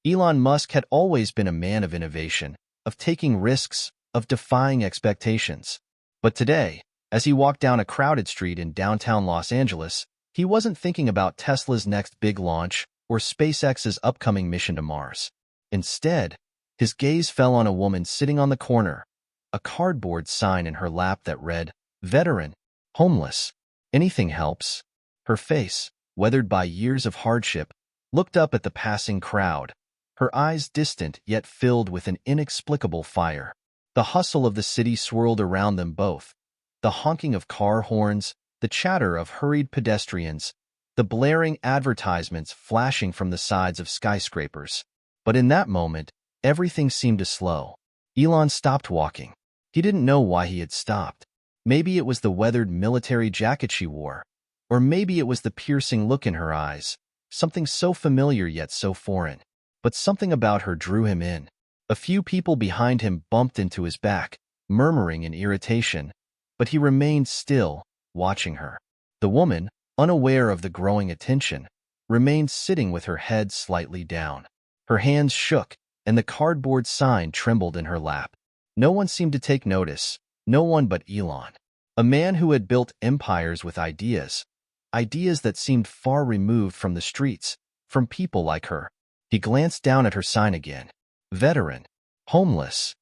Elon Musk had always been a man of innovation, of taking risks, of defying expectations. But today, as he walked down a crowded street in downtown Los Angeles, he wasn't thinking about Tesla's next big launch or SpaceX's upcoming mission to Mars. Instead, his gaze fell on a woman sitting on the corner, a cardboard sign in her lap that read, "Veteran, homeless, anything helps." Her face, weathered by years of hardship, looked up at the passing crowd, her eyes distant yet filled with an inexplicable fire. The hustle of the city swirled around them both, the honking of car horns, the chatter of hurried pedestrians, the blaring advertisements flashing from the sides of skyscrapers. But in that moment, everything seemed to slow. Elon stopped walking. He didn't know why he had stopped. Maybe it was the weathered military jacket she wore, or maybe it was the piercing look in her eyes, something so familiar yet so foreign. But something about her drew him in. A few people behind him bumped into his back, murmuring in irritation, but he remained still, watching her. The woman, unaware of the growing attention, remained sitting with her head slightly down. Her hands shook, and the cardboard sign trembled in her lap. No one seemed to take notice, no one but Elon. A man who had built empires with ideas that seemed far removed from the streets, from people like her. He glanced down at her sign again. Veteran, homeless.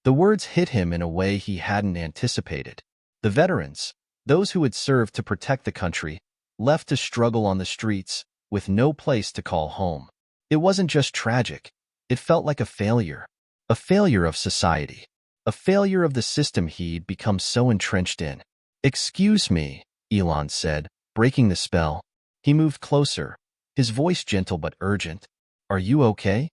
The words hit him in a way he hadn't anticipated. The veterans, those who had served to protect the country, left to struggle on the streets, with no place to call home. It wasn't just tragic. It felt like a failure of society, a failure of the system he'd become so entrenched in. "Excuse me," Elon said, breaking the spell. He moved closer, his voice gentle but urgent. "Are you okay?"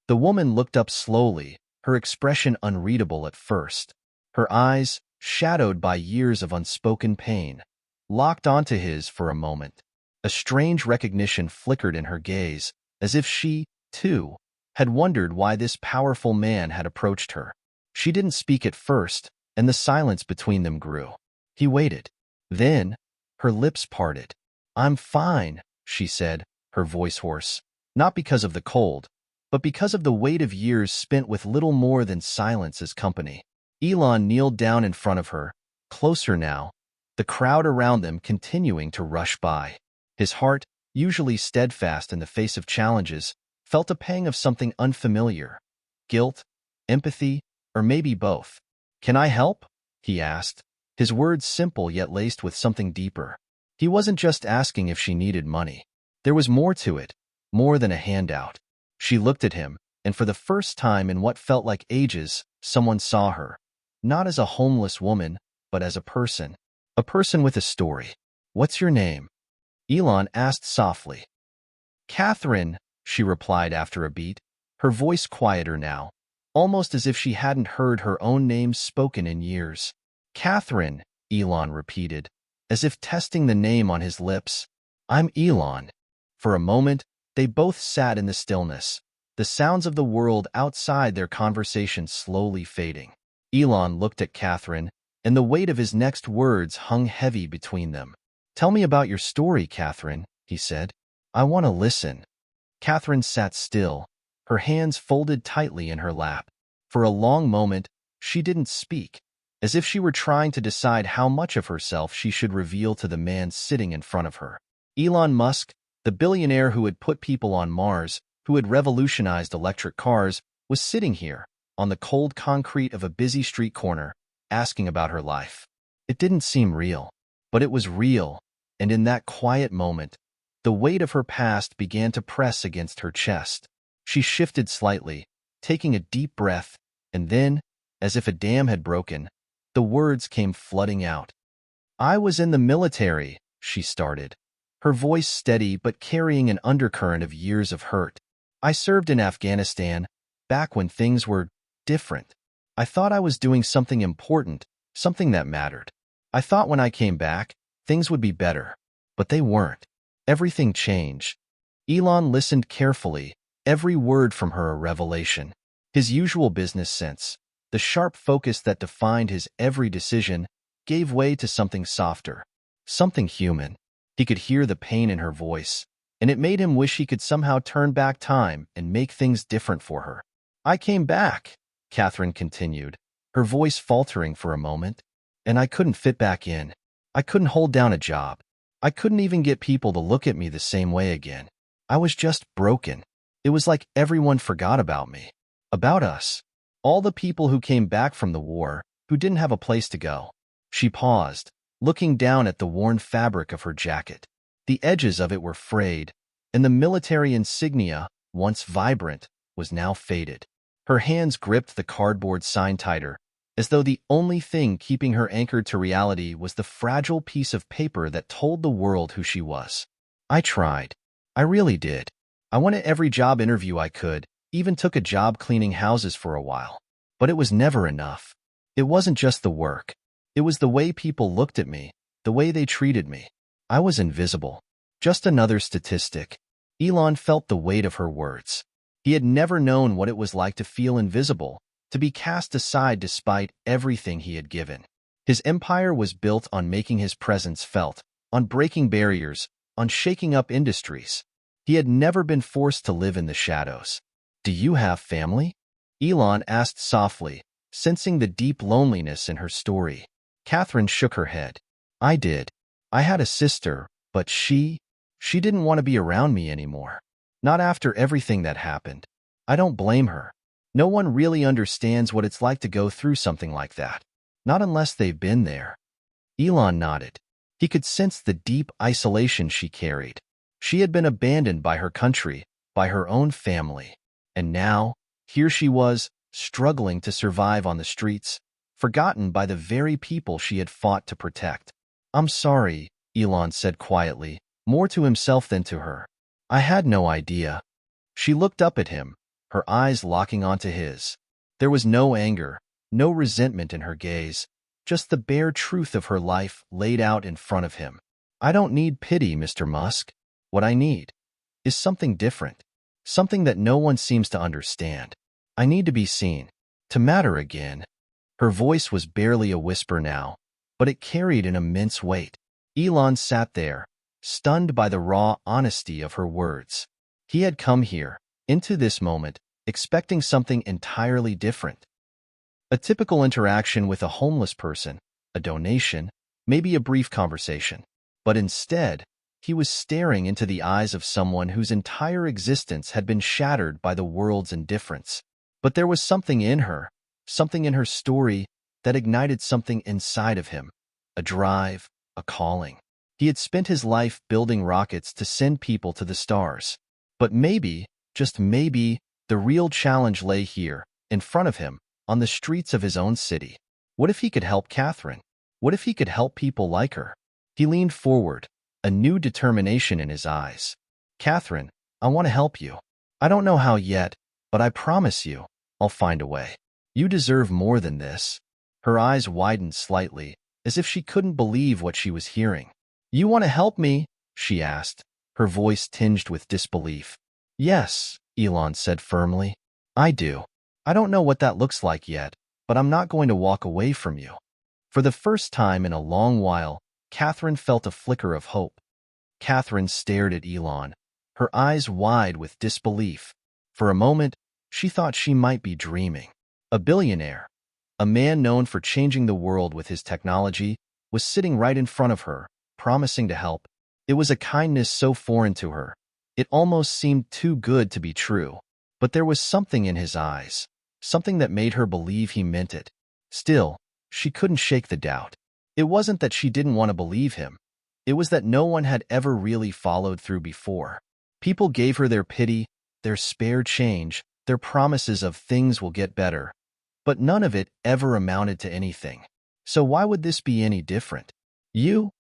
The woman looked up slowly, her expression unreadable at first. Her eyes, shadowed by years of unspoken pain, locked onto his for a moment. A strange recognition flickered in her gaze, as if she, too, had wondered why this powerful man had approached her. She didn't speak at first, and the silence between them grew. He waited. Then, her lips parted. "I'm fine," she said, her voice hoarse, not because of the cold, but because of the weight of years spent with little more than silence as company. Elon kneeled down in front of her, closer now, the crowd around them continuing to rush by. His heart, usually steadfast in the face of challenges, felt a pang of something unfamiliar. Guilt, empathy, or maybe both. "Can I help?" he asked, his words simple yet laced with something deeper. He wasn't just asking if she needed money. There was more to it, more than a handout. She looked at him, and for the first time in what felt like ages, someone saw her, not as a homeless woman, but as a person with a story. "What's your name?" Elon asked softly. "Catherine," she replied after a beat, her voice quieter now, almost as if she hadn't heard her own name spoken in years. "Catherine," Elon repeated, as if testing the name on his lips. "I'm Elon." For a moment, they both sat in the stillness, the sounds of the world outside their conversation slowly fading. Elon looked at Catherine, and the weight of his next words hung heavy between them. "Tell me about your story, Catherine," he said. "I want to listen." Catherine sat still, her hands folded tightly in her lap. For a long moment, she didn't speak, as if she were trying to decide how much of herself she should reveal to the man sitting in front of her. Elon Musk, the billionaire who had put people on Mars, who had revolutionized electric cars, was sitting here, on the cold concrete of a busy street corner, asking about her life. It didn't seem real, but it was real, and in that quiet moment, the weight of her past began to press against her chest. She shifted slightly, taking a deep breath, and then, as if a dam had broken, the words came flooding out. "I was in the military," she started, her voice steady but carrying an undercurrent of years of hurt. "I served in Afghanistan, back when things were different. I thought I was doing something important, something that mattered. I thought when I came back, things would be better. But they weren't. Everything changed." Elon listened carefully, every word from her a revelation. His usual business sense, the sharp focus that defined his every decision, gave way to something softer, something human. He could hear the pain in her voice, and it made him wish he could somehow turn back time and make things different for her. "I came back," Catherine continued, her voice faltering for a moment, "and I couldn't fit back in. I couldn't hold down a job. I couldn't even get people to look at me the same way again. I was just broken. It was like everyone forgot about me. About us. All the people who came back from the war, who didn't have a place to go." She paused, looking down at the worn fabric of her jacket. The edges of it were frayed, and the military insignia, once vibrant, was now faded. Her hands gripped the cardboard sign tighter, as though the only thing keeping her anchored to reality was the fragile piece of paper that told the world who she was. "I tried. I really did. I went to every job interview I could, even took a job cleaning houses for a while. But it was never enough. It wasn't just the work. It was the way people looked at me, the way they treated me. I was invisible. Just another statistic." Elon felt the weight of her words. He had never known what it was like to feel invisible, to be cast aside despite everything he had given. His empire was built on making his presence felt, on breaking barriers, on shaking up industries. He had never been forced to live in the shadows. "Do you have family?" Elon asked softly, sensing the deep loneliness in her story. Catherine shook her head. "I did. I had a sister, but she didn't want to be around me anymore. Not after everything that happened. I don't blame her. No one really understands what it's like to go through something like that. Not unless they've been there." Elon nodded. He could sense the deep isolation she carried. She had been abandoned by her country, by her own family. And now, here she was, struggling to survive on the streets, forgotten by the very people she had fought to protect. "I'm sorry," Elon said quietly, more to himself than to her. "I had no idea." She looked up at him, her eyes locking onto his. There was no anger, no resentment in her gaze, just the bare truth of her life laid out in front of him. "I don't need pity, Mr. Musk. What I need is something different, something that no one seems to understand. I need to be seen, to matter again." Her voice was barely a whisper now, but it carried an immense weight. Elon sat there, stunned by the raw honesty of her words. He had come here, into this moment, expecting something entirely different. A typical interaction with a homeless person, a donation, maybe a brief conversation. But instead, he was staring into the eyes of someone whose entire existence had been shattered by the world's indifference. But there was something in her story, that ignited something inside of him, a drive, a calling. He had spent his life building rockets to send people to the stars. But maybe, just maybe, the real challenge lay here, in front of him, on the streets of his own city. What if he could help Catherine? What if he could help people like her? He leaned forward, a new determination in his eyes. "Catherine, I want to help you. I don't know how yet, but I promise you, I'll find a way. You deserve more than this." Her eyes widened slightly, as if she couldn't believe what she was hearing. "You want to help me?" she asked, her voice tinged with disbelief. "Yes," Elon said firmly. "I do. I don't know what that looks like yet, but I'm not going to walk away from you." For the first time in a long while, Catherine felt a flicker of hope. Catherine stared at Elon, her eyes wide with disbelief. For a moment, she thought she might be dreaming. A billionaire, a man known for changing the world with his technology, was sitting right in front of her, promising to help. It was a kindness so foreign to her. It almost seemed too good to be true. But there was something in his eyes, something that made her believe he meant it. Still, she couldn't shake the doubt. It wasn't that she didn't want to believe him. It was that no one had ever really followed through before. People gave her their pity, their spare change, their promises of things will get better. But none of it ever amounted to anything. So why would this be any different? You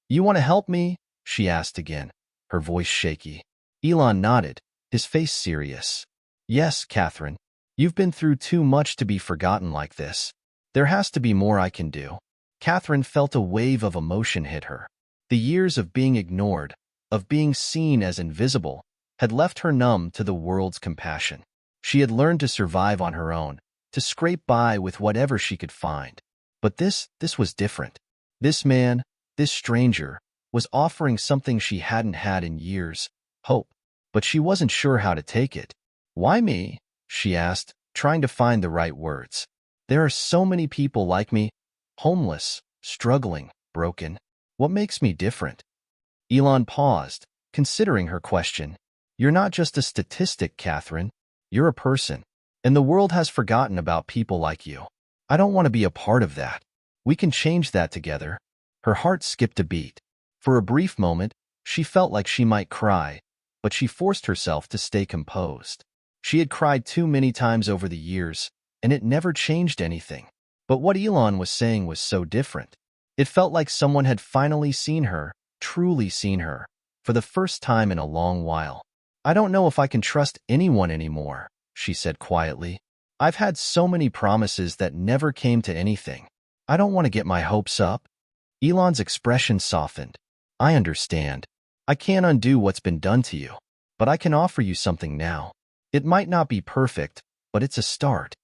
want to help me?" she asked again, her voice shaky. Elon nodded, his face serious. "Yes, Catherine. You've been through too much to be forgotten like this. There has to be more I can do." Catherine felt a wave of emotion hit her. The years of being ignored, of being seen as invisible, had left her numb to the world's compassion. She had learned to survive on her own, to scrape by with whatever she could find. But this was different. This man, this stranger, was offering something she hadn't had in years, hope. But she wasn't sure how to take it. "Why me?" she asked, trying to find the right words. "There are so many people like me, homeless, struggling, broken. What makes me different?" Elon paused, considering her question. "You're not just a statistic, Catherine. You're a person. And the world has forgotten about people like you. I don't want to be a part of that. We can change that together." Her heart skipped a beat. For a brief moment, she felt like she might cry, but she forced herself to stay composed. She had cried too many times over the years, and it never changed anything. But what Elon was saying was so different. It felt like someone had finally seen her, truly seen her, for the first time in a long while. "I don't know if I can trust anyone anymore," she said quietly. "I've had so many promises that never came to anything. I don't want to get my hopes up." Elon's expression softened. "I understand. I can't undo what's been done to you, but I can offer you something now. It might not be perfect, but it's a start."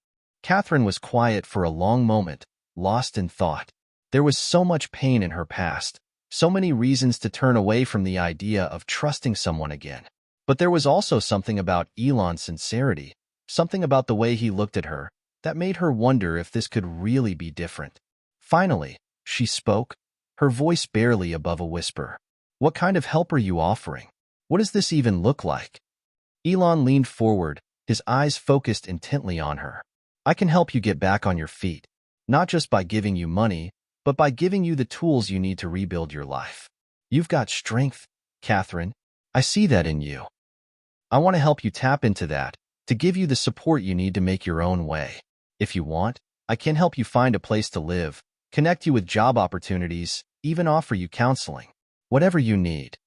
Catherine was quiet for a long moment, lost in thought. There was so much pain in her past, so many reasons to turn away from the idea of trusting someone again. But there was also something about Elon's sincerity, something about the way he looked at her, that made her wonder if this could really be different. Finally, she spoke, her voice barely above a whisper. "What kind of help are you offering? What does this even look like?" Elon leaned forward, his eyes focused intently on her. "I can help you get back on your feet, not just by giving you money, but by giving you the tools you need to rebuild your life. You've got strength, Catherine. I see that in you. I want to help you tap into that, to give you the support you need to make your own way. If you want, I can help you find a place to live, connect you with job opportunities, even offer you counseling. Whatever you need."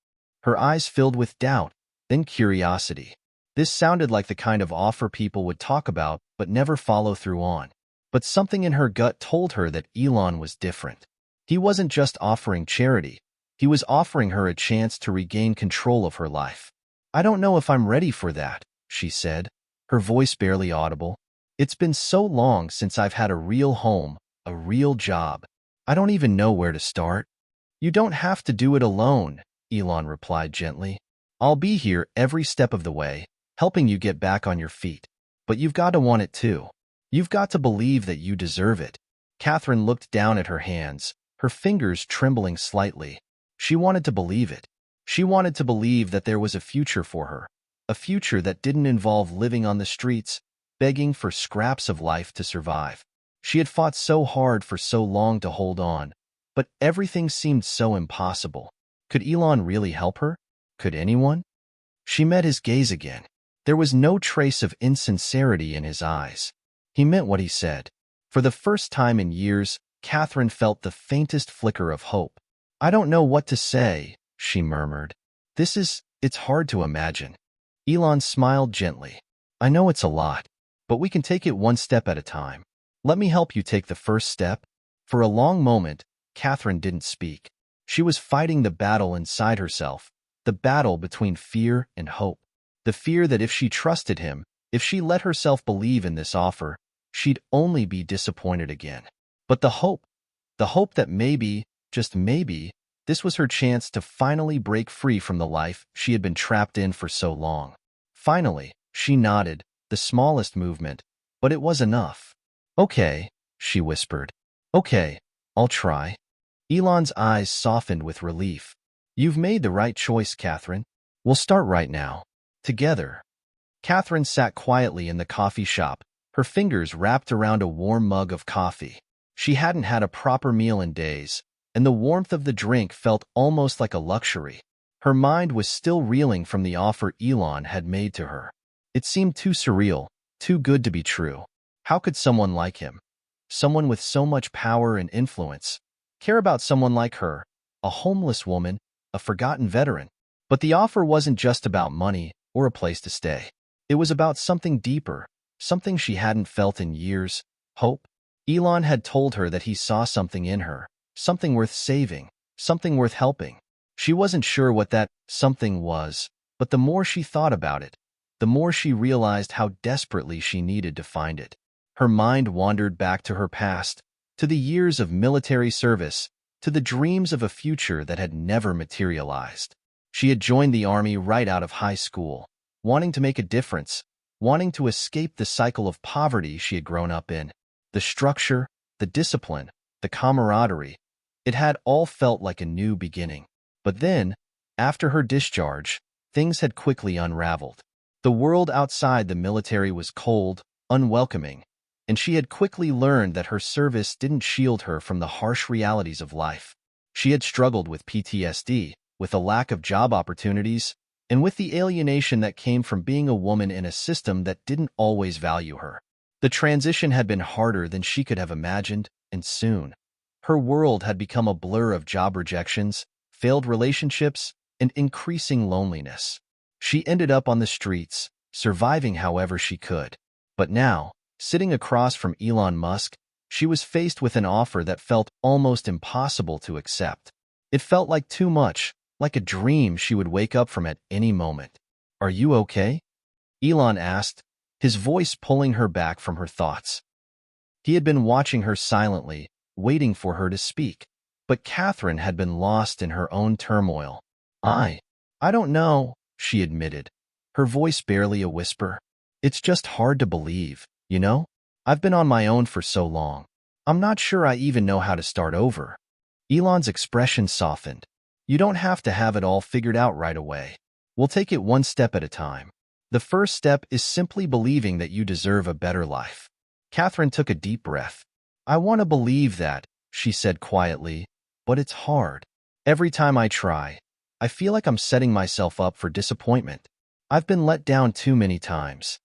Her eyes filled with doubt, then curiosity. This sounded like the kind of offer people would talk about but never follow through on. But something in her gut told her that Elon was different. He wasn't just offering charity. He was offering her a chance to regain control of her life. "I don't know if I'm ready for that," she said, her voice barely audible. "It's been so long since I've had a real home, a real job. I don't even know where to start." "You don't have to do it alone," Elon replied gently. "I'll be here every step of the way, helping you get back on your feet. But you've got to want it too. You've got to believe that you deserve it." Catherine looked down at her hands, her fingers trembling slightly. She wanted to believe it. She wanted to believe that there was a future for her, a future that didn't involve living on the streets, begging for scraps of life to survive. She had fought so hard for so long to hold on, but everything seemed so impossible. Could Elon really help her? Could anyone? She met his gaze again. There was no trace of insincerity in his eyes. He meant what he said. For the first time in years, Catherine felt the faintest flicker of hope. "I don't know what to say," she murmured. It's hard to imagine." Elon smiled gently. "I know it's a lot, but we can take it one step at a time. Let me help you take the first step." For a long moment, Catherine didn't speak. She was fighting the battle inside herself, the battle between fear and hope. The fear that if she trusted him, if she let herself believe in this offer, she'd only be disappointed again. But the hope that maybe, just maybe, this was her chance to finally break free from the life she had been trapped in for so long. Finally, she nodded, the smallest movement, but it was enough. "Okay," she whispered. "Okay, I'll try." Elon's eyes softened with relief. "You've made the right choice, Catherine. We'll start right now. Together." Catherine sat quietly in the coffee shop, her fingers wrapped around a warm mug of coffee. She hadn't had a proper meal in days, and the warmth of the drink felt almost like a luxury. Her mind was still reeling from the offer Elon had made to her. It seemed too surreal, too good to be true. How could someone like him, someone with so much power and influence, care about someone like her, a homeless woman, a forgotten veteran? But the offer wasn't just about money or a place to stay. It was about something deeper, something she hadn't felt in years, hope. Elon had told her that he saw something in her, something worth saving, something worth helping. She wasn't sure what that something was, but the more she thought about it, the more she realized how desperately she needed to find it. Her mind wandered back to her past, to the years of military service, to the dreams of a future that had never materialized. She had joined the army right out of high school, wanting to make a difference, wanting to escape the cycle of poverty she had grown up in. The structure, the discipline, the camaraderie, it had all felt like a new beginning. But then, after her discharge, things had quickly unraveled. The world outside the military was cold, unwelcoming, and she had quickly learned that her service didn't shield her from the harsh realities of life. She had struggled with PTSD, with a lack of job opportunities, and with the alienation that came from being a woman in a system that didn't always value her. The transition had been harder than she could have imagined, and soon, her world had become a blur of job rejections, failed relationships, and increasing loneliness. She ended up on the streets, surviving however she could. But now, sitting across from Elon Musk, she was faced with an offer that felt almost impossible to accept. It felt like too much, like a dream she would wake up from at any moment. "Are you okay?" Elon asked, his voice pulling her back from her thoughts. He had been watching her silently, waiting for her to speak, but Catherine had been lost in her own turmoil. I don't know," she admitted, her voice barely a whisper. "It's just hard to believe, you know? I've been on my own for so long. I'm not sure I even know how to start over." Elon's expression softened. "You don't have to have it all figured out right away. We'll take it one step at a time. The first step is simply believing that you deserve a better life." Catherine took a deep breath. "I want to believe that," she said quietly, "but it's hard. Every time I try, I feel like I'm setting myself up for disappointment. I've been let down too many times."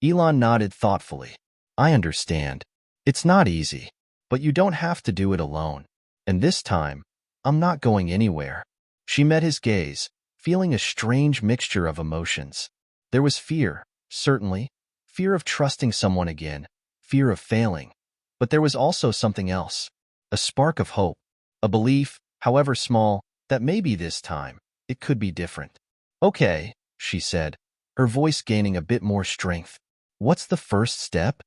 Elon nodded thoughtfully. "I understand. It's not easy, but you don't have to do it alone. And this time, I'm not going anywhere." She met his gaze, feeling a strange mixture of emotions. There was fear, certainly, fear of trusting someone again, fear of failing. But there was also something else, a spark of hope, a belief, however small, that maybe this time, it could be different. "Okay," she said, her voice gaining a bit more strength. "What's the first step?"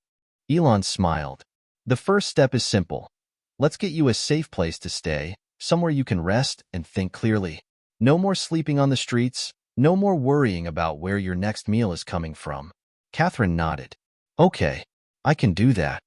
Elon smiled. "The first step is simple. Let's get you a safe place to stay, somewhere you can rest and think clearly. No more sleeping on the streets, no more worrying about where your next meal is coming from." Catherine nodded. "Okay, I can do that."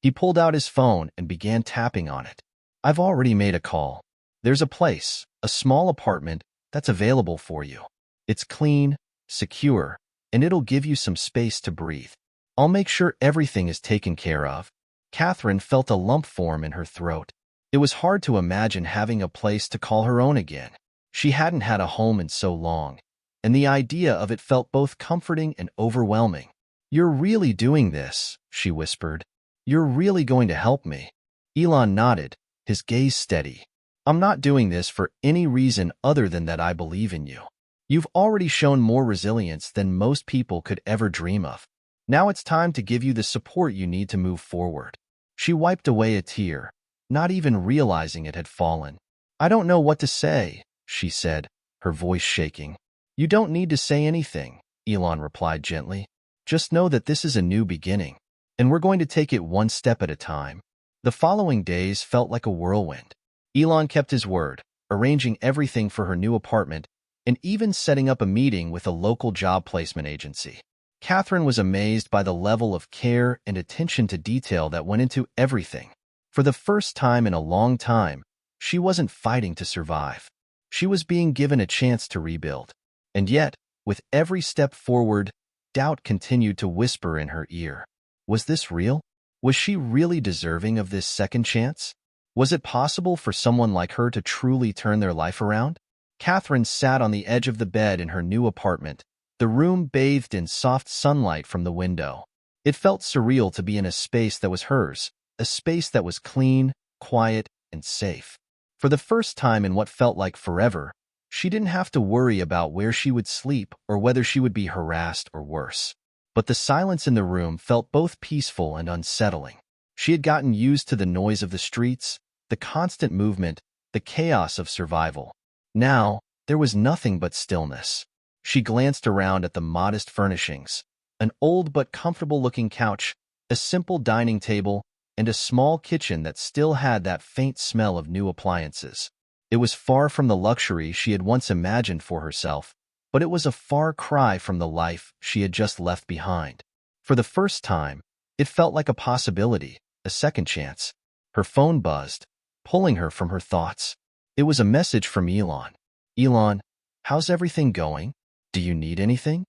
He pulled out his phone and began tapping on it. "I've already made a call. There's a place, a small apartment, that's available for you. It's clean, secure, and it'll give you some space to breathe. I'll make sure everything is taken care of." Catherine felt a lump form in her throat. It was hard to imagine having a place to call her own again. She hadn't had a home in so long, and the idea of it felt both comforting and overwhelming. "You're really doing this," she whispered. "You're really going to help me?" Elon nodded, his gaze steady. "I'm not doing this for any reason other than that I believe in you. You've already shown more resilience than most people could ever dream of. Now it's time to give you the support you need to move forward." She wiped away a tear, not even realizing it had fallen. "I don't know what to say," she said, her voice shaking. "You don't need to say anything," Elon replied gently. "Just know that this is a new beginning, and we're going to take it one step at a time." The following days felt like a whirlwind. Elon kept his word, arranging everything for her new apartment and even setting up a meeting with a local job placement agency. Catherine was amazed by the level of care and attention to detail that went into everything. For the first time in a long time, she wasn't fighting to survive. She was being given a chance to rebuild. And yet, with every step forward, doubt continued to whisper in her ear. Was this real? Was she really deserving of this second chance? Was it possible for someone like her to truly turn their life around? Catherine sat on the edge of the bed in her new apartment, the room bathed in soft sunlight from the window. It felt surreal to be in a space that was hers, a space that was clean, quiet, and safe. For the first time in what felt like forever, she didn't have to worry about where she would sleep or whether she would be harassed or worse. But the silence in the room felt both peaceful and unsettling. She had gotten used to the noise of the streets, the constant movement, the chaos of survival. Now, there was nothing but stillness. She glanced around at the modest furnishings, an old but comfortable-looking couch, a simple dining table, and a small kitchen that still had that faint smell of new appliances. It was far from the luxury she had once imagined for herself, but it was a far cry from the life she had just left behind. For the first time, it felt like a possibility, a second chance. Her phone buzzed, pulling her from her thoughts. It was a message from Elon. Elon, how's everything going? Do you need anything?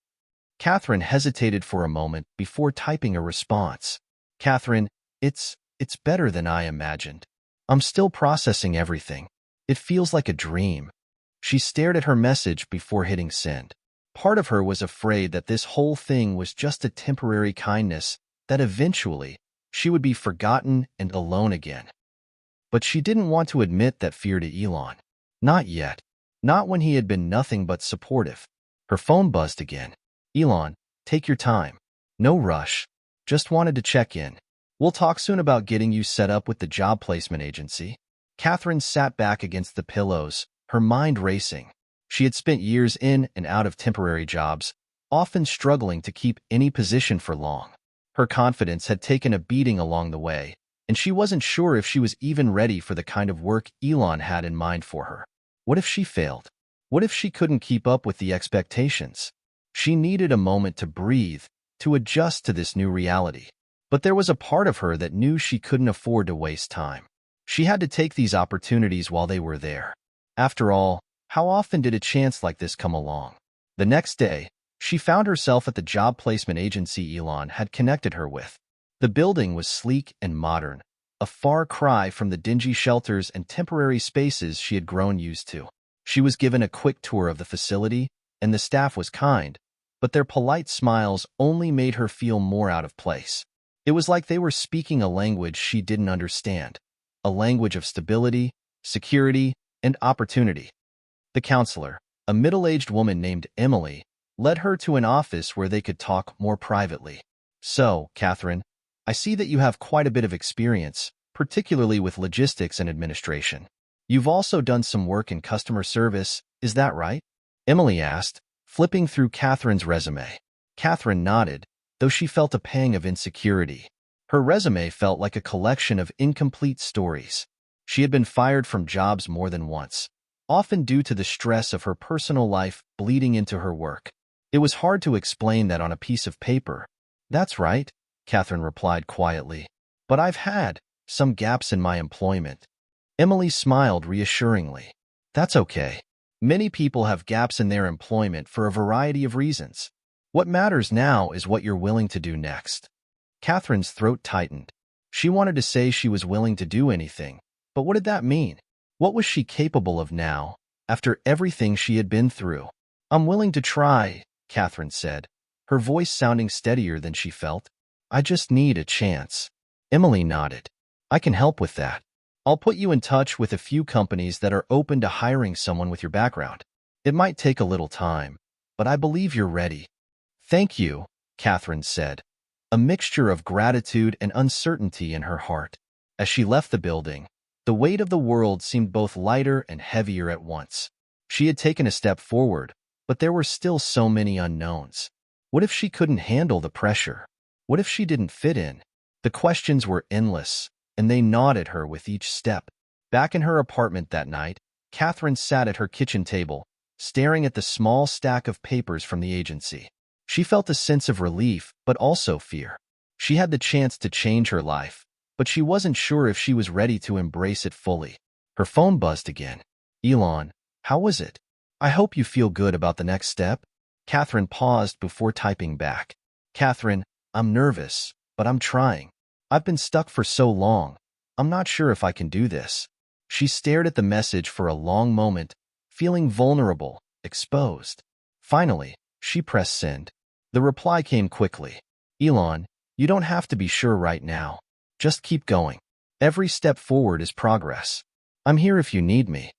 Catherine hesitated for a moment before typing a response. Catherine, it's better than I imagined. I'm still processing everything. It feels like a dream. She stared at her message before hitting send. Part of her was afraid that this whole thing was just a temporary kindness, that eventually she would be forgotten and alone again. But she didn't want to admit that fear to Elon. Not yet. Not when he had been nothing but supportive. Her phone buzzed again. Elon, take your time. No rush. Just wanted to check in. We'll talk soon about getting you set up with the job placement agency. Catherine sat back against the pillows, her mind racing. She had spent years in and out of temporary jobs, often struggling to keep any position for long. Her confidence had taken a beating along the way, and she wasn't sure if she was even ready for the kind of work Elon had in mind for her. What if she failed? What if she couldn't keep up with the expectations? She needed a moment to breathe, to adjust to this new reality. But there was a part of her that knew she couldn't afford to waste time. She had to take these opportunities while they were there. After all, how often did a chance like this come along? The next day, she found herself at the job placement agency Elon had connected her with. The building was sleek and modern, a far cry from the dingy shelters and temporary spaces she had grown used to. She was given a quick tour of the facility, and the staff was kind, but their polite smiles only made her feel more out of place. It was like they were speaking a language she didn't understand, a language of stability, security, and opportunity. The counselor, a middle-aged woman named Emily, led her to an office where they could talk more privately. So, Catherine, I see that you have quite a bit of experience, particularly with logistics and administration. You've also done some work in customer service, is that right? Emily asked, flipping through Catherine's resume. Catherine nodded, though she felt a pang of insecurity. Her resume felt like a collection of incomplete stories. She had been fired from jobs more than once, often due to the stress of her personal life bleeding into her work. It was hard to explain that on a piece of paper. That's right, Catherine replied quietly. But I've had some gaps in my employment. Emily smiled reassuringly. That's okay. Many people have gaps in their employment for a variety of reasons. What matters now is what you're willing to do next. Catherine's throat tightened. She wanted to say she was willing to do anything, but what did that mean? What was she capable of now, after everything she had been through? I'm willing to try, Catherine said, her voice sounding steadier than she felt. I just need a chance. Emily nodded. I can help with that. I'll put you in touch with a few companies that are open to hiring someone with your background. It might take a little time, but I believe you're ready. Thank you, Catherine said, a mixture of gratitude and uncertainty in her heart. As she left the building, the weight of the world seemed both lighter and heavier at once. She had taken a step forward, but there were still so many unknowns. What if she couldn't handle the pressure? What if she didn't fit in? The questions were endless, and they gnawed at her with each step. Back in her apartment that night, Catherine sat at her kitchen table, staring at the small stack of papers from the agency. She felt a sense of relief, but also fear. She had the chance to change her life, but she wasn't sure if she was ready to embrace it fully. Her phone buzzed again. Elon, how was it? I hope you feel good about the next step. Catherine paused before typing back. Catherine, I'm nervous, but I'm trying. I've been stuck for so long. I'm not sure if I can do this. She stared at the message for a long moment, feeling vulnerable, exposed. Finally, she pressed send. The reply came quickly. Elon, you don't have to be sure right now. Just keep going. Every step forward is progress. I'm here if you need me.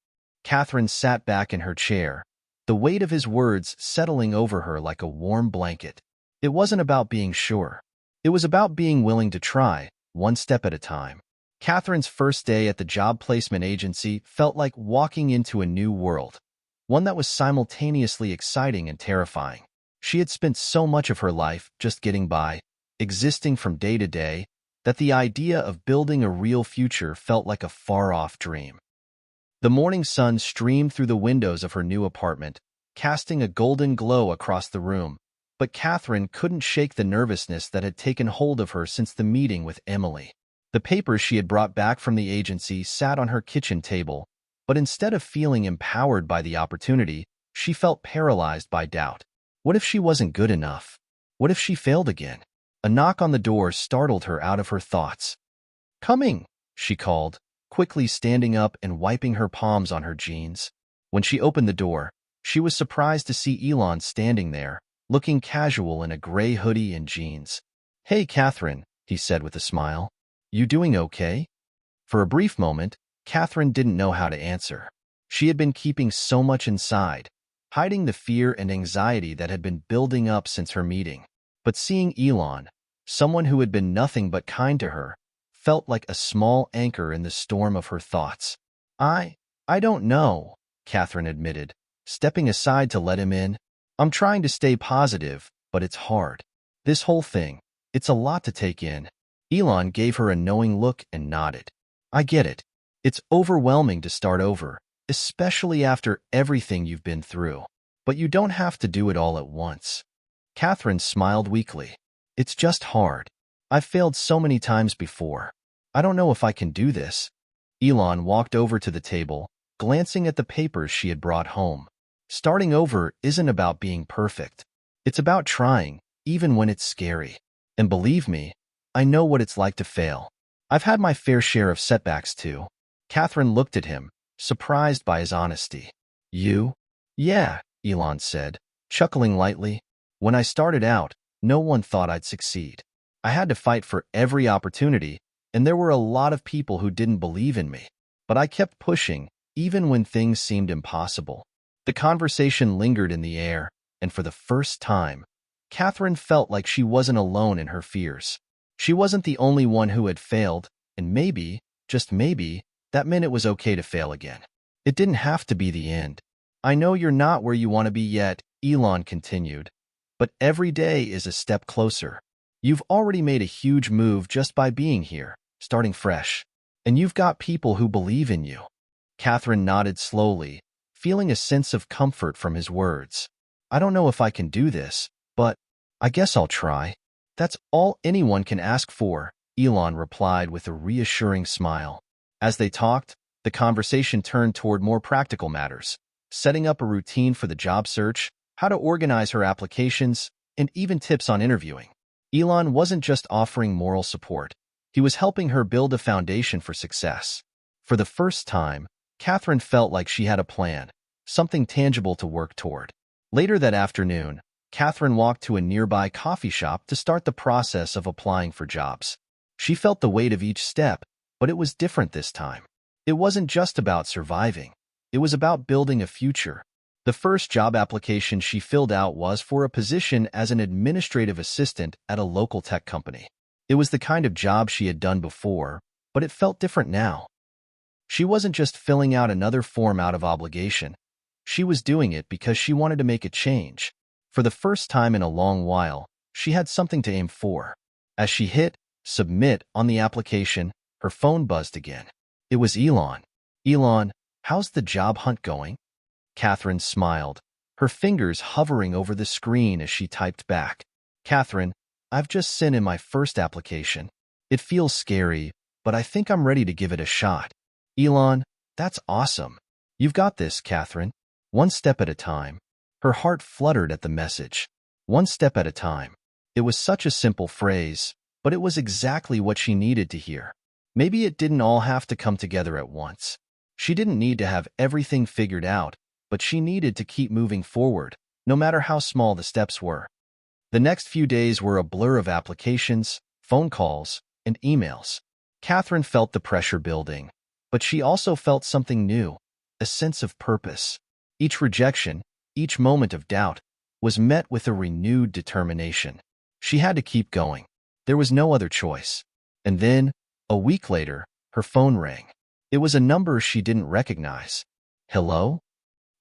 Catherine sat back in her chair, the weight of his words settling over her like a warm blanket. It wasn't about being sure. It was about being willing to try, one step at a time. Catherine's first day at the job placement agency felt like walking into a new world, one that was simultaneously exciting and terrifying. She had spent so much of her life just getting by, existing from day to day, that the idea of building a real future felt like a far-off dream. The morning sun streamed through the windows of her new apartment, casting a golden glow across the room. But Catherine couldn't shake the nervousness that had taken hold of her since the meeting with Emily. The papers she had brought back from the agency sat on her kitchen table, but instead of feeling empowered by the opportunity, she felt paralyzed by doubt. What if she wasn't good enough? What if she failed again? A knock on the door startled her out of her thoughts. "Coming," she called, quickly standing up and wiping her palms on her jeans. When she opened the door, she was surprised to see Elon standing there, looking casual in a gray hoodie and jeans. "Hey, Catherine," he said with a smile. "You doing okay?" For a brief moment, Catherine didn't know how to answer. She had been keeping so much inside, hiding the fear and anxiety that had been building up since her meeting. But seeing Elon, someone who had been nothing but kind to her, felt like a small anchor in the storm of her thoughts. I don't know," Catherine admitted, stepping aside to let him in. "I'm trying to stay positive, but it's hard. This whole thing, it's a lot to take in." Elon gave her a knowing look and nodded. "I get it. It's overwhelming to start over, especially after everything you've been through. But you don't have to do it all at once." Catherine smiled weakly. "It's just hard. I've failed so many times before. I don't know if I can do this." Elon walked over to the table, glancing at the papers she had brought home. Starting over isn't about being perfect. It's about trying, even when it's scary. And believe me, I know what it's like to fail. I've had my fair share of setbacks too. Catherine looked at him, surprised by his honesty. "You?" "Yeah," Elon said, chuckling lightly. "When I started out, no one thought I'd succeed. I had to fight for every opportunity, and there were a lot of people who didn't believe in me. But I kept pushing, even when things seemed impossible." The conversation lingered in the air, and for the first time, Catherine felt like she wasn't alone in her fears. She wasn't the only one who had failed, and maybe, just maybe, that meant it was okay to fail again. It didn't have to be the end. "I know you're not where you want to be yet," Elon continued, "but every day is a step closer. You've already made a huge move just by being here, starting fresh. And you've got people who believe in you." Catherine nodded slowly, feeling a sense of comfort from his words. "I don't know if I can do this, but I guess I'll try." "That's all anyone can ask for," Elon replied with a reassuring smile. As they talked, the conversation turned toward more practical matters, setting up a routine for the job search, how to organize her applications, and even tips on interviewing. Elon wasn't just offering moral support. He was helping her build a foundation for success. For the first time, Catherine felt like she had a plan, something tangible to work toward. Later that afternoon, Catherine walked to a nearby coffee shop to start the process of applying for jobs. She felt the weight of each step, but it was different this time. It wasn't just about surviving. It was about building a future. The first job application she filled out was for a position as an administrative assistant at a local tech company. It was the kind of job she had done before, but it felt different now. She wasn't just filling out another form out of obligation. She was doing it because she wanted to make a change. For the first time in a long while, she had something to aim for. As she hit submit on the application, her phone buzzed again. It was Elon. "Elon, how's the job hunt going?" Catherine smiled, her fingers hovering over the screen as she typed back. "Catherine, I've just sent in my first application. It feels scary, but I think I'm ready to give it a shot." "Elon, that's awesome. You've got this, Catherine. One step at a time." Her heart fluttered at the message. One step at a time. It was such a simple phrase, but it was exactly what she needed to hear. Maybe it didn't all have to come together at once. She didn't need to have everything figured out, but she needed to keep moving forward, no matter how small the steps were. The next few days were a blur of applications, phone calls, and emails. Catherine felt the pressure building, but she also felt something new, a sense of purpose. Each rejection, each moment of doubt, was met with a renewed determination. She had to keep going. There was no other choice. And then, a week later, her phone rang. It was a number she didn't recognize. "Hello?"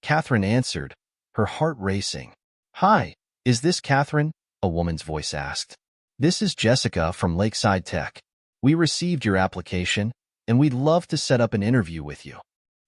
Catherine answered, her heart racing. "Hi, is this Catherine?" a woman's voice asked. "This is Jessica from Lakeside Tech. We received your application, and we'd love to set up an interview with you."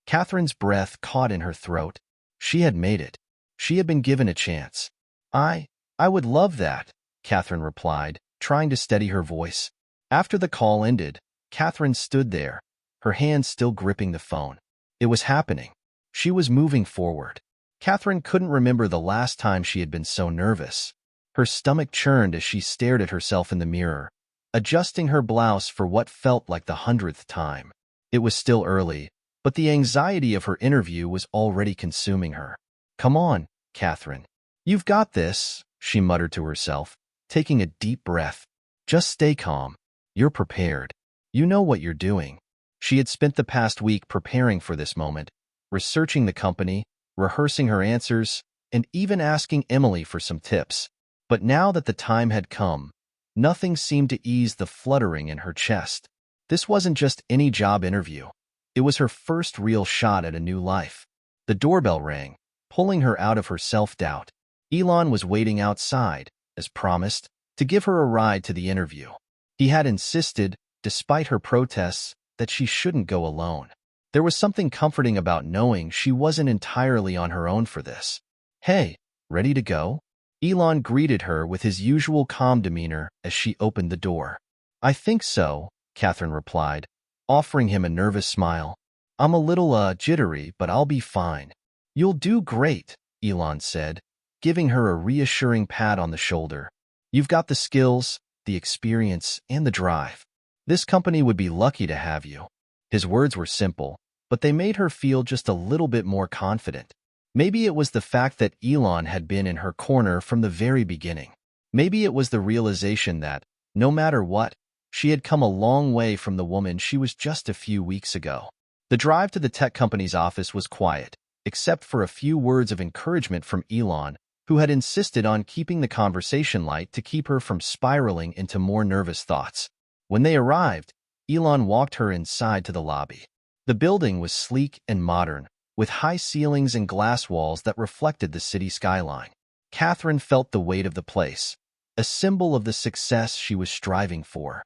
Catherine's breath caught in her throat. She had made it. She had been given a chance. I would love that, Catherine replied, trying to steady her voice. After the call ended, Catherine stood there, her hands still gripping the phone. It was happening. She was moving forward. Catherine couldn't remember the last time she had been so nervous. Her stomach churned as she stared at herself in the mirror, adjusting her blouse for what felt like the 100th time. It was still early, but the anxiety of her interview was already consuming her. "Come on, Catherine. You've got this," she muttered to herself, taking a deep breath. "Just stay calm. You're prepared. You know what you're doing." She had spent the past week preparing for this moment, researching the company, rehearsing her answers, and even asking Emily for some tips. But now that the time had come, nothing seemed to ease the fluttering in her chest. This wasn't just any job interview. It was her first real shot at a new life. The doorbell rang, pulling her out of her self-doubt. Elon was waiting outside, as promised, to give her a ride to the interview. He had insisted, despite her protests, that she shouldn't go alone. There was something comforting about knowing she wasn't entirely on her own for this. "Hey, ready to go?" Elon greeted her with his usual calm demeanor as she opened the door. "I think so," Catherine replied, offering him a nervous smile. "I'm a little, jittery, but I'll be fine." "You'll do great," Elon said, giving her a reassuring pat on the shoulder. "You've got the skills, the experience, and the drive. This company would be lucky to have you." His words were simple, but they made her feel just a little bit more confident. Maybe it was the fact that Elon had been in her corner from the very beginning. Maybe it was the realization that, no matter what, she had come a long way from the woman she was just a few weeks ago. The drive to the tech company's office was quiet, except for a few words of encouragement from Elon, who had insisted on keeping the conversation light to keep her from spiraling into more nervous thoughts. When they arrived, Elon walked her inside to the lobby. The building was sleek and modern, with high ceilings and glass walls that reflected the city skyline. Catherine felt the weight of the place, a symbol of the success she was striving for.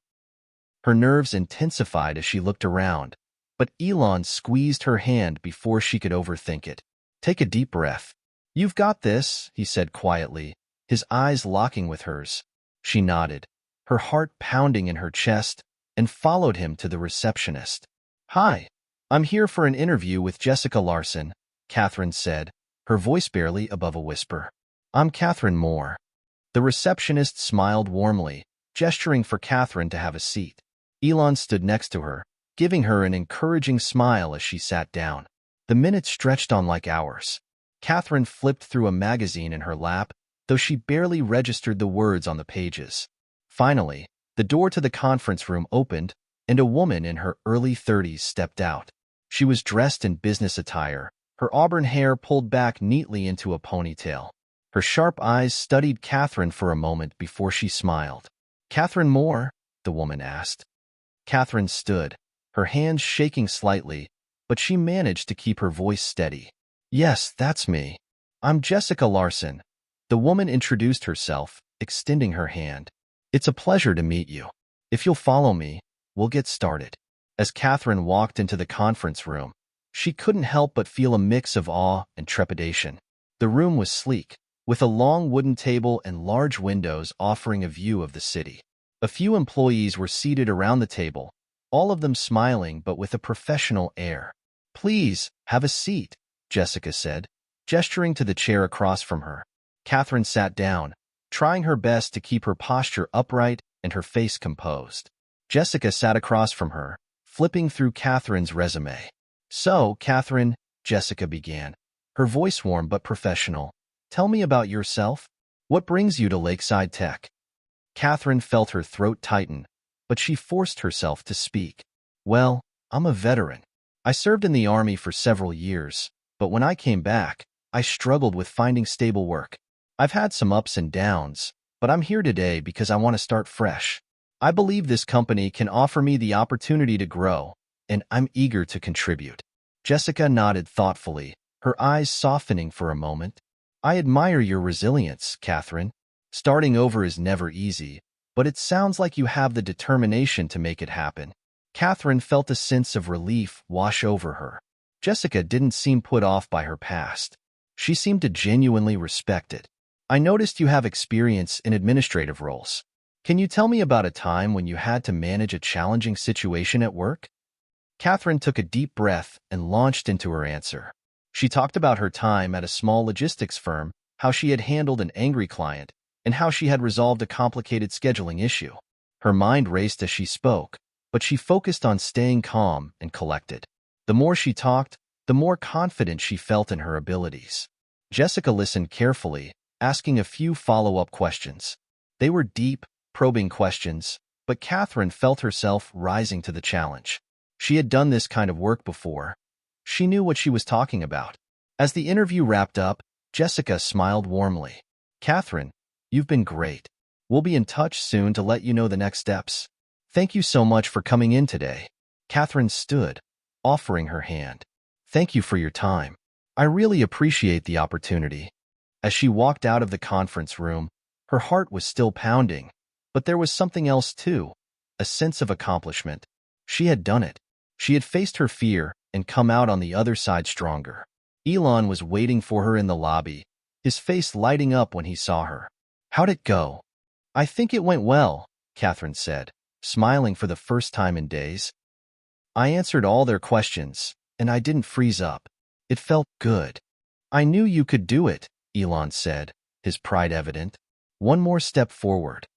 Her nerves intensified as she looked around, but Elon squeezed her hand before she could overthink it. "Take a deep breath. You've got this," he said quietly, his eyes locking with hers. She nodded, her heart pounding in her chest, and followed him to the receptionist. "Hi, I'm here for an interview with Jessica Larson," Catherine said, her voice barely above a whisper. "I'm Catherine Moore." The receptionist smiled warmly, gesturing for Catherine to have a seat. Elon stood next to her, giving her an encouraging smile as she sat down. The minutes stretched on like hours. Catherine flipped through a magazine in her lap, though she barely registered the words on the pages. Finally, the door to the conference room opened, and a woman in her early 30s stepped out. She was dressed in business attire, her auburn hair pulled back neatly into a ponytail. Her sharp eyes studied Catherine for a moment before she smiled. "Catherine Moore?" the woman asked. Catherine stood, her hands shaking slightly, but she managed to keep her voice steady. "Yes, that's me. I'm Jessica Larson." The woman introduced herself, extending her hand. "It's a pleasure to meet you. If you'll follow me, we'll get started." As Catherine walked into the conference room, she couldn't help but feel a mix of awe and trepidation. The room was sleek, with a long wooden table and large windows offering a view of the city. A few employees were seated around the table, all of them smiling but with a professional air. "Please, have a seat," Jessica said, gesturing to the chair across from her. Catherine sat down, trying her best to keep her posture upright and her face composed. Jessica sat across from her, flipping through Catherine's resume. "So, Catherine," Jessica began, her voice warm but professional, "tell me about yourself. What brings you to Lakeside Tech?" Catherine felt her throat tighten, but she forced herself to speak. "Well, I'm a veteran. I served in the Army for several years, but when I came back, I struggled with finding stable work. I've had some ups and downs, but I'm here today because I want to start fresh. I believe this company can offer me the opportunity to grow, and I'm eager to contribute." Jessica nodded thoughtfully, her eyes softening for a moment. "I admire your resilience, Catherine. Starting over is never easy, but it sounds like you have the determination to make it happen." Catherine felt a sense of relief wash over her. Jessica didn't seem put off by her past. She seemed to genuinely respect it. I noticed you have experience in administrative roles. Can you tell me about a time when you had to manage a challenging situation at work? Catherine took a deep breath and launched into her answer. She talked about her time at a small logistics firm, how she had handled an angry client, and how she had resolved a complicated scheduling issue. Her mind raced as she spoke, but she focused on staying calm and collected. The more she talked, the more confident she felt in her abilities. Jessica listened carefully, asking a few follow-up questions. They were deep, probing questions, but Catherine felt herself rising to the challenge. She had done this kind of work before. She knew what she was talking about. As the interview wrapped up, Jessica smiled warmly. Catherine, you've been great. We'll be in touch soon to let you know the next steps. Thank you so much for coming in today. Catherine stood, offering her hand. Thank you for your time. I really appreciate the opportunity. As she walked out of the conference room, her heart was still pounding, but there was something else too, a sense of accomplishment. She had done it. She had faced her fear and come out on the other side stronger. Elon was waiting for her in the lobby, his face lighting up when he saw her. How'd it go? I think it went well, Catherine said, smiling for the first time in days. I answered all their questions, and I didn't freeze up. It felt good. I knew you could do it, Elon said, his pride evident. One more step forward.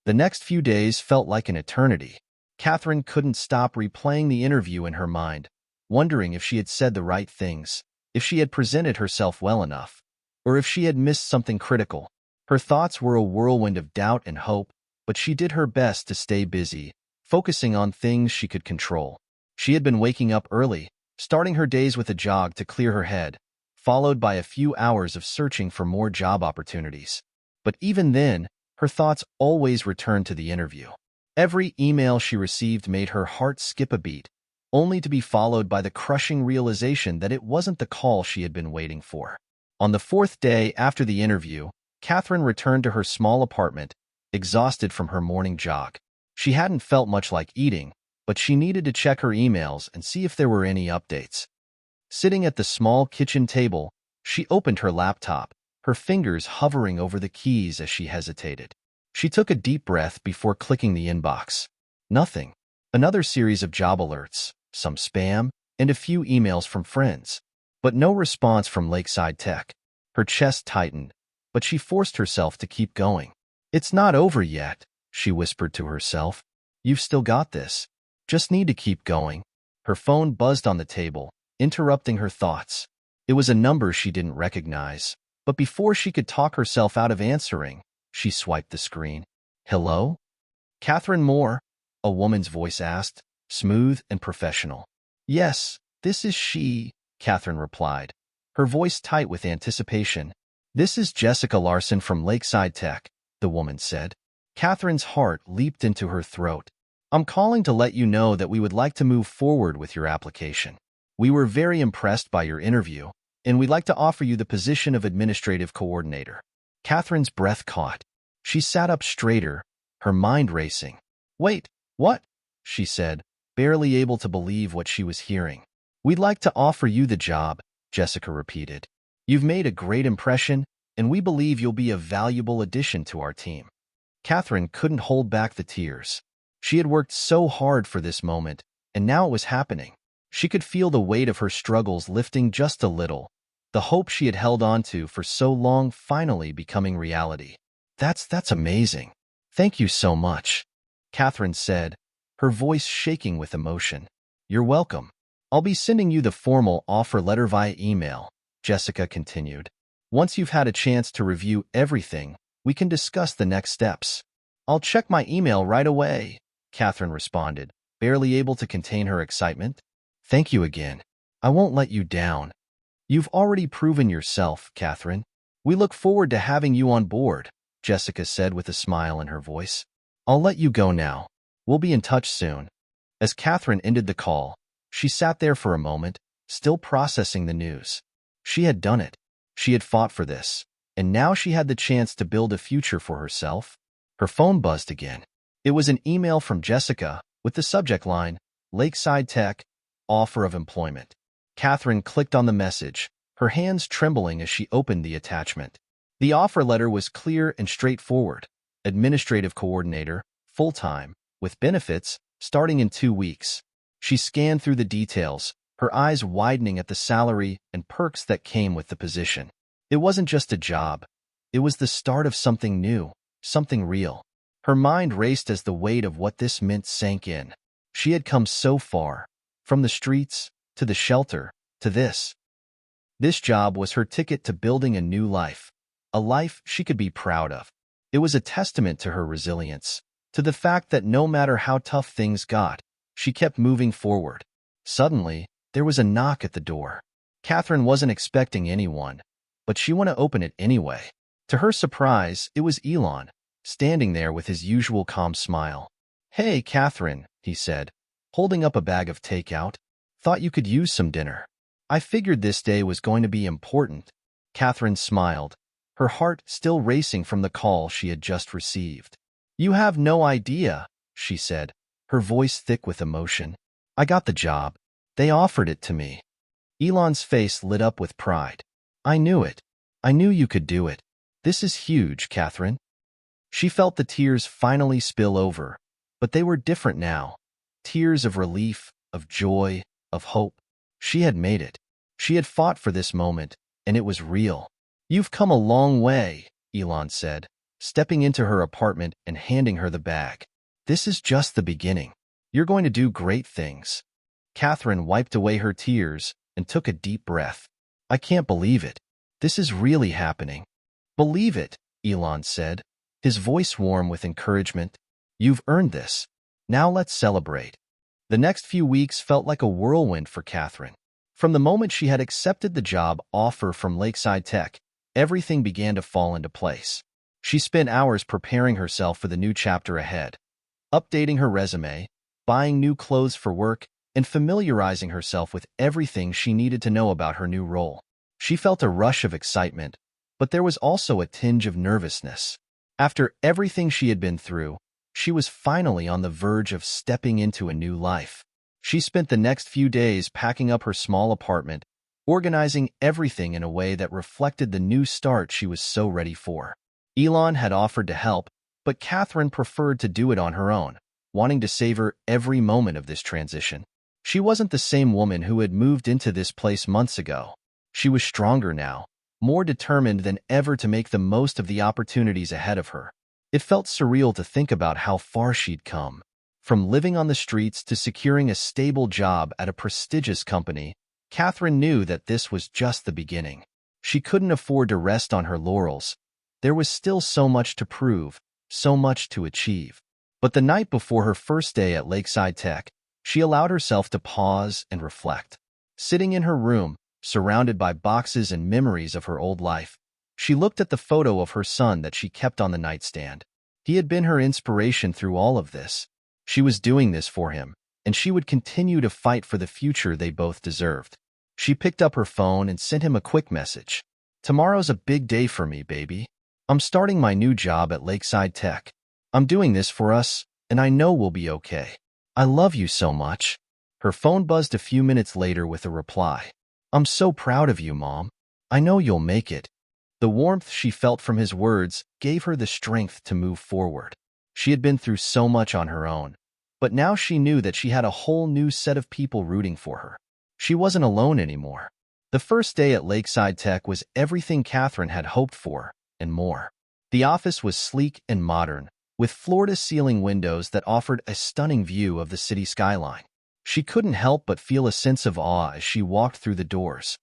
The next few days felt like an eternity. Catherine couldn't stop replaying the interview in her mind, wondering if she had said the right things, if she had presented herself well enough, or if she had missed something critical. Her thoughts were a whirlwind of doubt and hope, but she did her best to stay busy, focusing on things she could control. She had been waking up early, starting her days with a jog to clear her head, followed by a few hours of searching for more job opportunities. But even then, her thoughts always returned to the interview. Every email she received made her heart skip a beat, only to be followed by the crushing realization that it wasn't the call she had been waiting for. On the fourth day after the interview, Catherine returned to her small apartment, exhausted from her morning jog. She hadn't felt much like eating, but she needed to check her emails and see if there were any updates. Sitting at the small kitchen table, she opened her laptop, her fingers hovering over the keys as she hesitated. She took a deep breath before clicking the inbox. Nothing. Another series of job alerts, some spam, and a few emails from friends. But no response from Lakeside Tech. Her chest tightened, but she forced herself to keep going. It's not over yet, she whispered to herself. You've still got this. Just need to keep going. Her phone buzzed on the table, interrupting her thoughts. It was a number she didn't recognize, but before she could talk herself out of answering, she swiped the screen. Hello? Catherine Moore, a woman's voice asked, smooth and professional. Yes, this is she, Catherine replied, her voice tight with anticipation. This is Jessica Larson from Lakeside Tech, the woman said. Catherine's heart leaped into her throat. I'm calling to let you know that we would like to move forward with your application. We were very impressed by your interview, and we'd like to offer you the position of administrative coordinator. Catherine's breath caught. She sat up straighter, her mind racing. Wait, what? She said, barely able to believe what she was hearing. We'd like to offer you the job, Jessica repeated. You've made a great impression, and we believe you'll be a valuable addition to our team. Catherine couldn't hold back the tears. She had worked so hard for this moment, and now it was happening. She could feel the weight of her struggles lifting just a little, the hope she had held on to for so long finally becoming reality. That's amazing. Thank you so much, Catherine said, her voice shaking with emotion. You're welcome. I'll be sending you the formal offer letter via email, Jessica continued. Once you've had a chance to review everything, we can discuss the next steps. I'll check my email right away, Catherine responded, barely able to contain her excitement. Thank you again. I won't let you down. You've already proven yourself, Catherine. We look forward to having you on board, Jessica said with a smile in her voice. I'll let you go now. We'll be in touch soon. As Catherine ended the call, she sat there for a moment, still processing the news. She had done it. She had fought for this, and now she had the chance to build a future for herself. Her phone buzzed again. It was an email from Jessica with the subject line, Lakeside Tech, Offer of Employment. Catherine clicked on the message, her hands trembling as she opened the attachment. The offer letter was clear and straightforward. Administrative coordinator, full-time, with benefits, starting in 2 weeks. She scanned through the details, her eyes widening at the salary and perks that came with the position. It wasn't just a job. It was the start of something new, something real. Her mind raced as the weight of what this meant sank in. She had come so far, from the streets, to the shelter, to this. This job was her ticket to building a new life, a life she could be proud of. It was a testament to her resilience, to the fact that no matter how tough things got, she kept moving forward. Suddenly, there was a knock at the door. Catherine wasn't expecting anyone, but she wanted to open it anyway. To her surprise, it was Elon, standing there with his usual calm smile. "Hey, Catherine," he said, holding up a bag of takeout. "Thought you could use some dinner. I figured this day was going to be important." Catherine smiled, her heart still racing from the call she had just received. "You have no idea," she said, her voice thick with emotion. "I got the job. They offered it to me." Elon's face lit up with pride. "I knew it. I knew you could do it. This is huge, Catherine." She felt the tears finally spill over, but they were different now. Tears of relief, of joy, of hope. She had made it. She had fought for this moment, and it was real. "You've come a long way," Elon said, stepping into her apartment and handing her the bag. "This is just the beginning. You're going to do great things." Catherine wiped away her tears and took a deep breath. "I can't believe it. This is really happening." "Believe it," Elon said, his voice warm with encouragement. "You've earned this. Now let's celebrate." The next few weeks felt like a whirlwind for Catherine. From the moment she had accepted the job offer from Lakeside Tech, everything began to fall into place. She spent hours preparing herself for the new chapter ahead, updating her resume, buying new clothes for work, and familiarizing herself with everything she needed to know about her new role. She felt a rush of excitement, but there was also a tinge of nervousness. After everything she had been through, she was finally on the verge of stepping into a new life. She spent the next few days packing up her small apartment, organizing everything in a way that reflected the new start she was so ready for. Elon had offered to help, but Catherine preferred to do it on her own, wanting to savor every moment of this transition. She wasn't the same woman who had moved into this place months ago. She was stronger now, more determined than ever to make the most of the opportunities ahead of her. It felt surreal to think about how far she'd come. From living on the streets to securing a stable job at a prestigious company, Catherine knew that this was just the beginning. She couldn't afford to rest on her laurels. There was still so much to prove, so much to achieve. But the night before her first day at Lakeside Tech, she allowed herself to pause and reflect. Sitting in her room, surrounded by boxes and memories of her old life, she looked at the photo of her son that she kept on the nightstand. He had been her inspiration through all of this. She was doing this for him, and she would continue to fight for the future they both deserved. She picked up her phone and sent him a quick message. "Tomorrow's a big day for me, baby. I'm starting my new job at Lakeside Tech. I'm doing this for us, and I know we'll be okay. I love you so much." Her phone buzzed a few minutes later with a reply. "I'm so proud of you, Mom. I know you'll make it." The warmth she felt from his words gave her the strength to move forward. She had been through so much on her own, but now she knew that she had a whole new set of people rooting for her. She wasn't alone anymore. The first day at Lakeside Tech was everything Catherine had hoped for, and more. The office was sleek and modern, with floor-to-ceiling windows that offered a stunning view of the city skyline. She couldn't help but feel a sense of awe as she walked through the doors.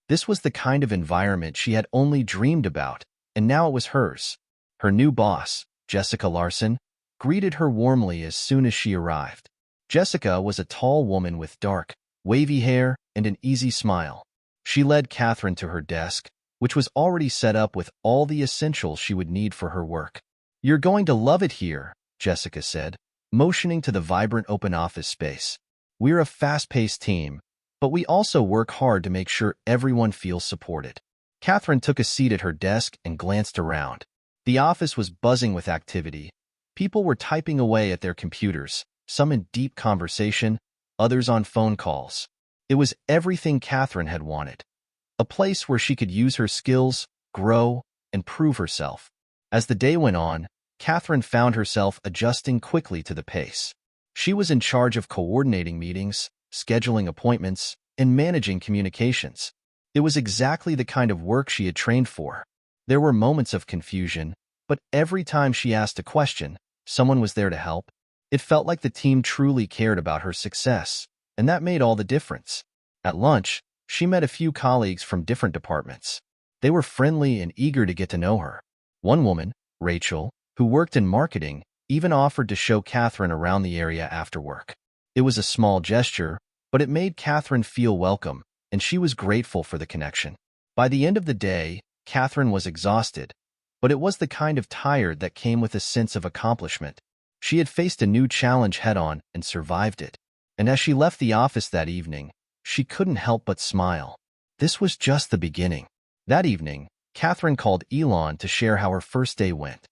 This was the kind of environment she had only dreamed about, and now it was hers. Her new boss, Jessica Larson, greeted her warmly as soon as she arrived. Jessica was a tall woman with dark, wavy hair and an easy smile. She led Catherine to her desk, which was already set up with all the essentials she would need for her work. "You're going to love it here," Jessica said, motioning to the vibrant open office space. "We're a fast-paced team, but we also work hard to make sure everyone feels supported." Catherine took a seat at her desk and glanced around. The office was buzzing with activity. People were typing away at their computers, some in deep conversation, others on phone calls. It was everything Catherine had wanted. A place where she could use her skills, grow, and prove herself. As the day went on, Catherine found herself adjusting quickly to the pace. She was in charge of coordinating meetings, scheduling appointments, and managing communications. It was exactly the kind of work she had trained for. There were moments of confusion, but every time she asked a question, someone was there to help. It felt like the team truly cared about her success, and that made all the difference. At lunch, she met a few colleagues from different departments. They were friendly and eager to get to know her. One woman, Rachel, who worked in marketing, even offered to show Catherine around the area after work. It was a small gesture, but it made Catherine feel welcome, and she was grateful for the connection. By the end of the day, Catherine was exhausted, but it was the kind of tired that came with a sense of accomplishment. She had faced a new challenge head-on and survived it. And as she left the office that evening, she couldn't help but smile. This was just the beginning. That evening, Catherine called Elon to share how her first day went.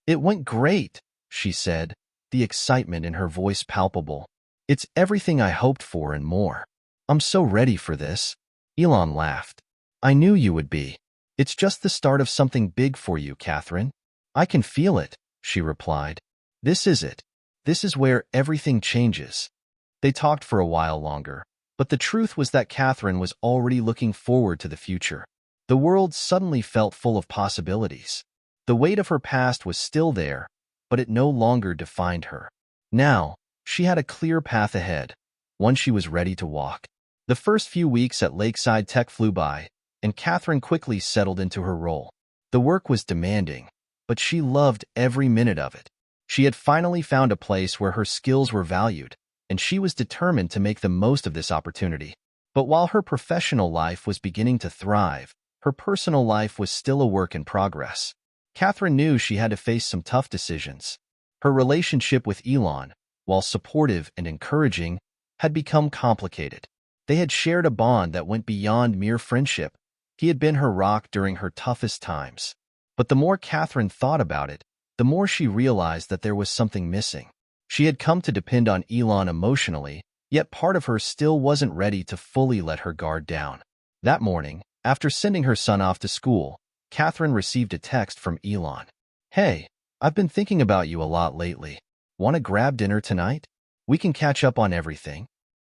"It went great," she said, the excitement in her voice palpable. "It's everything I hoped for and more. I'm so ready for this." Elon laughed. "I knew you would be. It's just the start of something big for you, Catherine." "I can feel it," she replied. "This is it. This is where everything changes." They talked for a while longer, but the truth was that Catherine was already looking forward to the future. The world suddenly felt full of possibilities. The weight of her past was still there, but it no longer defined her. Now, she had a clear path ahead, one she was ready to walk. The first few weeks at Lakeside Tech flew by, and Catherine quickly settled into her role. The work was demanding, but she loved every minute of it. She had finally found a place where her skills were valued, and she was determined to make the most of this opportunity. But while her professional life was beginning to thrive, her personal life was still a work in progress. Catherine knew she had to face some tough decisions. Her relationship with Elon, while supportive and encouraging, had become complicated. They had shared a bond that went beyond mere friendship. He had been her rock during her toughest times. But the more Catherine thought about it, the more she realized that there was something missing. She had come to depend on Elon emotionally, yet part of her still wasn't ready to fully let her guard down. That morning, after sending her son off to school, Catherine received a text from Elon. "Hey, I've been thinking about you a lot lately. Want to grab dinner tonight? We can catch up on everything."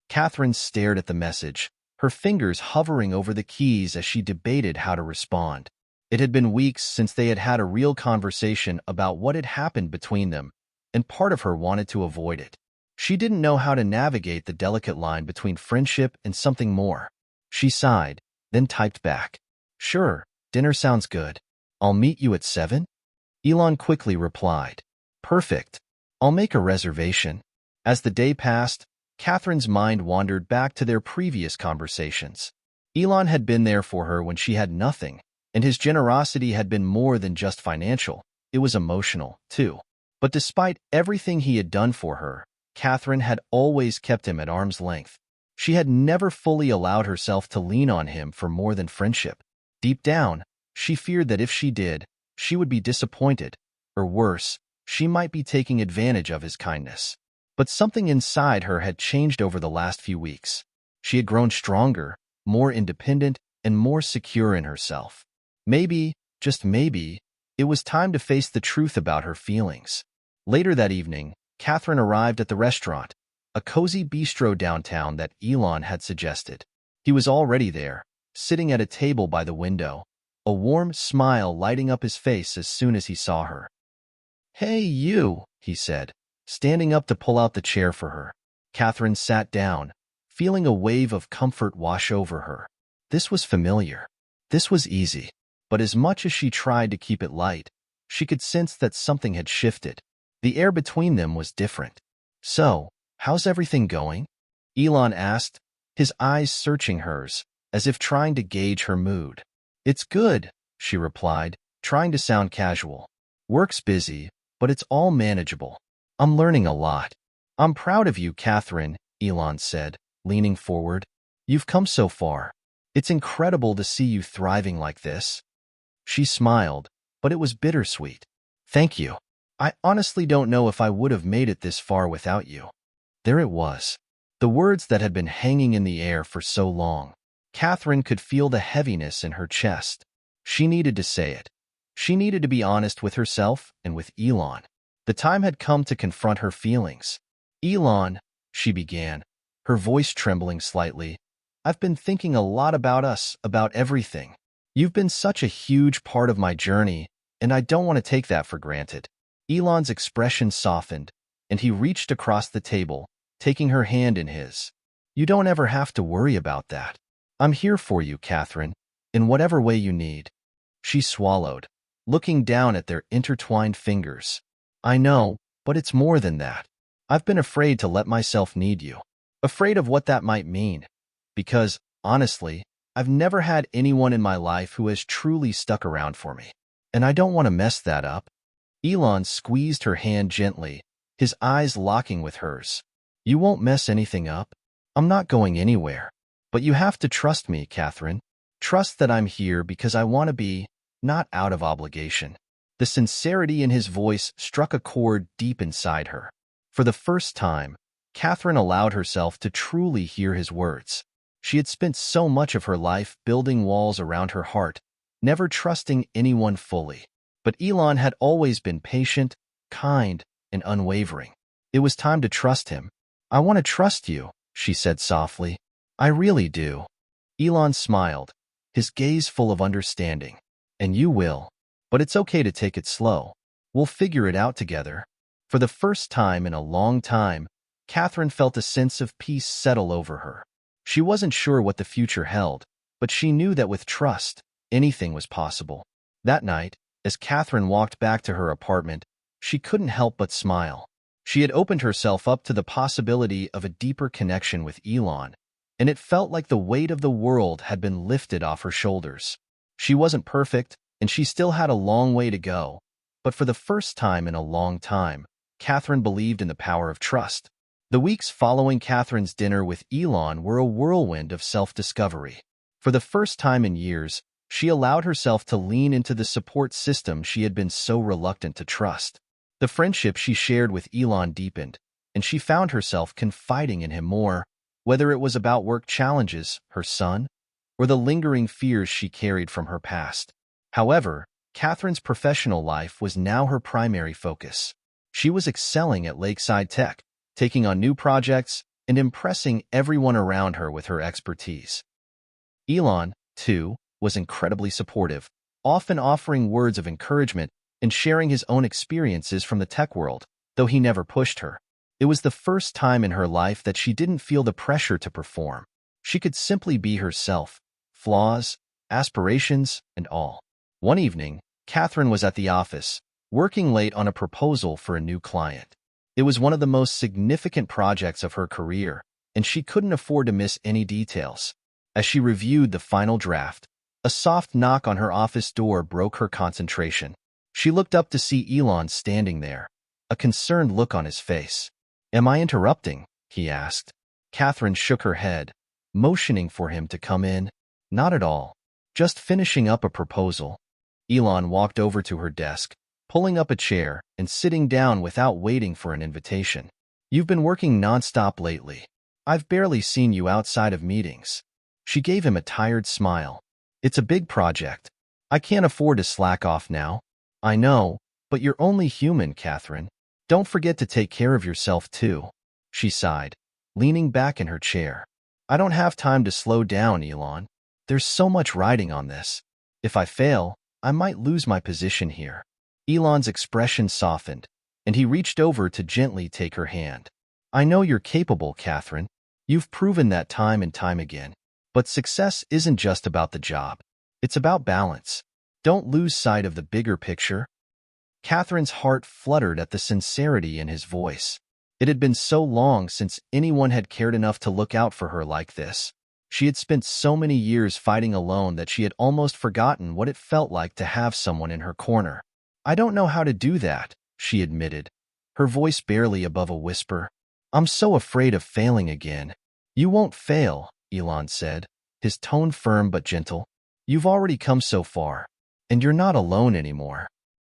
Catherine stared at the message, her fingers hovering over the keys as she debated how to respond. It had been weeks since they had had a real conversation about what had happened between them, and part of her wanted to avoid it. She didn't know how to navigate the delicate line between friendship and something more. She sighed, then typed back, "Sure, dinner sounds good. I'll meet you at 7? Elon quickly replied, "Perfect. I'll make a reservation." As the day passed, Catherine's mind wandered back to their previous conversations. Elon had been there for her when she had nothing, and his generosity had been more than just financial. It was emotional, too. But despite everything he had done for her, Catherine had always kept him at arm's length. She had never fully allowed herself to lean on him for more than friendship. Deep down, she feared that if she did, she would be disappointed, or worse, she might be taking advantage of his kindness. But something inside her had changed over the last few weeks. She had grown stronger, more independent, and more secure in herself. Maybe, just maybe, it was time to face the truth about her feelings. Later that evening, Catherine arrived at the restaurant, a cozy bistro downtown that Elon had suggested. He was already there, sitting at a table by the window, a warm smile lighting up his face as soon as he saw her. "Hey, you," he said, standing up to pull out the chair for her. Catherine sat down, feeling a wave of comfort wash over her. This was familiar. This was easy. But as much as she tried to keep it light, she could sense that something had shifted. The air between them was different. "So, how's everything going?" Elon asked, his eyes searching hers, as if trying to gauge her mood. "It's good," she replied, trying to sound casual. "Work's busy, but it's all manageable. I'm learning a lot." "I'm proud of you, Catherine," Elon said, leaning forward. "You've come so far. It's incredible to see you thriving like this." She smiled, but it was bittersweet. "Thank you. I honestly don't know if I would have made it this far without you." There it was. The words that had been hanging in the air for so long. Catherine could feel the heaviness in her chest. She needed to say it. She needed to be honest with herself and with Elon. The time had come to confront her feelings. Elon, she began, her voice trembling slightly, I've been thinking a lot about us, about everything. You've been such a huge part of my journey, and I don't want to take that for granted. Elon's expression softened, and he reached across the table, taking her hand in his. You don't ever have to worry about that. I'm here for you, Catherine, in whatever way you need. She swallowed, looking down at their intertwined fingers. I know, but it's more than that. I've been afraid to let myself need you. Afraid of what that might mean. Because, honestly, I've never had anyone in my life who has truly stuck around for me. And I don't want to mess that up. Elon squeezed her hand gently, his eyes locking with hers. You won't mess anything up. I'm not going anywhere. But you have to trust me, Catherine. Trust that I'm here because I want to be, not out of obligation. The sincerity in his voice struck a chord deep inside her. For the first time, Catherine allowed herself to truly hear his words. She had spent so much of her life building walls around her heart, never trusting anyone fully. But Elon had always been patient, kind, and unwavering. It was time to trust him. I want to trust you, she said softly. I really do. Elon smiled, his gaze full of understanding. And you will. But it's okay to take it slow. We'll figure it out together. For the first time in a long time, Catherine felt a sense of peace settle over her. She wasn't sure what the future held, but she knew that with trust, anything was possible. That night, as Catherine walked back to her apartment, she couldn't help but smile. She had opened herself up to the possibility of a deeper connection with Elon, and it felt like the weight of the world had been lifted off her shoulders. She wasn't perfect, and she still had a long way to go, but for the first time in a long time, Catherine believed in the power of trust. The weeks following Catherine's dinner with Elon were a whirlwind of self-discovery. For the first time in years, she allowed herself to lean into the support system she had been so reluctant to trust. The friendship she shared with Elon deepened, and she found herself confiding in him more, whether it was about work challenges, her son, or the lingering fears she carried from her past. However, Catherine's professional life was now her primary focus. She was excelling at Lakeside Tech, taking on new projects and impressing everyone around her with her expertise. Elon, too, was incredibly supportive, often offering words of encouragement and sharing his own experiences from the tech world, though he never pushed her. It was the first time in her life that she didn't feel the pressure to perform. She could simply be herself, flaws, aspirations, and all. One evening, Catherine was at the office, working late on a proposal for a new client. It was one of the most significant projects of her career, and she couldn't afford to miss any details. As she reviewed the final draft, a soft knock on her office door broke her concentration. She looked up to see Elon standing there, a concerned look on his face. Am I interrupting? He asked. Catherine shook her head, motioning for him to come in. Not at all. Just finishing up a proposal. Elon walked over to her desk, pulling up a chair and sitting down without waiting for an invitation. You've been working nonstop lately. I've barely seen you outside of meetings. She gave him a tired smile. It's a big project. I can't afford to slack off now. I know, but you're only human, Catherine. Don't forget to take care of yourself too. She sighed, leaning back in her chair. I don't have time to slow down, Elon. There's so much riding on this. If I fail, I might lose my position here. Elon's expression softened, and he reached over to gently take her hand. I know you're capable, Catherine. You've proven that time and time again. But success isn't just about the job. It's about balance. Don't lose sight of the bigger picture. Catherine's heart fluttered at the sincerity in his voice. It had been so long since anyone had cared enough to look out for her like this. She had spent so many years fighting alone that she had almost forgotten what it felt like to have someone in her corner. I don't know how to do that, she admitted, her voice barely above a whisper. I'm so afraid of failing again. You won't fail, Elon said, his tone firm but gentle. You've already come so far, and you're not alone anymore.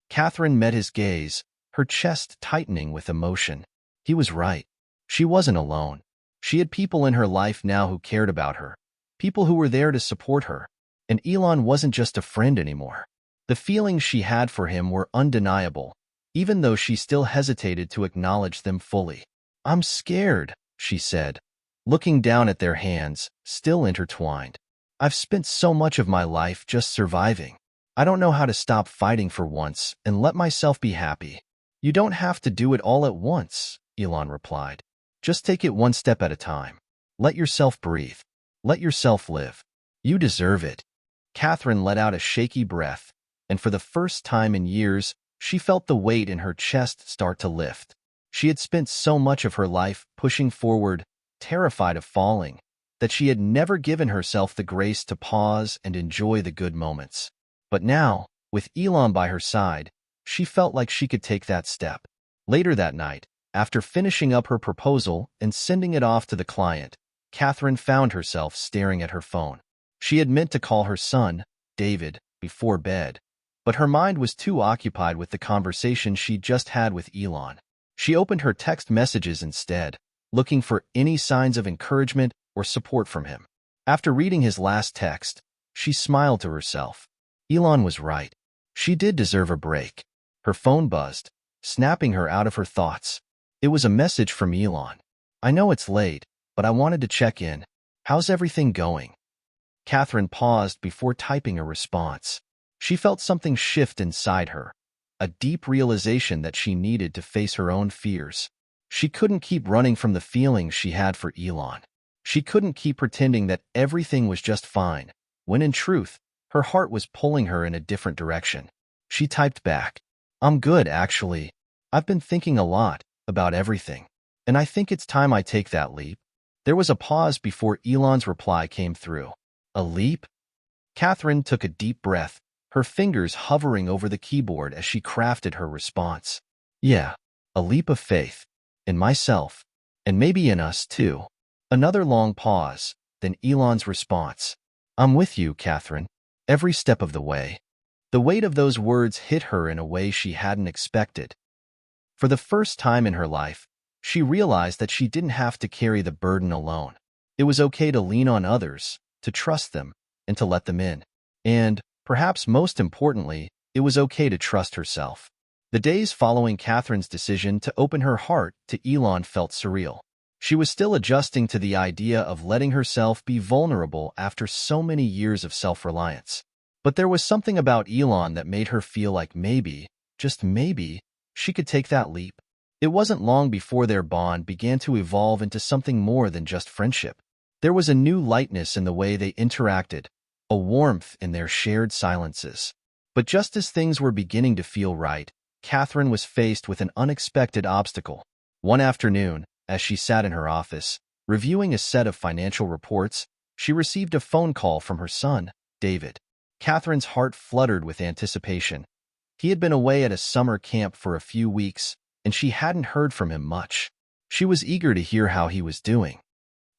Catherine met his gaze, her chest tightening with emotion. He was right. She wasn't alone. She had people in her life now who cared about her, people who were there to support her, and Elon wasn't just a friend anymore. The feelings she had for him were undeniable, even though she still hesitated to acknowledge them fully. "I'm scared," she said, looking down at their hands, still intertwined. "I've spent so much of my life just surviving. I don't know how to stop fighting for once and let myself be happy." "You don't have to do it all at once," Elon replied. "Just take it one step at a time. Let yourself breathe. Let yourself live. You deserve it." Catherine let out a shaky breath, and for the first time in years, she felt the weight in her chest start to lift. She had spent so much of her life pushing forward, terrified of falling, that she had never given herself the grace to pause and enjoy the good moments. But now, with Elon by her side, she felt like she could take that step. Later that night, after finishing up her proposal and sending it off to the client, Catherine found herself staring at her phone. She had meant to call her son, David, before bed, but her mind was too occupied with the conversation she'd just had with Elon. She opened her text messages instead, looking for any signs of encouragement or support from him. After reading his last text, she smiled to herself. Elon was right. She did deserve a break. Her phone buzzed, snapping her out of her thoughts. It was a message from Elon. "I know it's late, but I wanted to check in. How's everything going?" Catherine paused before typing a response. She felt something shift inside her, a deep realization that she needed to face her own fears. She couldn't keep running from the feelings she had for Elon. She couldn't keep pretending that everything was just fine, when in truth, her heart was pulling her in a different direction. She typed back, "I'm good, actually. I've been thinking a lot about everything, and I think it's time I take that leap." There was a pause before Elon's reply came through. "A leap?" Catherine took a deep breath, her fingers hovering over the keyboard as she crafted her response. "Yeah, a leap of faith. In myself. And maybe in us, too." Another long pause, then Elon's response. "I'm with you, Catherine. Every step of the way." The weight of those words hit her in a way she hadn't expected. For the first time in her life, she realized that she didn't have to carry the burden alone. It was okay to lean on others, to trust them, and to let them in. And, perhaps most importantly, it was okay to trust herself. The days following Catherine's decision to open her heart to Elon felt surreal. She was still adjusting to the idea of letting herself be vulnerable after so many years of self-reliance. But there was something about Elon that made her feel like maybe, just maybe, she could take that leap. It wasn't long before their bond began to evolve into something more than just friendship. There was a new lightness in the way they interacted, a warmth in their shared silences. But just as things were beginning to feel right, Catherine was faced with an unexpected obstacle. One afternoon, as she sat in her office, reviewing a set of financial reports, she received a phone call from her son, David. Catherine's heart fluttered with anticipation. He had been away at a summer camp for a few weeks, and she hadn't heard from him much. She was eager to hear how he was doing.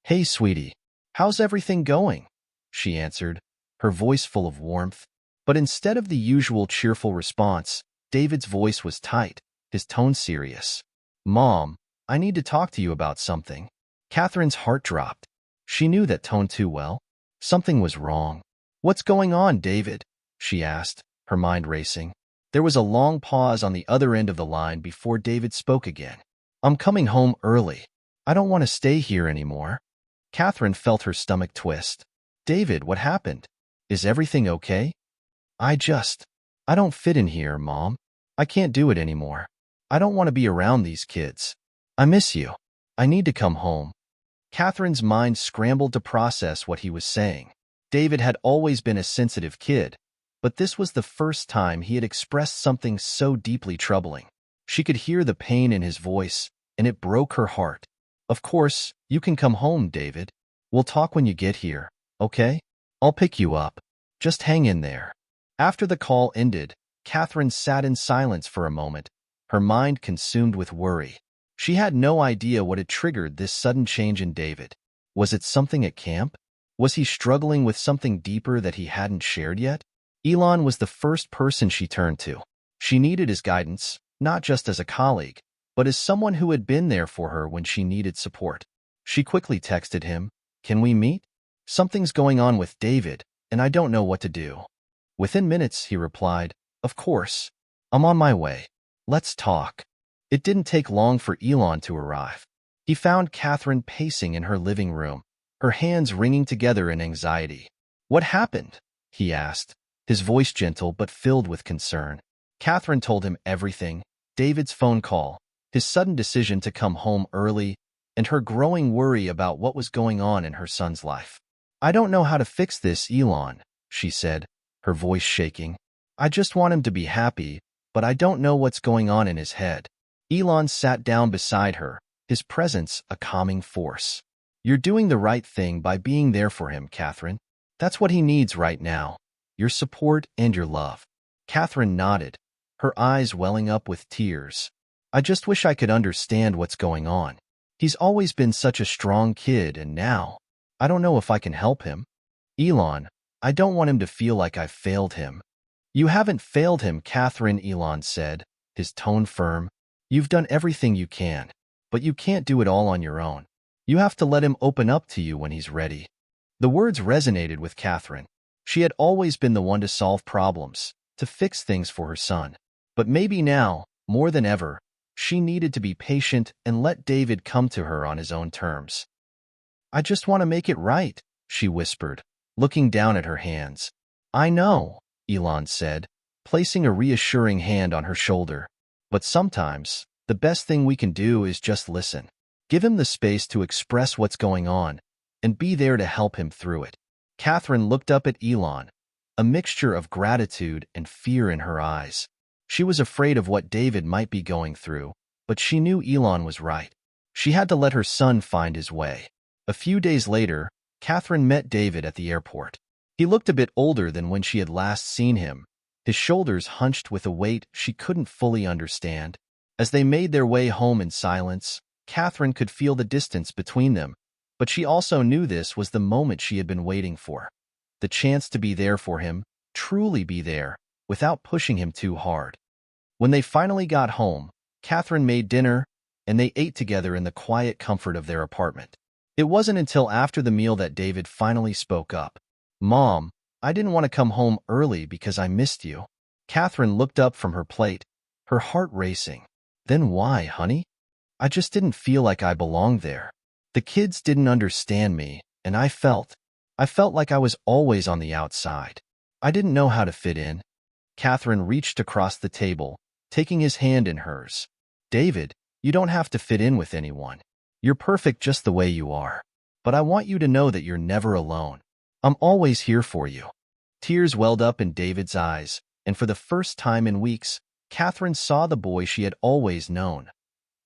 "Hey, sweetie, how's everything going?" she answered, her voice full of warmth. But instead of the usual cheerful response, David's voice was tight, his tone serious. "Mom, I need to talk to you about something." Catherine's heart dropped. She knew that tone too well. Something was wrong. "What's going on, David?" she asked, her mind racing. There was a long pause on the other end of the line before David spoke again. "I'm coming home early. I don't want to stay here anymore." Catherine felt her stomach twist. "David, what happened? Is everything okay?" I don't fit in here, Mom. I can't do it anymore. I don't want to be around these kids. I miss you. I need to come home." Catherine's mind scrambled to process what he was saying. David had always been a sensitive kid, but this was the first time he had expressed something so deeply troubling. She could hear the pain in his voice, and it broke her heart. "Of course, you can come home, David. We'll talk when you get here, okay? I'll pick you up. Just hang in there." After the call ended, Catherine sat in silence for a moment, her mind consumed with worry. She had no idea what had triggered this sudden change in David. Was it something at camp? Was he struggling with something deeper that he hadn't shared yet? Elon was the first person she turned to. She needed his guidance, not just as a colleague, but as someone who had been there for her when she needed support. She quickly texted him, "Can we meet? Something's going on with David, and I don't know what to do." Within minutes, he replied, "Of course. I'm on my way. Let's talk." It didn't take long for Elon to arrive. He found Catherine pacing in her living room, her hands wringing together in anxiety. "What happened?" he asked, his voice gentle but filled with concern. Catherine told him everything: David's phone call, his sudden decision to come home early, and her growing worry about what was going on in her son's life. "I don't know how to fix this, Elon," she said, her voice shaking. "I just want him to be happy, but I don't know what's going on in his head." Elon sat down beside her, his presence a calming force. "You're doing the right thing by being there for him, Catherine. That's what he needs right now, your support and your love." Catherine nodded, her eyes welling up with tears. "I just wish I could understand what's going on. He's always been such a strong kid, and now, I don't know if I can help him. Elon, I don't want him to feel like I've failed him." "You haven't failed him, Catherine," Elon said, his tone firm. "You've done everything you can, but you can't do it all on your own. You have to let him open up to you when he's ready." The words resonated with Catherine. She had always been the one to solve problems, to fix things for her son. But maybe now, more than ever, she needed to be patient and let David come to her on his own terms. "I just want to make it right," she whispered, looking down at her hands. "I know," Elon said, placing a reassuring hand on her shoulder. "But sometimes, the best thing we can do is just listen. Give him the space to express what's going on, and be there to help him through it." Catherine looked up at Elon, a mixture of gratitude and fear in her eyes. She was afraid of what David might be going through, but she knew Elon was right. She had to let her son find his way. A few days later, Catherine met David at the airport. He looked a bit older than when she had last seen him, his shoulders hunched with a weight she couldn't fully understand. As they made their way home in silence, Catherine could feel the distance between them, but she also knew this was the moment she had been waiting for. The chance to be there for him, truly be there, without pushing him too hard. When they finally got home, Catherine made dinner, and they ate together in the quiet comfort of their apartment. It wasn't until after the meal that David finally spoke up. "Mom, I didn't want to come home early because I missed you." Catherine looked up from her plate, her heart racing. "Then why, honey?" "I just didn't feel like I belonged there. The kids didn't understand me, and I felt like I was always on the outside. I didn't know how to fit in." Catherine reached across the table, taking his hand in hers. "David, you don't have to fit in with anyone. You're perfect just the way you are. But I want you to know that you're never alone. I'm always here for you." Tears welled up in David's eyes, and for the first time in weeks, Catherine saw the boy she had always known.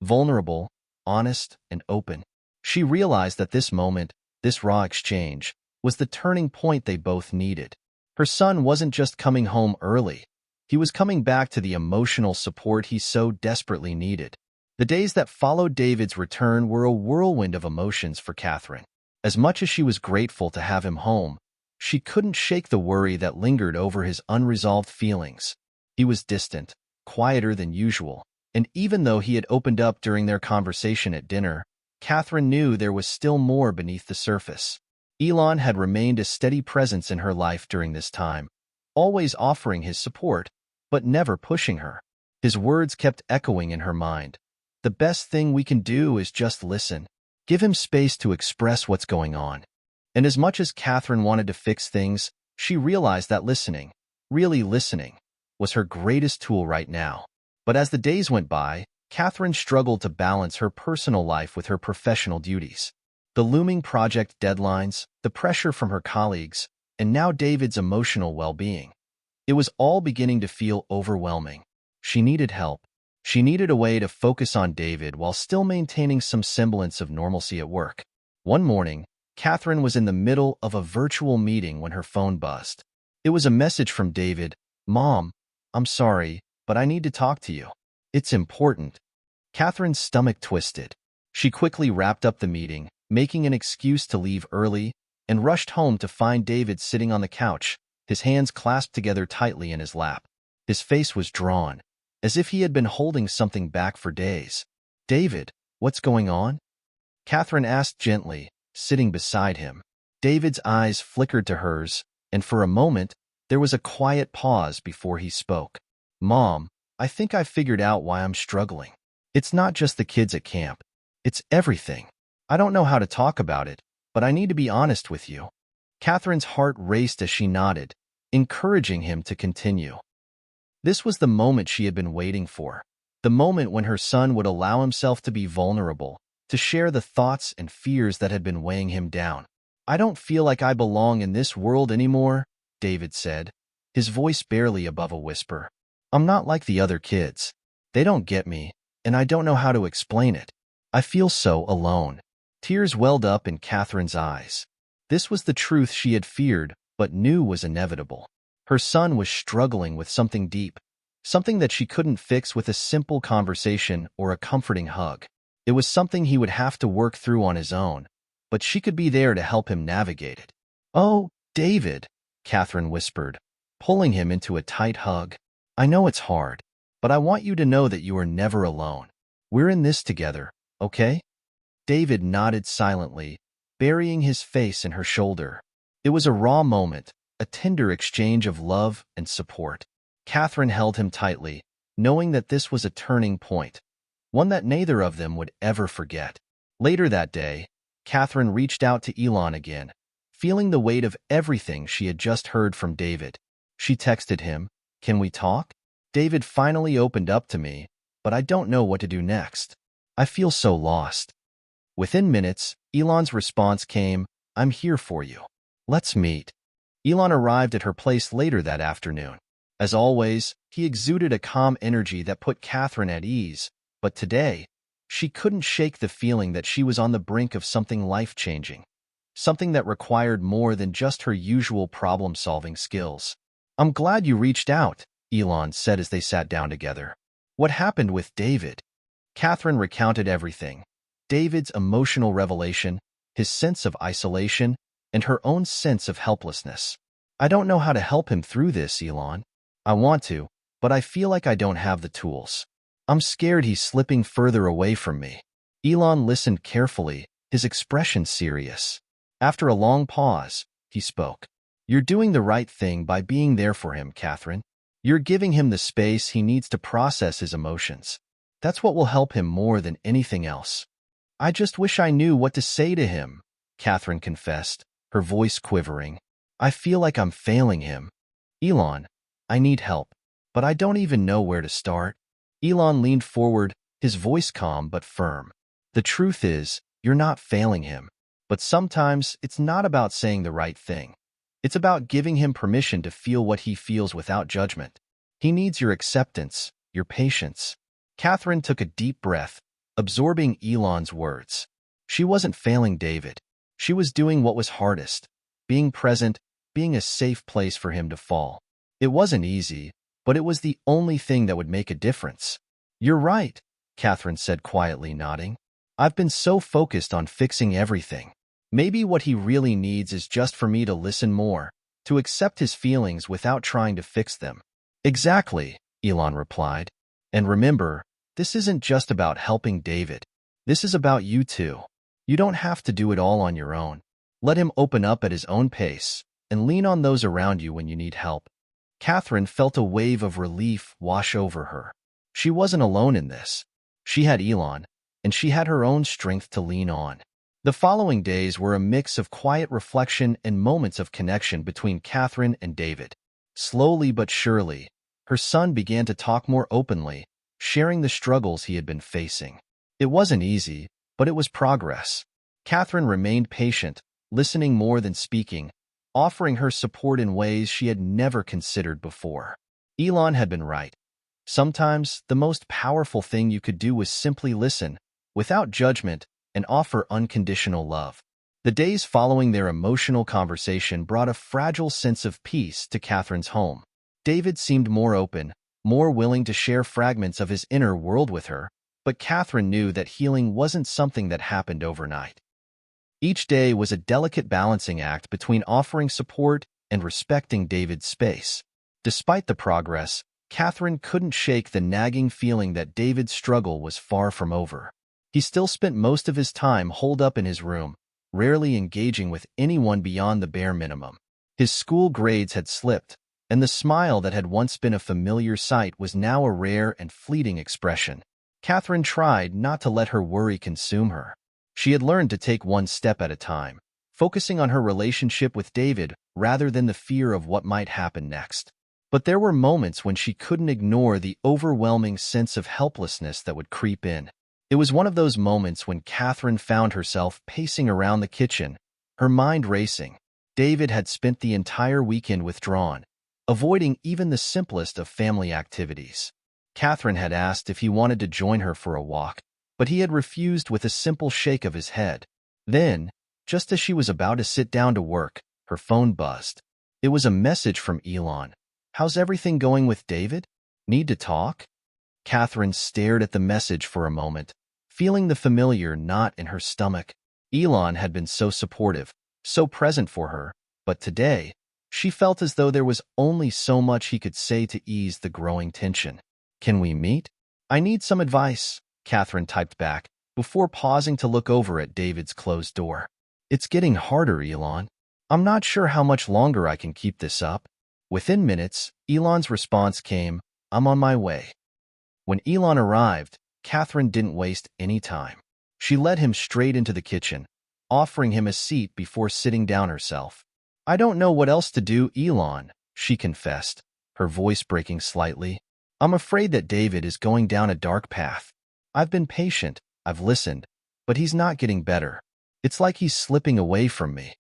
Vulnerable, honest, and open. She realized that this moment, this raw exchange, was the turning point they both needed. Her son wasn't just coming home early. He was coming back to the emotional support he so desperately needed. The days that followed David's return were a whirlwind of emotions for Catherine. As much as she was grateful to have him home, she couldn't shake the worry that lingered over his unresolved feelings. He was distant, quieter than usual, and even though he had opened up during their conversation at dinner, Catherine knew there was still more beneath the surface. Elon had remained a steady presence in her life during this time, always offering his support, but never pushing her. His words kept echoing in her mind. "The best thing we can do is just listen. Give him space to express what's going on." And as much as Catherine wanted to fix things, she realized that listening, really listening, was her greatest tool right now. But as the days went by, Catherine struggled to balance her personal life with her professional duties. The looming project deadlines, the pressure from her colleagues, and now David's emotional well-being. It was all beginning to feel overwhelming. She needed help. She needed a way to focus on David while still maintaining some semblance of normalcy at work. One morning, Catherine was in the middle of a virtual meeting when her phone buzzed. It was a message from David. "Mom, I'm sorry, but I need to talk to you. It's important." Catherine's stomach twisted. She quickly wrapped up the meeting, making an excuse to leave early, and rushed home to find David sitting on the couch, his hands clasped together tightly in his lap. His face was drawn, as if he had been holding something back for days. "David, what's going on?" Catherine asked gently, sitting beside him. David's eyes flickered to hers, and for a moment, there was a quiet pause before he spoke. Mom, I think I've figured out why I'm struggling. It's not just the kids at camp. It's everything. I don't know how to talk about it, but I need to be honest with you. Catherine's heart raced as she nodded, encouraging him to continue. This was the moment she had been waiting for, the moment when her son would allow himself to be vulnerable, to share the thoughts and fears that had been weighing him down. I don't feel like I belong in this world anymore, David said, his voice barely above a whisper. I'm not like the other kids. They don't get me, and I don't know how to explain it. I feel so alone. Tears welled up in Catherine's eyes. This was the truth she had feared, but knew was inevitable. Her son was struggling with something deep, something that she couldn't fix with a simple conversation or a comforting hug. It was something he would have to work through on his own, but she could be there to help him navigate it. Oh, David, Catherine whispered, pulling him into a tight hug. I know it's hard, but I want you to know that you are never alone. We're in this together, okay? David nodded silently, burying his face in her shoulder. It was a raw moment, a tender exchange of love and support. Catherine held him tightly, knowing that this was a turning point, one that neither of them would ever forget. Later that day, Catherine reached out to Elon again, feeling the weight of everything she had just heard from David. She texted him, "Can we talk? David finally opened up to me, but I don't know what to do next. I feel so lost." Within minutes, Elon's response came, "I'm here for you. Let's meet." Elon arrived at her place later that afternoon. As always, he exuded a calm energy that put Catherine at ease, but today, she couldn't shake the feeling that she was on the brink of something life-changing, something that required more than just her usual problem-solving skills. "I'm glad you reached out," Elon said as they sat down together. "What happened with David?" Catherine recounted everything. David's emotional revelation, his sense of isolation, and her own sense of helplessness. "I don't know how to help him through this, Elon. I want to, but I feel like I don't have the tools. I'm scared he's slipping further away from me." Elon listened carefully, his expression serious. After a long pause, he spoke. "You're doing the right thing by being there for him, Catherine. You're giving him the space he needs to process his emotions. That's what will help him more than anything else." "I just wish I knew what to say to him," Catherine confessed, her voice quivering. "I feel like I'm failing him. Elon, I need help, but I don't even know where to start." Elon leaned forward, his voice calm but firm. "The truth is, you're not failing him. But sometimes it's not about saying the right thing. It's about giving him permission to feel what he feels without judgment. He needs your acceptance, your patience." Catherine took a deep breath, absorbing Elon's words. She wasn't failing David. She was doing what was hardest, being present, being a safe place for him to fall. It wasn't easy, but it was the only thing that would make a difference. "You're right," Catherine said quietly, nodding. "I've been so focused on fixing everything. Maybe what he really needs is just for me to listen more, to accept his feelings without trying to fix them." "Exactly," Elon replied. "And remember, this isn't just about helping David. This is about you too. You don't have to do it all on your own. Let him open up at his own pace, and lean on those around you when you need help." Catherine felt a wave of relief wash over her. She wasn't alone in this. She had Elon, and she had her own strength to lean on. The following days were a mix of quiet reflection and moments of connection between Catherine and David. Slowly but surely, her son began to talk more openly, sharing the struggles he had been facing. It wasn't easy, but it was progress. Catherine remained patient, listening more than speaking, offering her support in ways she had never considered before. Elon had been right. Sometimes, the most powerful thing you could do was simply listen, without judgment, and offer unconditional love. The days following their emotional conversation brought a fragile sense of peace to Catherine's home. David seemed more open, more willing to share fragments of his inner world with her, but Catherine knew that healing wasn't something that happened overnight. Each day was a delicate balancing act between offering support and respecting David's space. Despite the progress, Catherine couldn't shake the nagging feeling that David's struggle was far from over. He still spent most of his time holed up in his room, rarely engaging with anyone beyond the bare minimum. His school grades had slipped, and the smile that had once been a familiar sight was now a rare and fleeting expression. Catherine tried not to let her worry consume her. She had learned to take one step at a time, focusing on her relationship with David rather than the fear of what might happen next. But there were moments when she couldn't ignore the overwhelming sense of helplessness that would creep in. It was one of those moments when Catherine found herself pacing around the kitchen, her mind racing. David had spent the entire weekend withdrawn, avoiding even the simplest of family activities. Catherine had asked if he wanted to join her for a walk, but he had refused with a simple shake of his head. Then, just as she was about to sit down to work, her phone buzzed. It was a message from Elon. "How's everything going with David? Need to talk?" Catherine stared at the message for a moment, feeling the familiar knot in her stomach. Elon had been so supportive, so present for her, but today, she felt as though there was only so much he could say to ease the growing tension. "Can we meet? I need some advice," Catherine typed back, before pausing to look over at David's closed door. "It's getting harder, Elon. I'm not sure how much longer I can keep this up." Within minutes, Elon's response came, "I'm on my way." When Elon arrived, Catherine didn't waste any time. She led him straight into the kitchen, offering him a seat before sitting down herself. "I don't know what else to do, Elon," she confessed, her voice breaking slightly. "I'm afraid that David is going down a dark path. I've been patient, I've listened, but he's not getting better. It's like he's slipping away from me."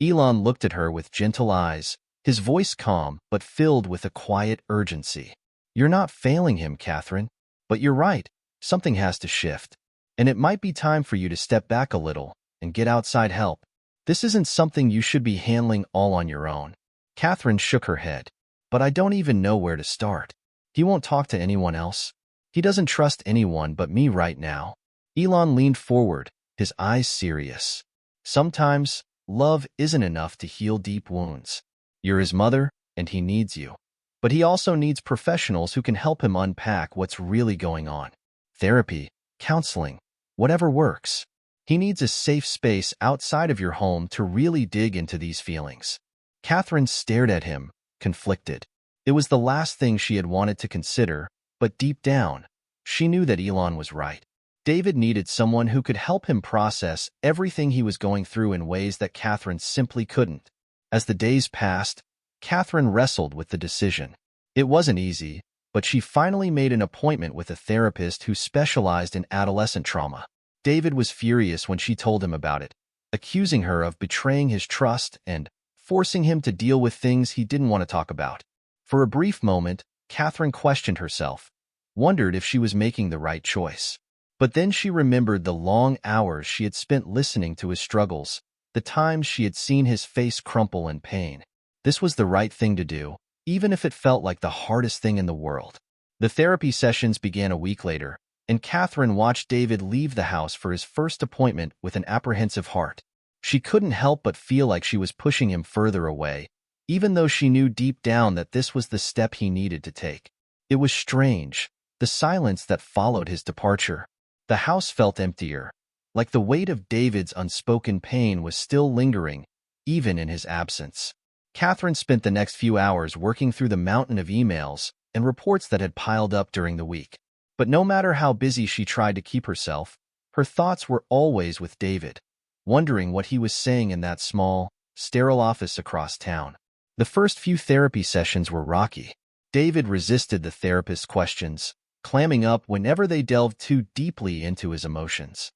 Elon looked at her with gentle eyes, his voice calm but filled with a quiet urgency. "You're not failing him, Catherine. But you're right, something has to shift. And it might be time for you to step back a little and get outside help. This isn't something you should be handling all on your own." Catherine shook her head. "But I don't even know where to start. He won't talk to anyone else. He doesn't trust anyone but me right now." Elon leaned forward, his eyes serious. "Sometimes, love isn't enough to heal deep wounds. You're his mother, and he needs you. But he also needs professionals who can help him unpack what's really going on. Therapy, counseling, whatever works. He needs a safe space outside of your home to really dig into these feelings." Catherine stared at him, conflicted. It was the last thing she had wanted to consider, but deep down, she knew that Elon was right. David needed someone who could help him process everything he was going through in ways that Catherine simply couldn't. As the days passed, Catherine wrestled with the decision. It wasn't easy, but she finally made an appointment with a therapist who specialized in adolescent trauma. David was furious when she told him about it, accusing her of betraying his trust and forcing him to deal with things he didn't want to talk about. For a brief moment, Catherine questioned herself, wondered if she was making the right choice. But then she remembered the long hours she had spent listening to his struggles, the times she had seen his face crumple in pain. This was the right thing to do, even if it felt like the hardest thing in the world. The therapy sessions began a week later, and Catherine watched David leave the house for his first appointment with an apprehensive heart. She couldn't help but feel like she was pushing him further away, even though she knew deep down that this was the step he needed to take. It was strange, the silence that followed his departure. The house felt emptier, like the weight of David's unspoken pain was still lingering, even in his absence. Catherine spent the next few hours working through the mountain of emails and reports that had piled up during the week. But no matter how busy she tried to keep herself, her thoughts were always with David, wondering what he was saying in that small, sterile office across town. The first few therapy sessions were rocky. David resisted the therapist's questions, clamming up whenever they delved too deeply into his emotions.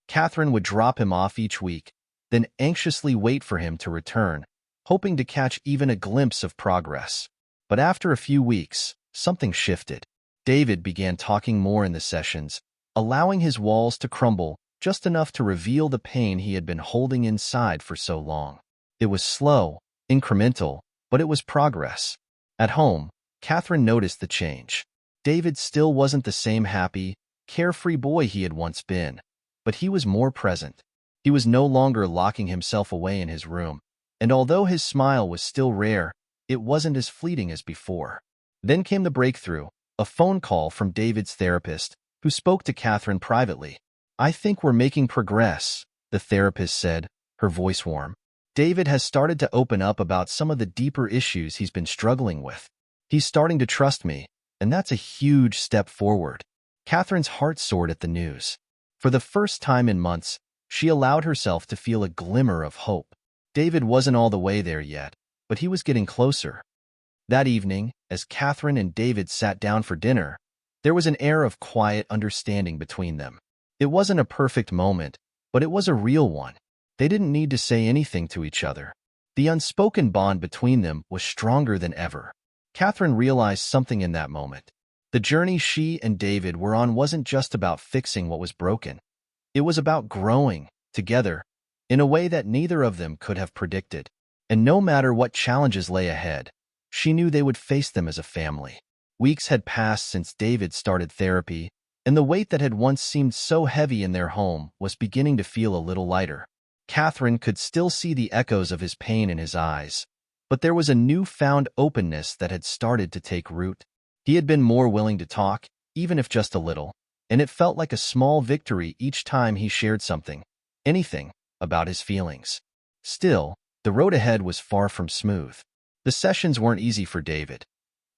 Catherine would drop him off each week, then anxiously wait for him to return, hoping to catch even a glimpse of progress. But after a few weeks, something shifted. David began talking more in the sessions, allowing his walls to crumble just enough to reveal the pain he had been holding inside for so long. It was slow, incremental, but it was progress. At home, Catherine noticed the change. David still wasn't the same happy, carefree boy he had once been, but he was more present. He was no longer locking himself away in his room, and although his smile was still rare, it wasn't as fleeting as before. Then came the breakthrough, a phone call from David's therapist, who spoke to Catherine privately. I think we're making progress, the therapist said, her voice warm. David has started to open up about some of the deeper issues he's been struggling with. He's starting to trust me, and that's a huge step forward. Catherine's heart soared at the news. For the first time in months, she allowed herself to feel a glimmer of hope. David wasn't all the way there yet, but he was getting closer. That evening, as Catherine and David sat down for dinner, there was an air of quiet understanding between them. It wasn't a perfect moment, but it was a real one. They didn't need to say anything to each other. The unspoken bond between them was stronger than ever. Catherine realized something in that moment. The journey she and David were on wasn't just about fixing what was broken. It was about growing, together, in a way that neither of them could have predicted. And no matter what challenges lay ahead, she knew they would face them as a family. Weeks had passed since David started therapy, and the weight that had once seemed so heavy in their home was beginning to feel a little lighter. Catherine could still see the echoes of his pain in his eyes, but there was a newfound openness that had started to take root. He had been more willing to talk, even if just a little, and it felt like a small victory each time he shared something, anything, about his feelings. Still, the road ahead was far from smooth. The sessions weren't easy for David.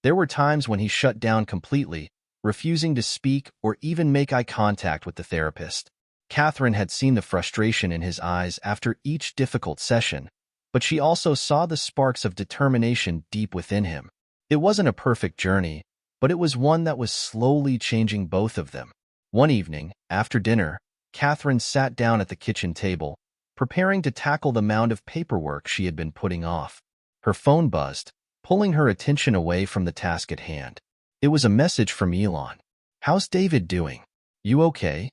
There were times when he shut down completely, refusing to speak or even make eye contact with the therapist. Catherine had seen the frustration in his eyes after each difficult session, but she also saw the sparks of determination deep within him. It wasn't a perfect journey, but it was one that was slowly changing both of them. One evening, after dinner, Catherine sat down at the kitchen table, preparing to tackle the mound of paperwork she had been putting off. Her phone buzzed, pulling her attention away from the task at hand. It was a message from Elon. "How's David doing? You okay?"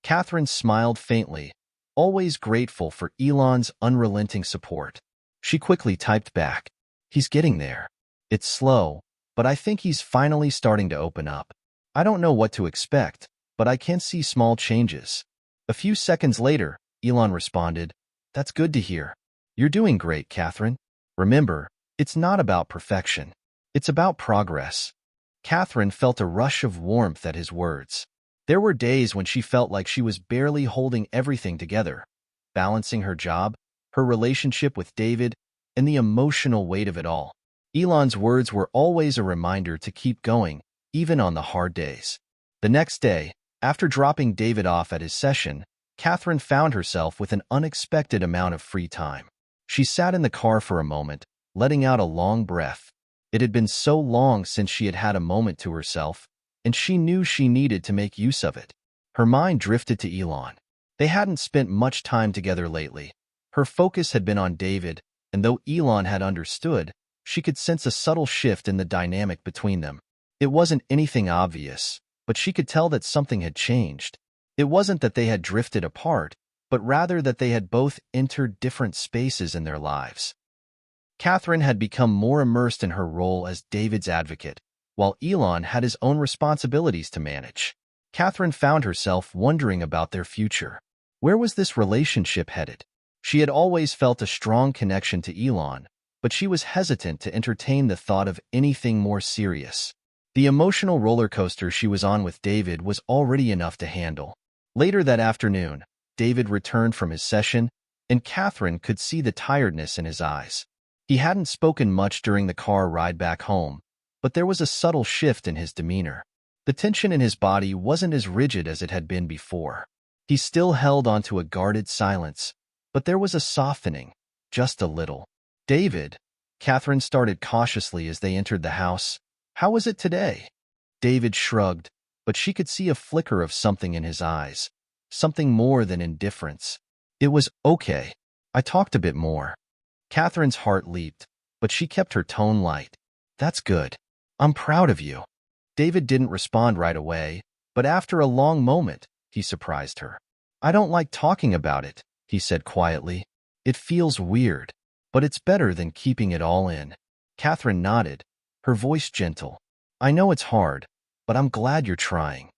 Catherine smiled faintly, always grateful for Elon's unrelenting support. She quickly typed back, "He's getting there. It's slow, but I think he's finally starting to open up. I don't know what to expect, but I can see small changes." A few seconds later, Elon responded, "That's good to hear. You're doing great, Catherine. Remember, it's not about perfection. It's about progress." Catherine felt a rush of warmth at his words. There were days when she felt like she was barely holding everything together, balancing her job, her relationship with David, and the emotional weight of it all. Elon's words were always a reminder to keep going, even on the hard days. The next day, after dropping David off at his session, Catherine found herself with an unexpected amount of free time. She sat in the car for a moment, letting out a long breath. It had been so long since she had had a moment to herself, and she knew she needed to make use of it. Her mind drifted to Elon. They hadn't spent much time together lately. Her focus had been on David, and though Elon had understood, she could sense a subtle shift in the dynamic between them. It wasn't anything obvious, but she could tell that something had changed. It wasn't that they had drifted apart, but rather that they had both entered different spaces in their lives. Catherine had become more immersed in her role as David's advocate, while Elon had his own responsibilities to manage. Catherine found herself wondering about their future. Where was this relationship headed? She had always felt a strong connection to Elon, but she was hesitant to entertain the thought of anything more serious. The emotional roller coaster she was on with David was already enough to handle. Later that afternoon, David returned from his session, and Catherine could see the tiredness in his eyes. He hadn't spoken much during the car ride back home, but there was a subtle shift in his demeanor. The tension in his body wasn't as rigid as it had been before. He still held onto a guarded silence, but there was a softening, just a little. "David," Catherine started cautiously as they entered the house, "how was it today?" David shrugged, but she could see a flicker of something in his eyes, something more than indifference. "It was okay. I talked a bit more." Catherine's heart leaped, but she kept her tone light. "That's good. I'm proud of you." David didn't respond right away, but after a long moment, he surprised her. "I don't like talking about it," he said quietly. "It feels weird, but it's better than keeping it all in." Catherine nodded, her voice gentle. "I know it's hard, but I'm glad you're trying."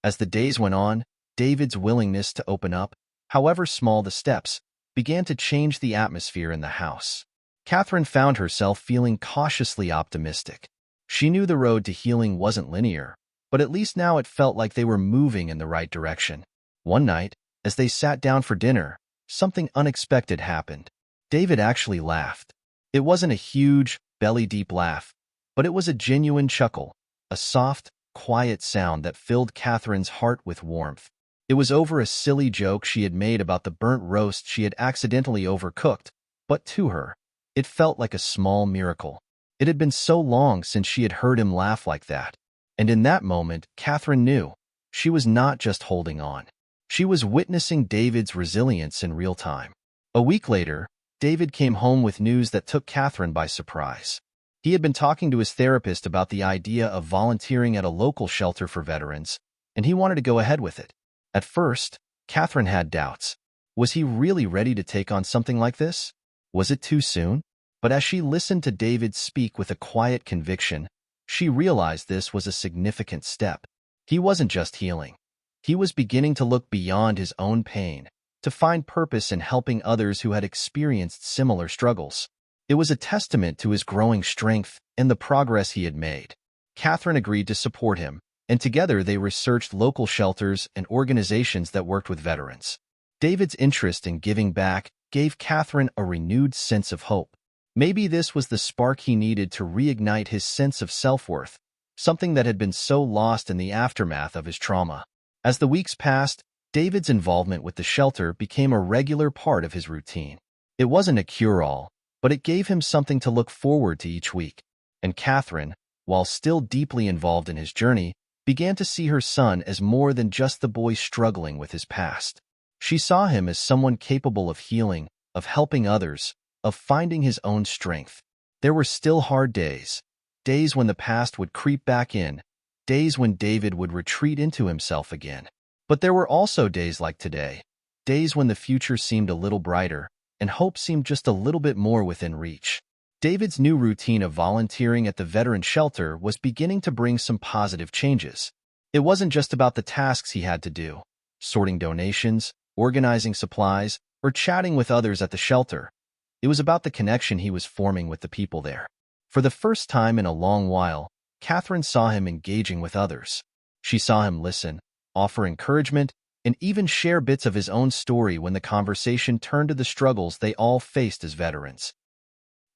As the days went on, David's willingness to open up, however small the steps, began to change the atmosphere in the house. Catherine found herself feeling cautiously optimistic. She knew the road to healing wasn't linear, but at least now it felt like they were moving in the right direction. One night, as they sat down for dinner, something unexpected happened. David actually laughed. It wasn't a huge, belly-deep laugh, but it was a genuine chuckle, a soft, quiet sound that filled Catherine's heart with warmth. It was over a silly joke she had made about the burnt roast she had accidentally overcooked, but to her, it felt like a small miracle. It had been so long since she had heard him laugh like that. And in that moment, Catherine knew she was not just holding on. She was witnessing David's resilience in real time. A week later, David came home with news that took Catherine by surprise. He had been talking to his therapist about the idea of volunteering at a local shelter for veterans, and he wanted to go ahead with it. At first, Catherine had doubts. Was he really ready to take on something like this? Was it too soon? But as she listened to David speak with a quiet conviction, she realized this was a significant step. He wasn't just healing. He was beginning to look beyond his own pain, to find purpose in helping others who had experienced similar struggles. It was a testament to his growing strength and the progress he had made. Catherine agreed to support him, and together they researched local shelters and organizations that worked with veterans. David's interest in giving back gave Catherine a renewed sense of hope. Maybe this was the spark he needed to reignite his sense of self-worth, something that had been so lost in the aftermath of his trauma. As the weeks passed, David's involvement with the shelter became a regular part of his routine. It wasn't a cure-all, but it gave him something to look forward to each week. And Catherine, while still deeply involved in his journey, began to see her son as more than just the boy struggling with his past. She saw him as someone capable of healing, of helping others, of finding his own strength. There were still hard days, days when the past would creep back in, days when David would retreat into himself again. But there were also days like today, days when the future seemed a little brighter, and hope seemed just a little bit more within reach. David's new routine of volunteering at the veteran shelter was beginning to bring some positive changes. It wasn't just about the tasks he had to do, sorting donations, organizing supplies, or chatting with others at the shelter. It was about the connection he was forming with the people there. For the first time in a long while, Catherine saw him engaging with others. She saw him listen, offer encouragement, and even share bits of his own story when the conversation turned to the struggles they all faced as veterans.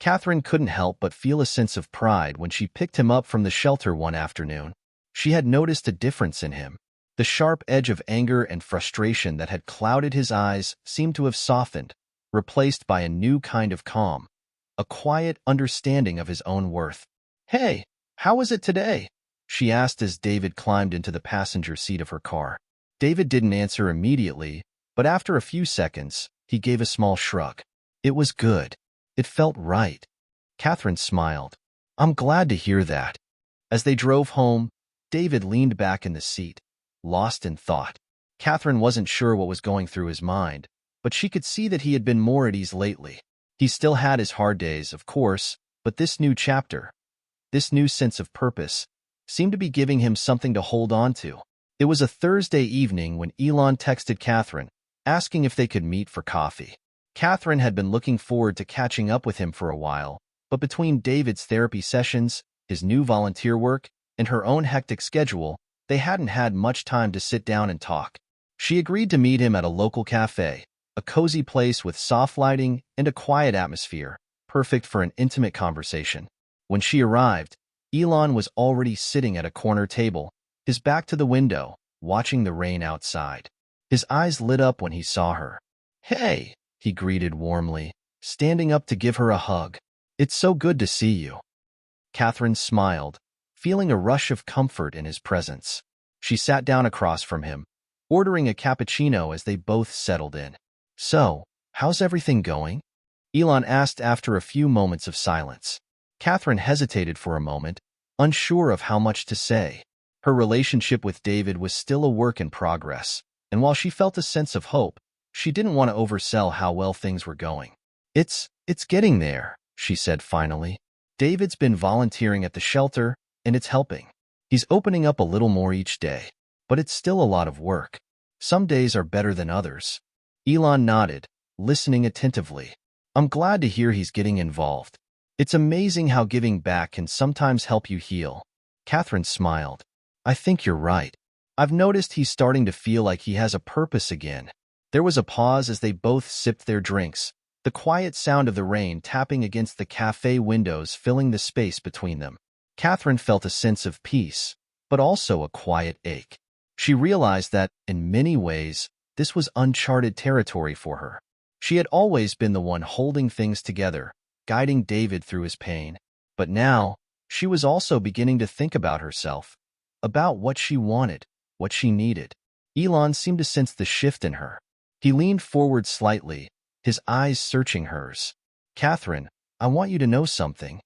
Catherine couldn't help but feel a sense of pride when she picked him up from the shelter one afternoon. She had noticed a difference in him. The sharp edge of anger and frustration that had clouded his eyes seemed to have softened, replaced by a new kind of calm, a quiet understanding of his own worth. "Hey, how was it today?" she asked as David climbed into the passenger seat of her car. David didn't answer immediately, but after a few seconds, he gave a small shrug. "It was good. It felt right." Catherine smiled. "I'm glad to hear that." As they drove home, David leaned back in the seat, lost in thought. Catherine wasn't sure what was going through his mind, but she could see that he had been more at ease lately. He still had his hard days, of course, but this new chapter, this new sense of purpose, seemed to be giving him something to hold on to. It was a Thursday evening when Elon texted Catherine, asking if they could meet for coffee. Catherine had been looking forward to catching up with him for a while, but between David's therapy sessions, his new volunteer work, and her own hectic schedule, they hadn't had much time to sit down and talk. She agreed to meet him at a local cafe, a cozy place with soft lighting and a quiet atmosphere, perfect for an intimate conversation. When she arrived, Elon was already sitting at a corner table, his back to the window, watching the rain outside. His eyes lit up when he saw her. "Hey," he greeted warmly, standing up to give her a hug. "It's so good to see you." Catherine smiled, feeling a rush of comfort in his presence. She sat down across from him, ordering a cappuccino as they both settled in. "So, how's everything going?" Elon asked after a few moments of silence. Catherine hesitated for a moment, unsure of how much to say. Her relationship with David was still a work in progress, and while she felt a sense of hope, she didn't want to oversell how well things were going. It's getting there," she said finally. "David's been volunteering at the shelter, and it's helping. He's opening up a little more each day, but it's still a lot of work. Some days are better than others." Elon nodded, listening attentively. "I'm glad to hear he's getting involved. It's amazing how giving back can sometimes help you heal." Catherine smiled. "I think you're right. I've noticed he's starting to feel like he has a purpose again." There was a pause as they both sipped their drinks, the quiet sound of the rain tapping against the cafe windows filling the space between them. Catherine felt a sense of peace, but also a quiet ache. She realized that, in many ways, this was uncharted territory for her. She had always been the one holding things together, guiding David through his pain. But now, she was also beginning to think about herself, about what she wanted, what she needed. Elon seemed to sense the shift in her. He leaned forward slightly, his eyes searching hers. "Catherine, I want you to know something."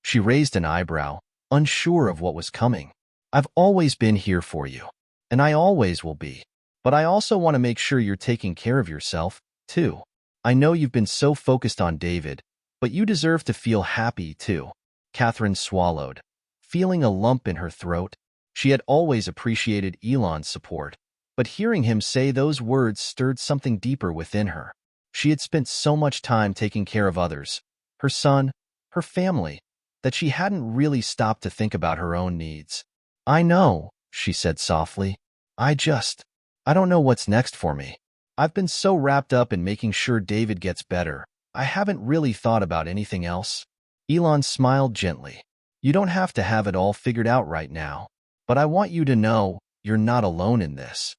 She raised an eyebrow, unsure of what was coming. "I've always been here for you, and I always will be. But I also want to make sure you're taking care of yourself, too. I know you've been so focused on David, but you deserve to feel happy, too." Catherine swallowed, feeling a lump in her throat. She had always appreciated Elon's support, but hearing him say those words stirred something deeper within her. She had spent so much time taking care of others, her son, her family, that she hadn't really stopped to think about her own needs. "I know," she said softly. I don't know what's next for me. I've been so wrapped up in making sure David gets better, I haven't really thought about anything else." Elon smiled gently. "You don't have to have it all figured out right now, but I want you to know you're not alone in this."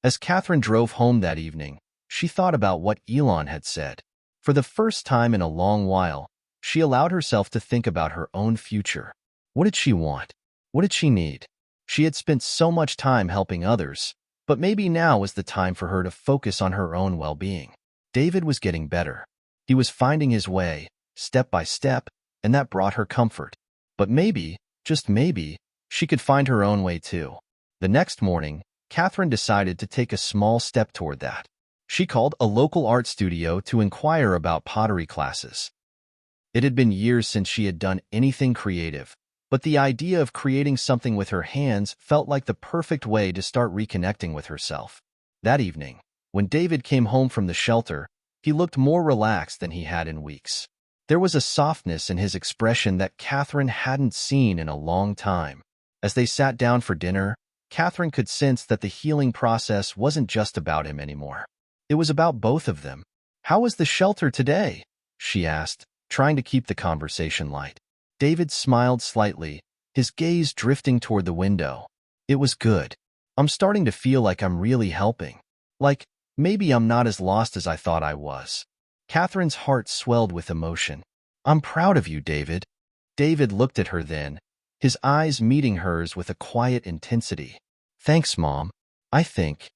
As Catherine drove home that evening, she thought about what Elon had said. For the first time in a long while, she allowed herself to think about her own future. What did she want? What did she need? She had spent so much time helping others, but maybe now was the time for her to focus on her own well-being. David was getting better. He was finding his way, step by step, and that brought her comfort. But maybe, just maybe, she could find her own way too. The next morning, Catherine decided to take a small step toward that. She called a local art studio to inquire about pottery classes. It had been years since she had done anything creative, but the idea of creating something with her hands felt like the perfect way to start reconnecting with herself. That evening, when David came home from the shelter, he looked more relaxed than he had in weeks. There was a softness in his expression that Catherine hadn't seen in a long time. As they sat down for dinner, Catherine could sense that the healing process wasn't just about him anymore. It was about both of them. "How was the shelter today?" she asked, trying to keep the conversation light. David smiled slightly, his gaze drifting toward the window. "It was good. I'm starting to feel like I'm really helping. Like, maybe I'm not as lost as I thought I was." Catherine's heart swelled with emotion. "I'm proud of you, David." David looked at her then, his eyes meeting hers with a quiet intensity. "Thanks, Mom. I think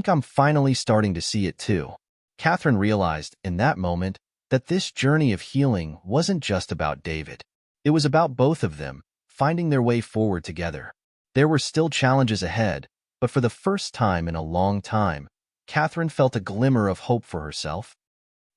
I'm finally starting to see it too." Catherine realized, in that moment, that this journey of healing wasn't just about David. It was about both of them, finding their way forward together. There were still challenges ahead, but for the first time in a long time, Catherine felt a glimmer of hope for herself.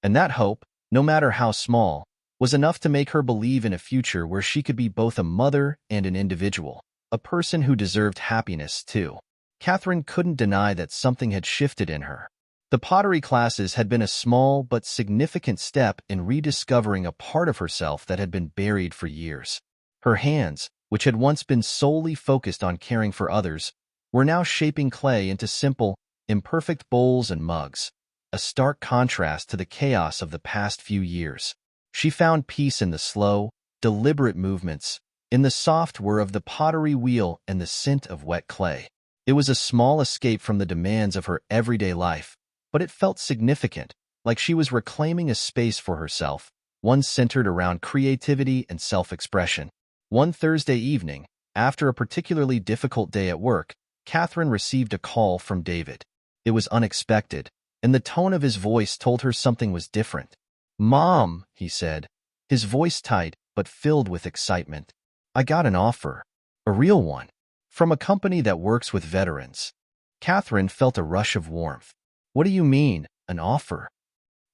And that hope, no matter how small, was enough to make her believe in a future where she could be both a mother and an individual, a person who deserved happiness too. Catherine couldn't deny that something had shifted in her. The pottery classes had been a small but significant step in rediscovering a part of herself that had been buried for years. Her hands, which had once been solely focused on caring for others, were now shaping clay into simple, imperfect bowls and mugs, a stark contrast to the chaos of the past few years. She found peace in the slow, deliberate movements, in the soft whir of the pottery wheel and the scent of wet clay. It was a small escape from the demands of her everyday life, but it felt significant, like she was reclaiming a space for herself, one centered around creativity and self-expression. One Thursday evening, after a particularly difficult day at work, Catherine received a call from David. It was unexpected, and the tone of his voice told her something was different. "Mom," he said, his voice tight but filled with excitement. "I got an offer, a real one, from a company that works with veterans." Catherine felt a rush of warmth. "What do you mean, an offer?"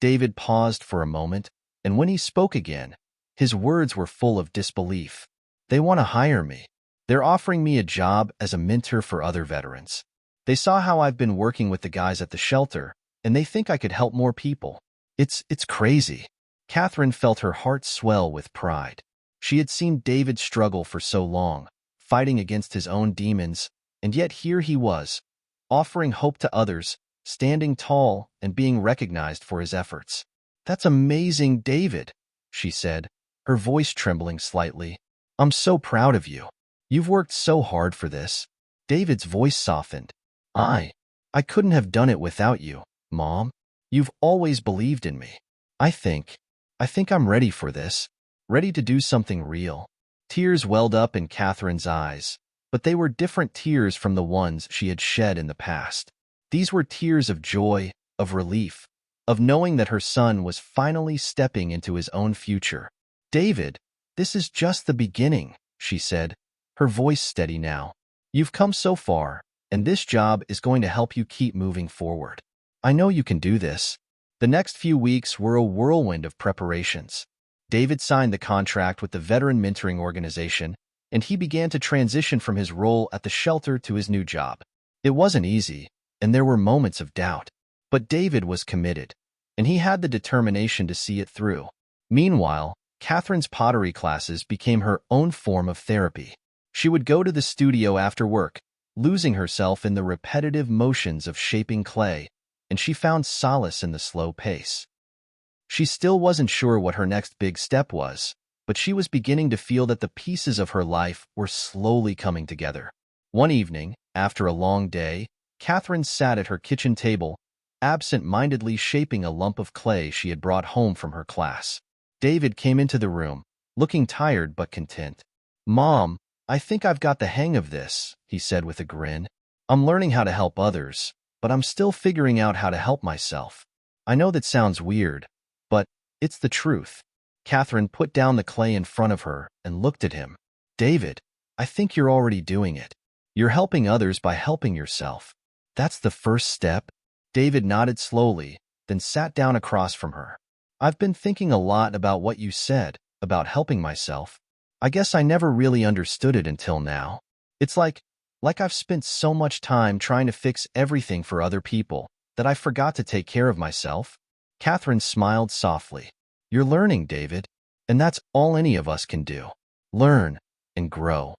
David paused for a moment, and when he spoke again, his words were full of disbelief. "They want to hire me. They're offering me a job as a mentor for other veterans. They saw how I've been working with the guys at the shelter, and they think I could help more people. It's crazy." Catherine felt her heart swell with pride. She had seen David struggle for so long, fighting against his own demons, And yet here he was, offering hope to others, standing tall and being recognized for his efforts. "That's amazing, David," she said, her voice trembling slightly. "I'm so proud of you. You've worked so hard for this." David's voice softened. I couldn't have done it without you, Mom. You've always believed in me. I think I'm ready for this, ready to do something real." Tears welled up in Catherine's eyes, but they were different tears from the ones she had shed in the past. These were tears of joy, of relief, of knowing that her son was finally stepping into his own future. "David, this is just the beginning," she said, her voice steady now. "You've come so far, and this job is going to help you keep moving forward. I know you can do this." The next few weeks were a whirlwind of preparations. David signed the contract with the Veteran Mentoring Organization, and he began to transition from his role at the shelter to his new job. It wasn't easy, and there were moments of doubt. But David was committed, and he had the determination to see it through. Meanwhile, Catherine's pottery classes became her own form of therapy. She would go to the studio after work, losing herself in the repetitive motions of shaping clay, and she found solace in the slow pace. She still wasn't sure what her next big step was, but she was beginning to feel that the pieces of her life were slowly coming together. One evening, after a long day, Catherine sat at her kitchen table, absent-mindedly shaping a lump of clay she had brought home from her class. David came into the room, looking tired but content. "Mom, I think I've got the hang of this," he said with a grin. "I'm learning how to help others, but I'm still figuring out how to help myself. I know that sounds weird, but it's the truth." Catherine put down the clay in front of her and looked at him. "David, I think you're already doing it. You're helping others by helping yourself. That's the first step." David nodded slowly, then sat down across from her. "I've been thinking a lot about what you said, about helping myself. I guess I never really understood it until now. It's like I've spent so much time trying to fix everything for other people that I forgot to take care of myself." Catherine smiled softly. "You're learning, David, and that's all any of us can do. Learn and grow."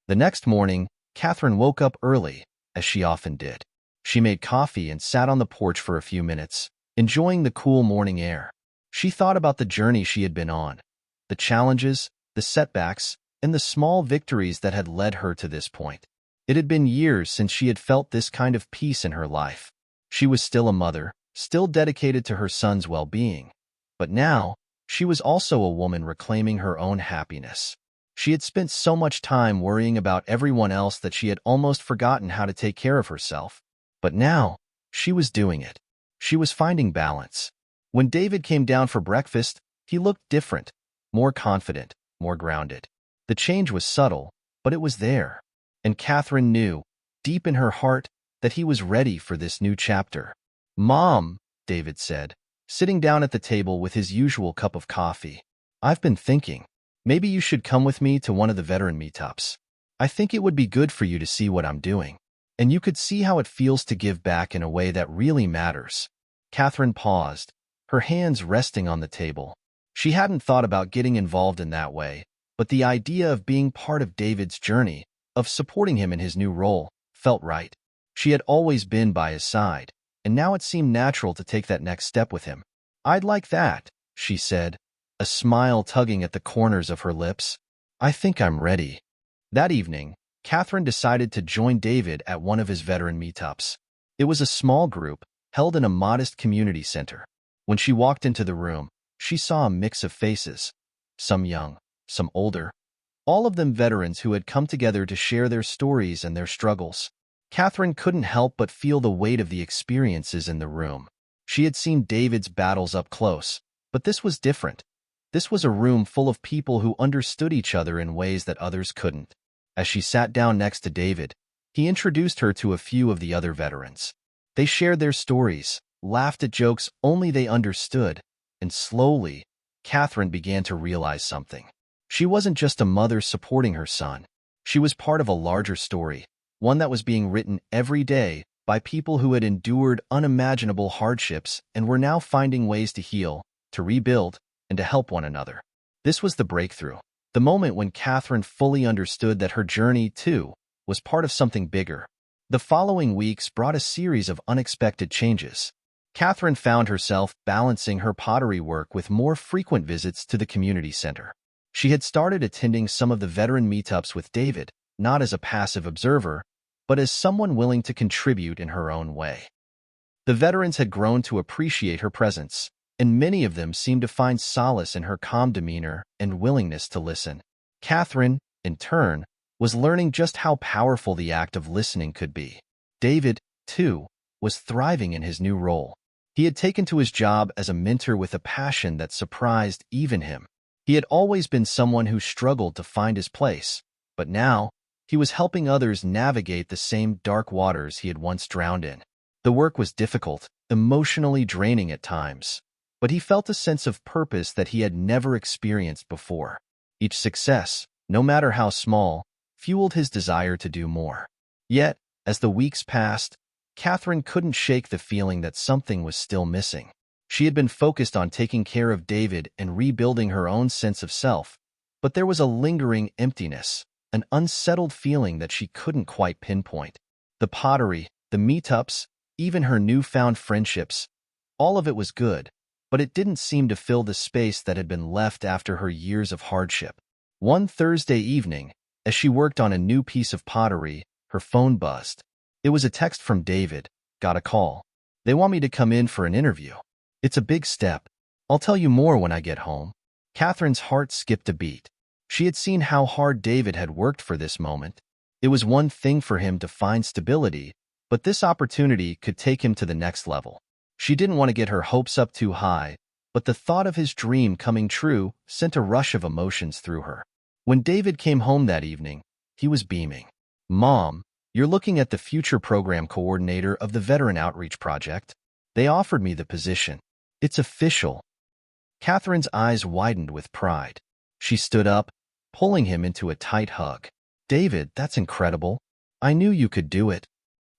The next morning, Catherine woke up early, as she often did. She made coffee and sat on the porch for a few minutes, enjoying the cool morning air. She thought about the journey she had been on, the challenges, the setbacks, and the small victories that had led her to this point. It had been years since she had felt this kind of peace in her life. She was still a mother, still dedicated to her son's well-being. But now, she was also a woman reclaiming her own happiness. She had spent so much time worrying about everyone else that she had almost forgotten how to take care of herself. But now, she was doing it. She was finding balance. When David came down for breakfast, he looked different, more confident, more grounded. The change was subtle, but it was there. And Catherine knew, deep in her heart, that he was ready for this new chapter. "Mom," David said, sitting down at the table with his usual cup of coffee, "I've been thinking, maybe you should come with me to one of the veteran meetups. I think it would be good for you to see what I'm doing, and you could see how it feels to give back in a way that really matters." Catherine paused, her hands resting on the table. She hadn't thought about getting involved in that way, but the idea of being part of David's journey, of supporting him in his new role, felt right. She had always been by his side, and now it seemed natural to take that next step with him. "I'd like that," she said, a smile tugging at the corners of her lips. "I think I'm ready." That evening, Catherine decided to join David at one of his veteran meetups. It was a small group, held in a modest community center. When she walked into the room, she saw a mix of faces, some young, some older, all of them veterans who had come together to share their stories and their struggles. Catherine couldn't help but feel the weight of the experiences in the room. She had seen David's battles up close, but this was different. This was a room full of people who understood each other in ways that others couldn't. As she sat down next to David, he introduced her to a few of the other veterans. They shared their stories, laughed at jokes only they understood, and slowly, Catherine began to realize something. She wasn't just a mother supporting her son. She was part of a larger story, one that was being written every day by people who had endured unimaginable hardships and were now finding ways to heal, to rebuild, and to help one another. This was the breakthrough, the moment when Catherine fully understood that her journey, too, was part of something bigger. The following weeks brought a series of unexpected changes. Catherine found herself balancing her pottery work with more frequent visits to the community center. She had started attending some of the veteran meetups with David, not as a passive observer, but as someone willing to contribute in her own way. The veterans had grown to appreciate her presence, and many of them seemed to find solace in her calm demeanor and willingness to listen. Catherine, in turn, was learning just how powerful the act of listening could be. David, too, was thriving in his new role. He had taken to his job as a mentor with a passion that surprised even him. He had always been someone who struggled to find his place, but now he was helping others navigate the same dark waters he had once drowned in. The work was difficult, emotionally draining at times, but he felt a sense of purpose that he had never experienced before. Each success, no matter how small, fueled his desire to do more. Yet, as the weeks passed, Catherine couldn't shake the feeling that something was still missing. She had been focused on taking care of David and rebuilding her own sense of self, but there was a lingering emptiness, an unsettled feeling that she couldn't quite pinpoint. The pottery, the meetups, even her newfound friendships, all of it was good, but it didn't seem to fill the space that had been left after her years of hardship. One Thursday evening, as she worked on a new piece of pottery, her phone buzzed. It was a text from David. "Got a call. They want me to come in for an interview. It's a big step. I'll tell you more when I get home." Catherine's heart skipped a beat. She had seen how hard David had worked for this moment. It was one thing for him to find stability, but this opportunity could take him to the next level. She didn't want to get her hopes up too high, but the thought of his dream coming true sent a rush of emotions through her. When David came home that evening, he was beaming. "Mom, you're looking at the future program coordinator of the Veteran Outreach Project. They offered me the position. It's official." Catherine's eyes widened with pride. She stood up, pulling him into a tight hug. "David, that's incredible. I knew you could do it."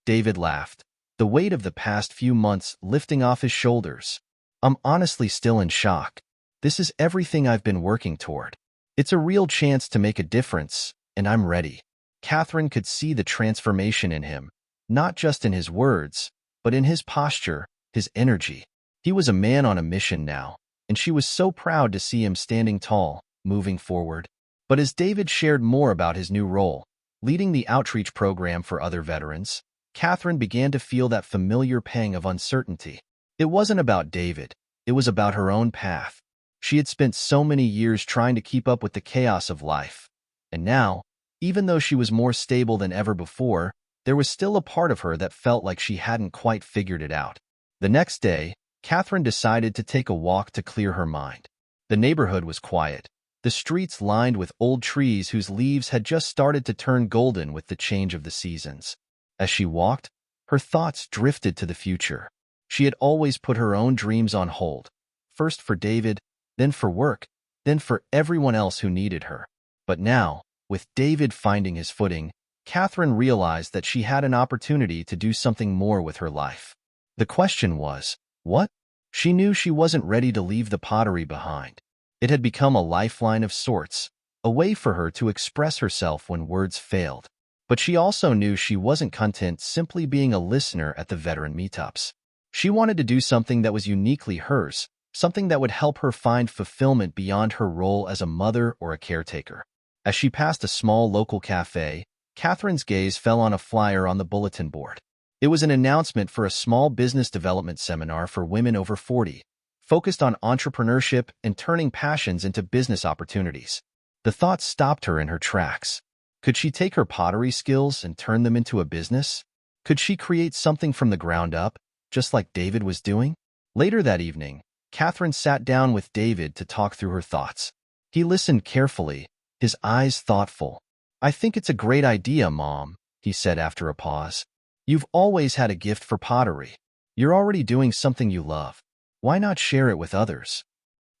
David laughed, the weight of the past few months lifting off his shoulders. "I'm honestly still in shock. This is everything I've been working toward. It's a real chance to make a difference, and I'm ready." Catherine could see the transformation in him, not just in his words, but in his posture, his energy. He was a man on a mission now, and she was so proud to see him standing tall, moving forward. But as David shared more about his new role, leading the outreach program for other veterans, Catherine began to feel that familiar pang of uncertainty. It wasn't about David, it was about her own path. She had spent so many years trying to keep up with the chaos of life, and now, even though she was more stable than ever before, there was still a part of her that felt like she hadn't quite figured it out. The next day, Catherine decided to take a walk to clear her mind. The neighborhood was quiet, the streets lined with old trees whose leaves had just started to turn golden with the change of the seasons. As she walked, her thoughts drifted to the future. She had always put her own dreams on hold, first for David, then for work, then for everyone else who needed her. But now, with David finding his footing, Catherine realized that she had an opportunity to do something more with her life. The question was, what? She knew she wasn't ready to leave the pottery behind. It had become a lifeline of sorts, a way for her to express herself when words failed. But she also knew she wasn't content simply being a listener at the veteran meetups. She wanted to do something that was uniquely hers, something that would help her find fulfillment beyond her role as a mother or a caretaker. As she passed a small local cafe, Catherine's gaze fell on a flyer on the bulletin board. It was an announcement for a small business development seminar for women over 40, focused on entrepreneurship and turning passions into business opportunities. The thought stopped her in her tracks. Could she take her pottery skills and turn them into a business? Could she create something from the ground up, just like David was doing? Later that evening, Catherine sat down with David to talk through her thoughts. He listened carefully, his eyes thoughtful. "I think it's a great idea, Mom," he said after a pause. "You've always had a gift for pottery. You're already doing something you love. Why not share it with others?"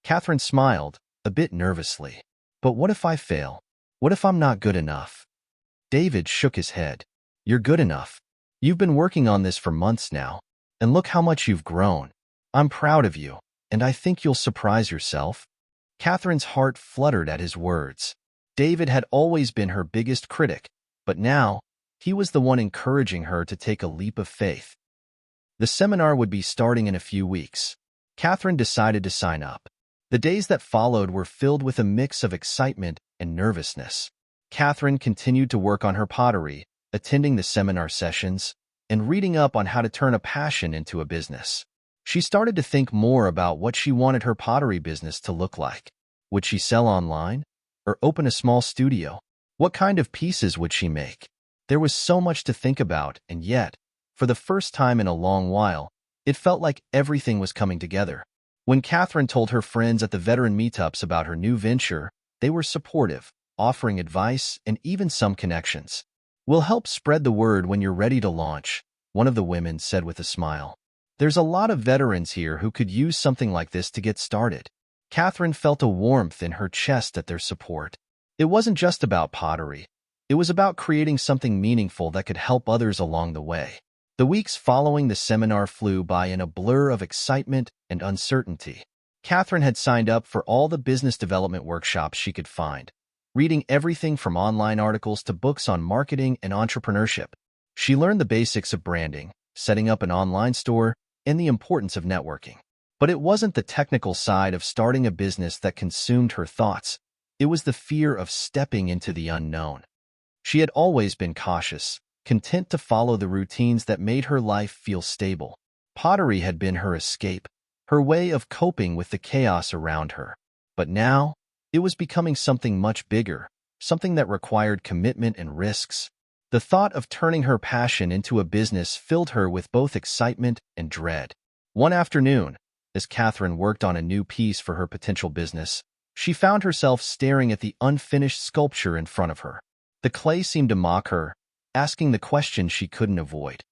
Catherine smiled, a bit nervously. "But what if I fail? What if I'm not good enough?" David shook his head. "You're good enough. You've been working on this for months now, and look how much you've grown. I'm proud of you, and I think you'll surprise yourself." Catherine's heart fluttered at his words. David had always been her biggest critic, but now, He was the one encouraging her to take a leap of faith. The seminar would be starting in a few weeks. Catherine decided to sign up. The days that followed were filled with a mix of excitement and nervousness. Catherine continued to work on her pottery, attending the seminar sessions, and reading up on how to turn a passion into a business. She started to think more about what she wanted her pottery business to look like. Would she sell online? Or open a small studio? What kind of pieces would she make? There was so much to think about, and yet, for the first time in a long while, it felt like everything was coming together. When Catherine told her friends at the veteran meetups about her new venture, they were supportive, offering advice and even some connections. "We'll help spread the word when you're ready to launch," one of the women said with a smile. "There's a lot of veterans here who could use something like this to get started." Catherine felt a warmth in her chest at their support. It wasn't just about pottery. It was about creating something meaningful that could help others along the way. The weeks following the seminar flew by in a blur of excitement and uncertainty. Catherine had signed up for all the business development workshops she could find, reading everything from online articles to books on marketing and entrepreneurship. She learned the basics of branding, setting up an online store, and the importance of networking. But it wasn't the technical side of starting a business that consumed her thoughts. It was the fear of stepping into the unknown. She had always been cautious, content to follow the routines that made her life feel stable. Pottery had been her escape, her way of coping with the chaos around her. But now, it was becoming something much bigger, something that required commitment and risks. The thought of turning her passion into a business filled her with both excitement and dread. One afternoon, as Catherine worked on a new piece for her potential business, she found herself staring at the unfinished sculpture in front of her. The clay seemed to mock her, asking the question she couldn't avoid.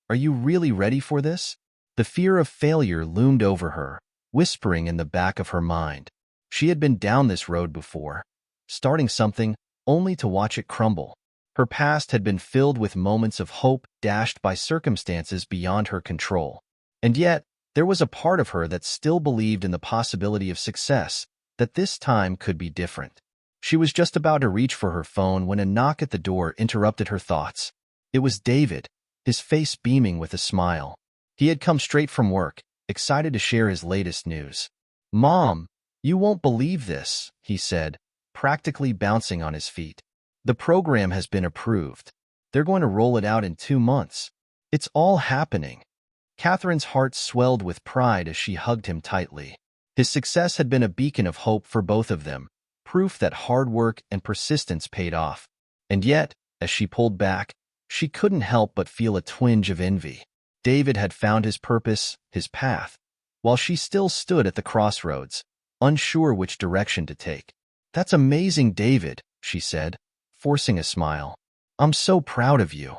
"Are you really ready for this?" The fear of failure loomed over her, whispering in the back of her mind. She had been down this road before, starting something only to watch it crumble. Her past had been filled with moments of hope dashed by circumstances beyond her control. And yet, there was a part of her that still believed in the possibility of success, that this time could be different. She was just about to reach for her phone when a knock at the door interrupted her thoughts. It was David, his face beaming with a smile. He had come straight from work, excited to share his latest news. "Mom, you won't believe this," he said, practically bouncing on his feet. "The program has been approved. They're going to roll it out in 2 months. It's all happening." Catherine's heart swelled with pride as she hugged him tightly. His success had been a beacon of hope for both of them, proof that hard work and persistence paid off. And yet, as she pulled back, she couldn't help but feel a twinge of envy. David had found his purpose, his path, while she still stood at the crossroads, unsure which direction to take. "That's amazing, David," she said, forcing a smile. "I'm so proud of you."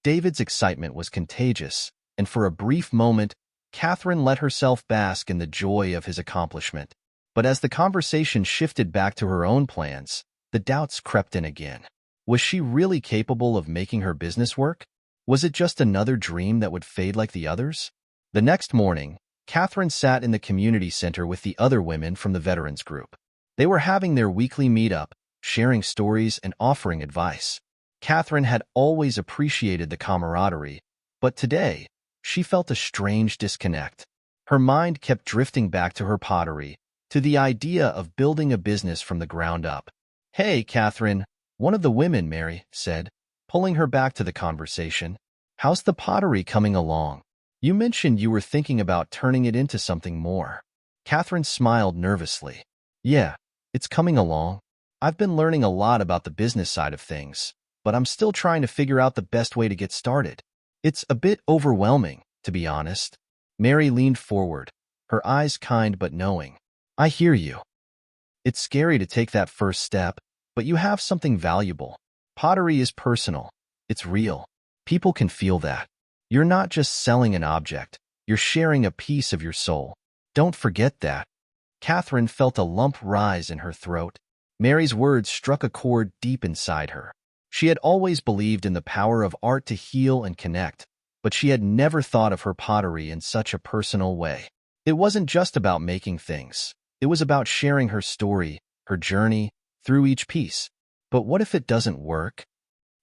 David's excitement was contagious, and for a brief moment, Catherine let herself bask in the joy of his accomplishment. But as the conversation shifted back to her own plans, the doubts crept in again. Was she really capable of making her business work? Was it just another dream that would fade like the others? The next morning, Catherine sat in the community center with the other women from the veterans group. They were having their weekly meetup, sharing stories and offering advice. Catherine had always appreciated the camaraderie, but today, she felt a strange disconnect. Her mind kept drifting back to her pottery, to the idea of building a business from the ground up. "Hey, Catherine," one of the women, Mary, said, pulling her back to the conversation. "How's the pottery coming along? You mentioned you were thinking about turning it into something more." Catherine smiled nervously. "Yeah, it's coming along. I've been learning a lot about the business side of things, but I'm still trying to figure out the best way to get started. It's a bit overwhelming, to be honest." Mary leaned forward, her eyes kind but knowing. "I hear you. It's scary to take that first step, but you have something valuable. Pottery is personal. It's real. People can feel that. You're not just selling an object. You're sharing a piece of your soul. Don't forget that." Catherine felt a lump rise in her throat. Mary's words struck a chord deep inside her. She had always believed in the power of art to heal and connect, but she had never thought of her pottery in such a personal way. It wasn't just about making things. It was about sharing her story, her journey, through each piece. "But what if it doesn't work?"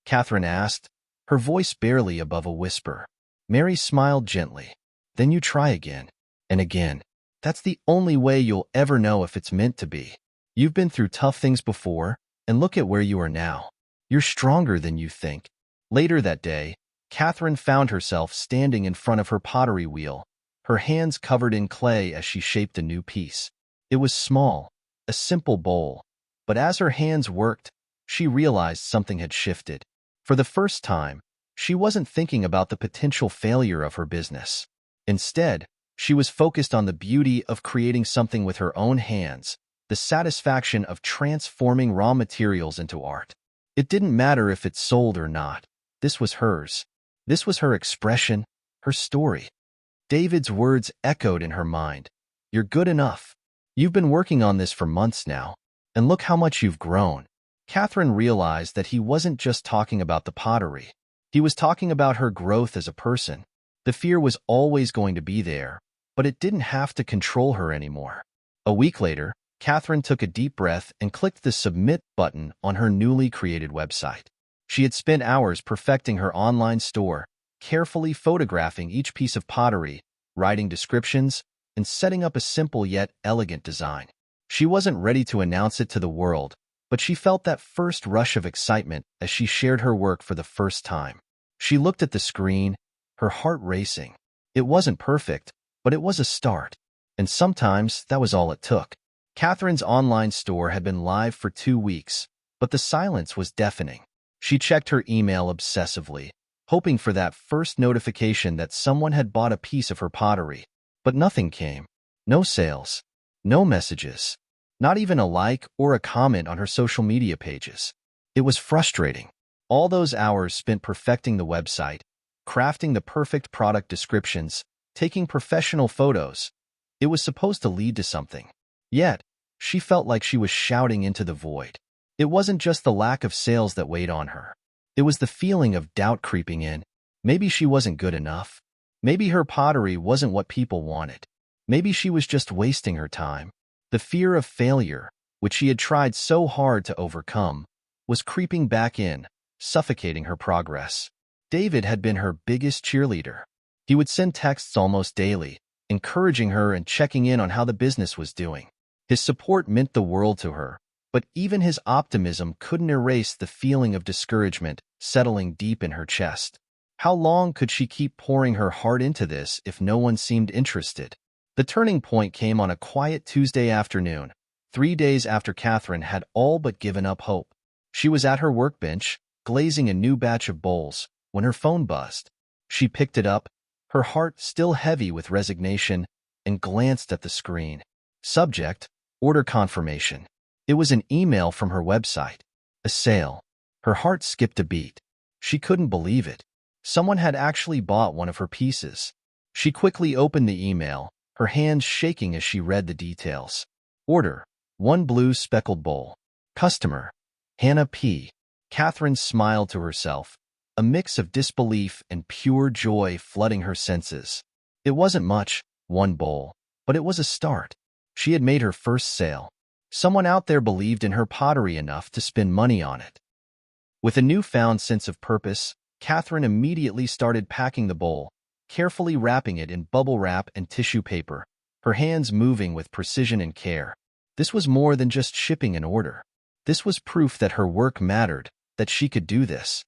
Catherine asked, her voice barely above a whisper. Mary smiled gently. Then you try again. And again. That's the only way you'll ever know if it's meant to be. You've been through tough things before, and look at where you are now. You're stronger than you think. Later that day, Catherine found herself standing in front of her pottery wheel, her hands covered in clay as she shaped a new piece. It was small, a simple bowl, but as her hands worked, she realized something had shifted. For the first time, she wasn't thinking about the potential failure of her business. Instead, she was focused on the beauty of creating something with her own hands, the satisfaction of transforming raw materials into art. It didn't matter if it sold or not. This was hers. This was her expression, her story. David's words echoed in her mind. You're good enough. You've been working on this for months now, and look how much you've grown. Catherine realized that he wasn't just talking about the pottery. He was talking about her growth as a person. The fear was always going to be there, but it didn't have to control her anymore. A week later, Catherine took a deep breath and clicked the Submit button on her newly created website. She had spent hours perfecting her online store, carefully photographing each piece of pottery, writing descriptions, and setting up a simple yet elegant design. She wasn't ready to announce it to the world, but she felt that first rush of excitement as she shared her work for the first time. She looked at the screen, her heart racing. It wasn't perfect, but it was a start. And sometimes that was all it took. Catherine's online store had been live for 2 weeks, but the silence was deafening. She checked her email obsessively, hoping for that first notification that someone had bought a piece of her pottery. But nothing came. No sales. No messages. Not even a like or a comment on her social media pages. It was frustrating. All those hours spent perfecting the website, crafting the perfect product descriptions, taking professional photos. It was supposed to lead to something. Yet, she felt like she was shouting into the void. It wasn't just the lack of sales that weighed on her. It was the feeling of doubt creeping in. Maybe she wasn't good enough. Maybe her pottery wasn't what people wanted. Maybe she was just wasting her time. The fear of failure, which she had tried so hard to overcome, was creeping back in, suffocating her progress. David had been her biggest cheerleader. He would send texts almost daily, encouraging her and checking in on how the business was doing. His support meant the world to her, but even his optimism couldn't erase the feeling of discouragement settling deep in her chest. How long could she keep pouring her heart into this if no one seemed interested? The turning point came on a quiet Tuesday afternoon, 3 days after Catherine had all but given up hope. She was at her workbench, glazing a new batch of bowls, when her phone buzzed. She picked it up, her heart still heavy with resignation, and glanced at the screen. Subject: Order confirmation. It was an email from her website. A sale. Her heart skipped a beat. She couldn't believe it. Someone had actually bought one of her pieces. She quickly opened the email, her hands shaking as she read the details. Order: 1 blue speckled bowl. Customer: Hannah P. Catherine smiled to herself, a mix of disbelief and pure joy flooding her senses. It wasn't much, 1 bowl, but it was a start. She had made her first sale. Someone out there believed in her pottery enough to spend money on it. With a newfound sense of purpose, Catherine immediately started packing the bowl, carefully wrapping it in bubble wrap and tissue paper, her hands moving with precision and care. This was more than just shipping an order. This was proof that her work mattered, that she could do this.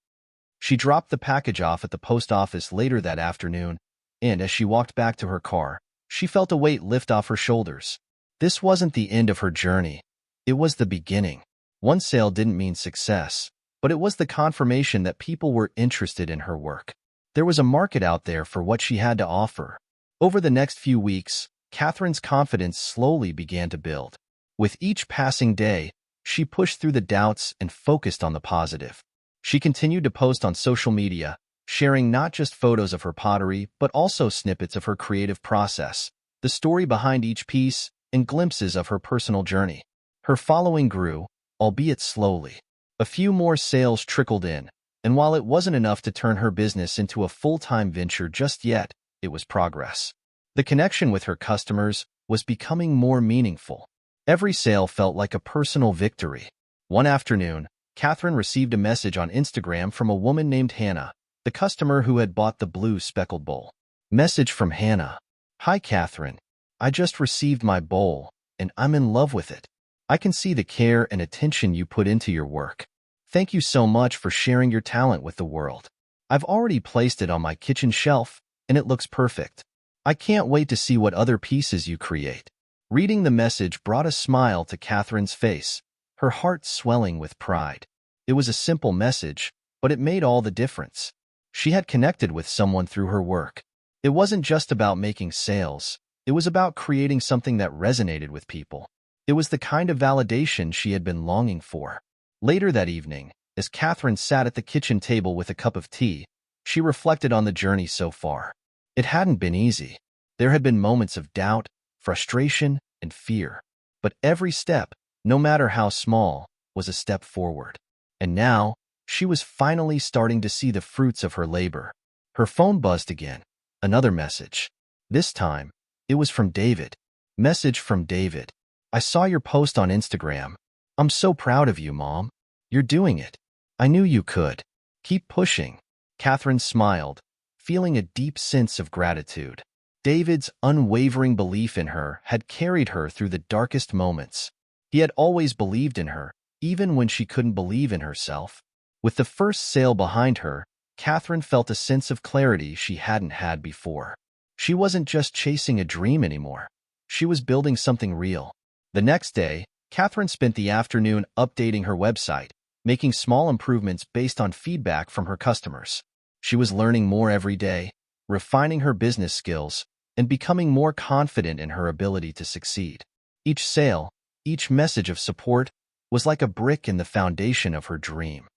She dropped the package off at the post office later that afternoon, and as she walked back to her car, she felt a weight lift off her shoulders. This wasn't the end of her journey. It was the beginning. One sale didn't mean success, but it was the confirmation that people were interested in her work. There was a market out there for what she had to offer. Over the next few weeks, Catherine's confidence slowly began to build. With each passing day, she pushed through the doubts and focused on the positive. She continued to post on social media, sharing not just photos of her pottery, but also snippets of her creative process, the story behind each piece, and glimpses of her personal journey. Her following grew, albeit slowly. A few more sales trickled in, and while it wasn't enough to turn her business into a full-time venture just yet, it was progress. The connection with her customers was becoming more meaningful. Every sale felt like a personal victory. One afternoon, Catherine received a message on Instagram from a woman named Hannah, the customer who had bought the blue speckled bowl. Message from Hannah. Hi, Catherine. I just received my bowl, and I'm in love with it. I can see the care and attention you put into your work. Thank you so much for sharing your talent with the world. I've already placed it on my kitchen shelf, and it looks perfect. I can't wait to see what other pieces you create. Reading the message brought a smile to Catherine's face, her heart swelling with pride. It was a simple message, but it made all the difference. She had connected with someone through her work. It wasn't just about making sales. It was about creating something that resonated with people. It was the kind of validation she had been longing for. Later that evening, as Catherine sat at the kitchen table with a cup of tea, she reflected on the journey so far. It hadn't been easy. There had been moments of doubt, frustration, and fear. But every step, no matter how small, was a step forward. And now, she was finally starting to see the fruits of her labor. Her phone buzzed again. Another message. This time, it was from David. Message from David. I saw your post on Instagram. I'm so proud of you, Mom. You're doing it. I knew you could. Keep pushing. Catherine smiled, feeling a deep sense of gratitude. David's unwavering belief in her had carried her through the darkest moments. He had always believed in her, even when she couldn't believe in herself. With the first sale behind her, Catherine felt a sense of clarity she hadn't had before. She wasn't just chasing a dream anymore. She was building something real. The next day, Catherine spent the afternoon updating her website, making small improvements based on feedback from her customers. She was learning more every day, refining her business skills, and becoming more confident in her ability to succeed. Each sale, each message of support, was like a brick in the foundation of her dream.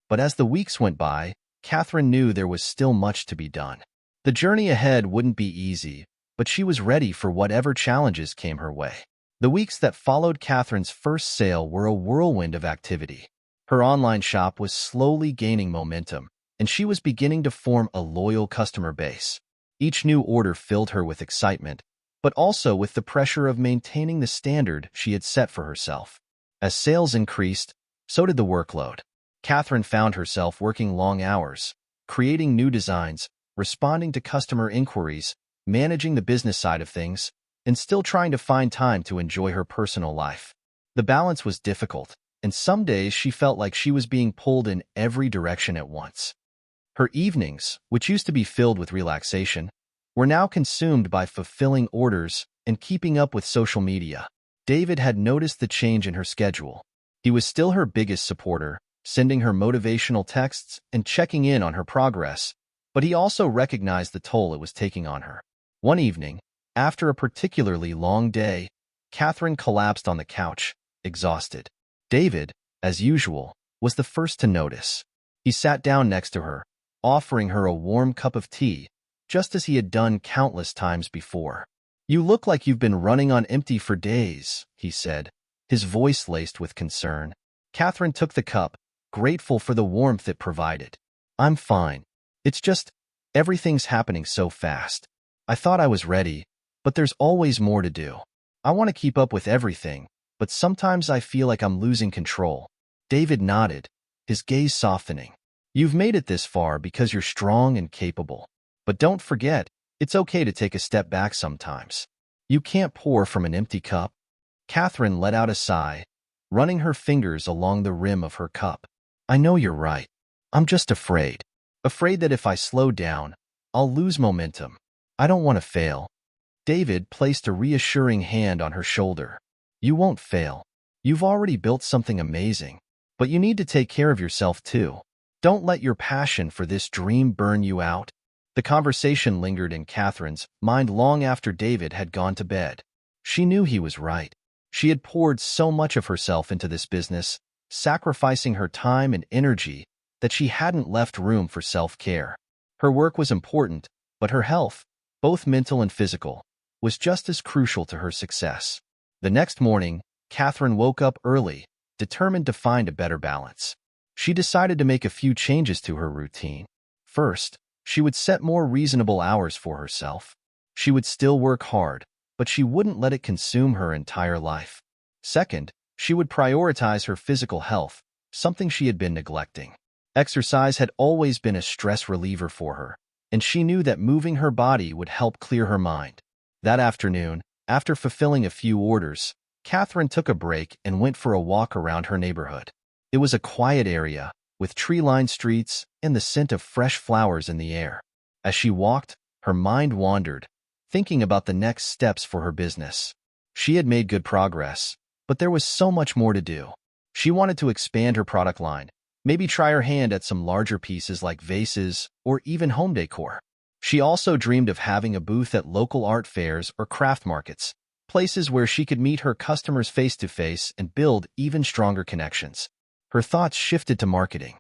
But as the weeks went by, Catherine knew there was still much to be done. The journey ahead wouldn't be easy, but she was ready for whatever challenges came her way. The weeks that followed Catherine's first sale were a whirlwind of activity. Her online shop was slowly gaining momentum, and she was beginning to form a loyal customer base. Each new order filled her with excitement, but also with the pressure of maintaining the standard she had set for herself. As sales increased, so did the workload. Catherine found herself working long hours, creating new designs, responding to customer inquiries, managing the business side of things, and still trying to find time to enjoy her personal life. The balance was difficult, and some days she felt like she was being pulled in every direction at once. Her evenings, which used to be filled with relaxation, were now consumed by fulfilling orders and keeping up with social media. David had noticed the change in her schedule. He was still her biggest supporter, sending her motivational texts and checking in on her progress, but he also recognized the toll it was taking on her. One evening, after a particularly long day, Catherine collapsed on the couch, exhausted. David, as usual, was the first to notice. He sat down next to her, offering her a warm cup of tea, just as he had done countless times before. You look like you've been running on empty for days, he said, his voice laced with concern. Catherine took the cup, grateful for the warmth it provided. I'm fine. It's just, everything's happening so fast. I thought I was ready, but there's always more to do. I want to keep up with everything, but sometimes I feel like I'm losing control. David nodded, his gaze softening. You've made it this far because you're strong and capable. But don't forget, it's okay to take a step back sometimes. You can't pour from an empty cup. Catherine let out a sigh, running her fingers along the rim of her cup. I know you're right. I'm just afraid. Afraid that if I slow down, I'll lose momentum. I don't want to fail. David placed a reassuring hand on her shoulder. You won't fail. You've already built something amazing. But you need to take care of yourself too. Don't let your passion for this dream burn you out. The conversation lingered in Catherine's mind long after David had gone to bed. She knew he was right. She had poured so much of herself into this business, sacrificing her time and energy, that she hadn't left room for self-care. Her work was important, but her health, both mental and physical, was just as crucial to her success. The next morning, Catherine woke up early, determined to find a better balance. She decided to make a few changes to her routine. First, she would set more reasonable hours for herself. She would still work hard, but she wouldn't let it consume her entire life. Second, she would prioritize her physical health, something she had been neglecting. Exercise had always been a stress reliever for her, and she knew that moving her body would help clear her mind. That afternoon, after fulfilling a few orders, Catherine took a break and went for a walk around her neighborhood. It was a quiet area, with tree-lined streets and the scent of fresh flowers in the air. As she walked, her mind wandered, thinking about the next steps for her business. She had made good progress, but there was so much more to do. She wanted to expand her product line, maybe try her hand at some larger pieces like vases or even home decor. She also dreamed of having a booth at local art fairs or craft markets, places where she could meet her customers face-to-face and build even stronger connections. Her thoughts shifted to marketing.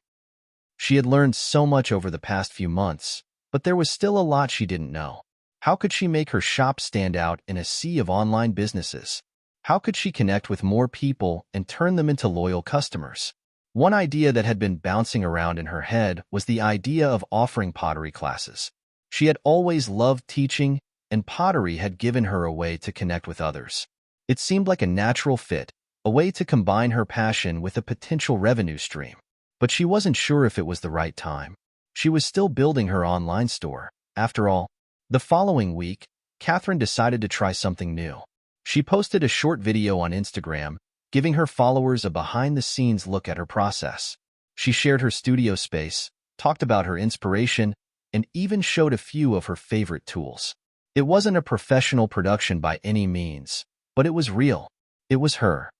She had learned so much over the past few months, but there was still a lot she didn't know. How could she make her shop stand out in a sea of online businesses? How could she connect with more people and turn them into loyal customers? One idea that had been bouncing around in her head was the idea of offering pottery classes. She had always loved teaching, and pottery had given her a way to connect with others. It seemed like a natural fit, a way to combine her passion with a potential revenue stream. But she wasn't sure if it was the right time. She was still building her online store, after all. The following week, Catherine decided to try something new. She posted a short video on Instagram, giving her followers a behind-the-scenes look at her process. She shared her studio space, talked about her inspiration, and even showed a few of her favorite tools. It wasn't a professional production by any means, but it was real. It was her.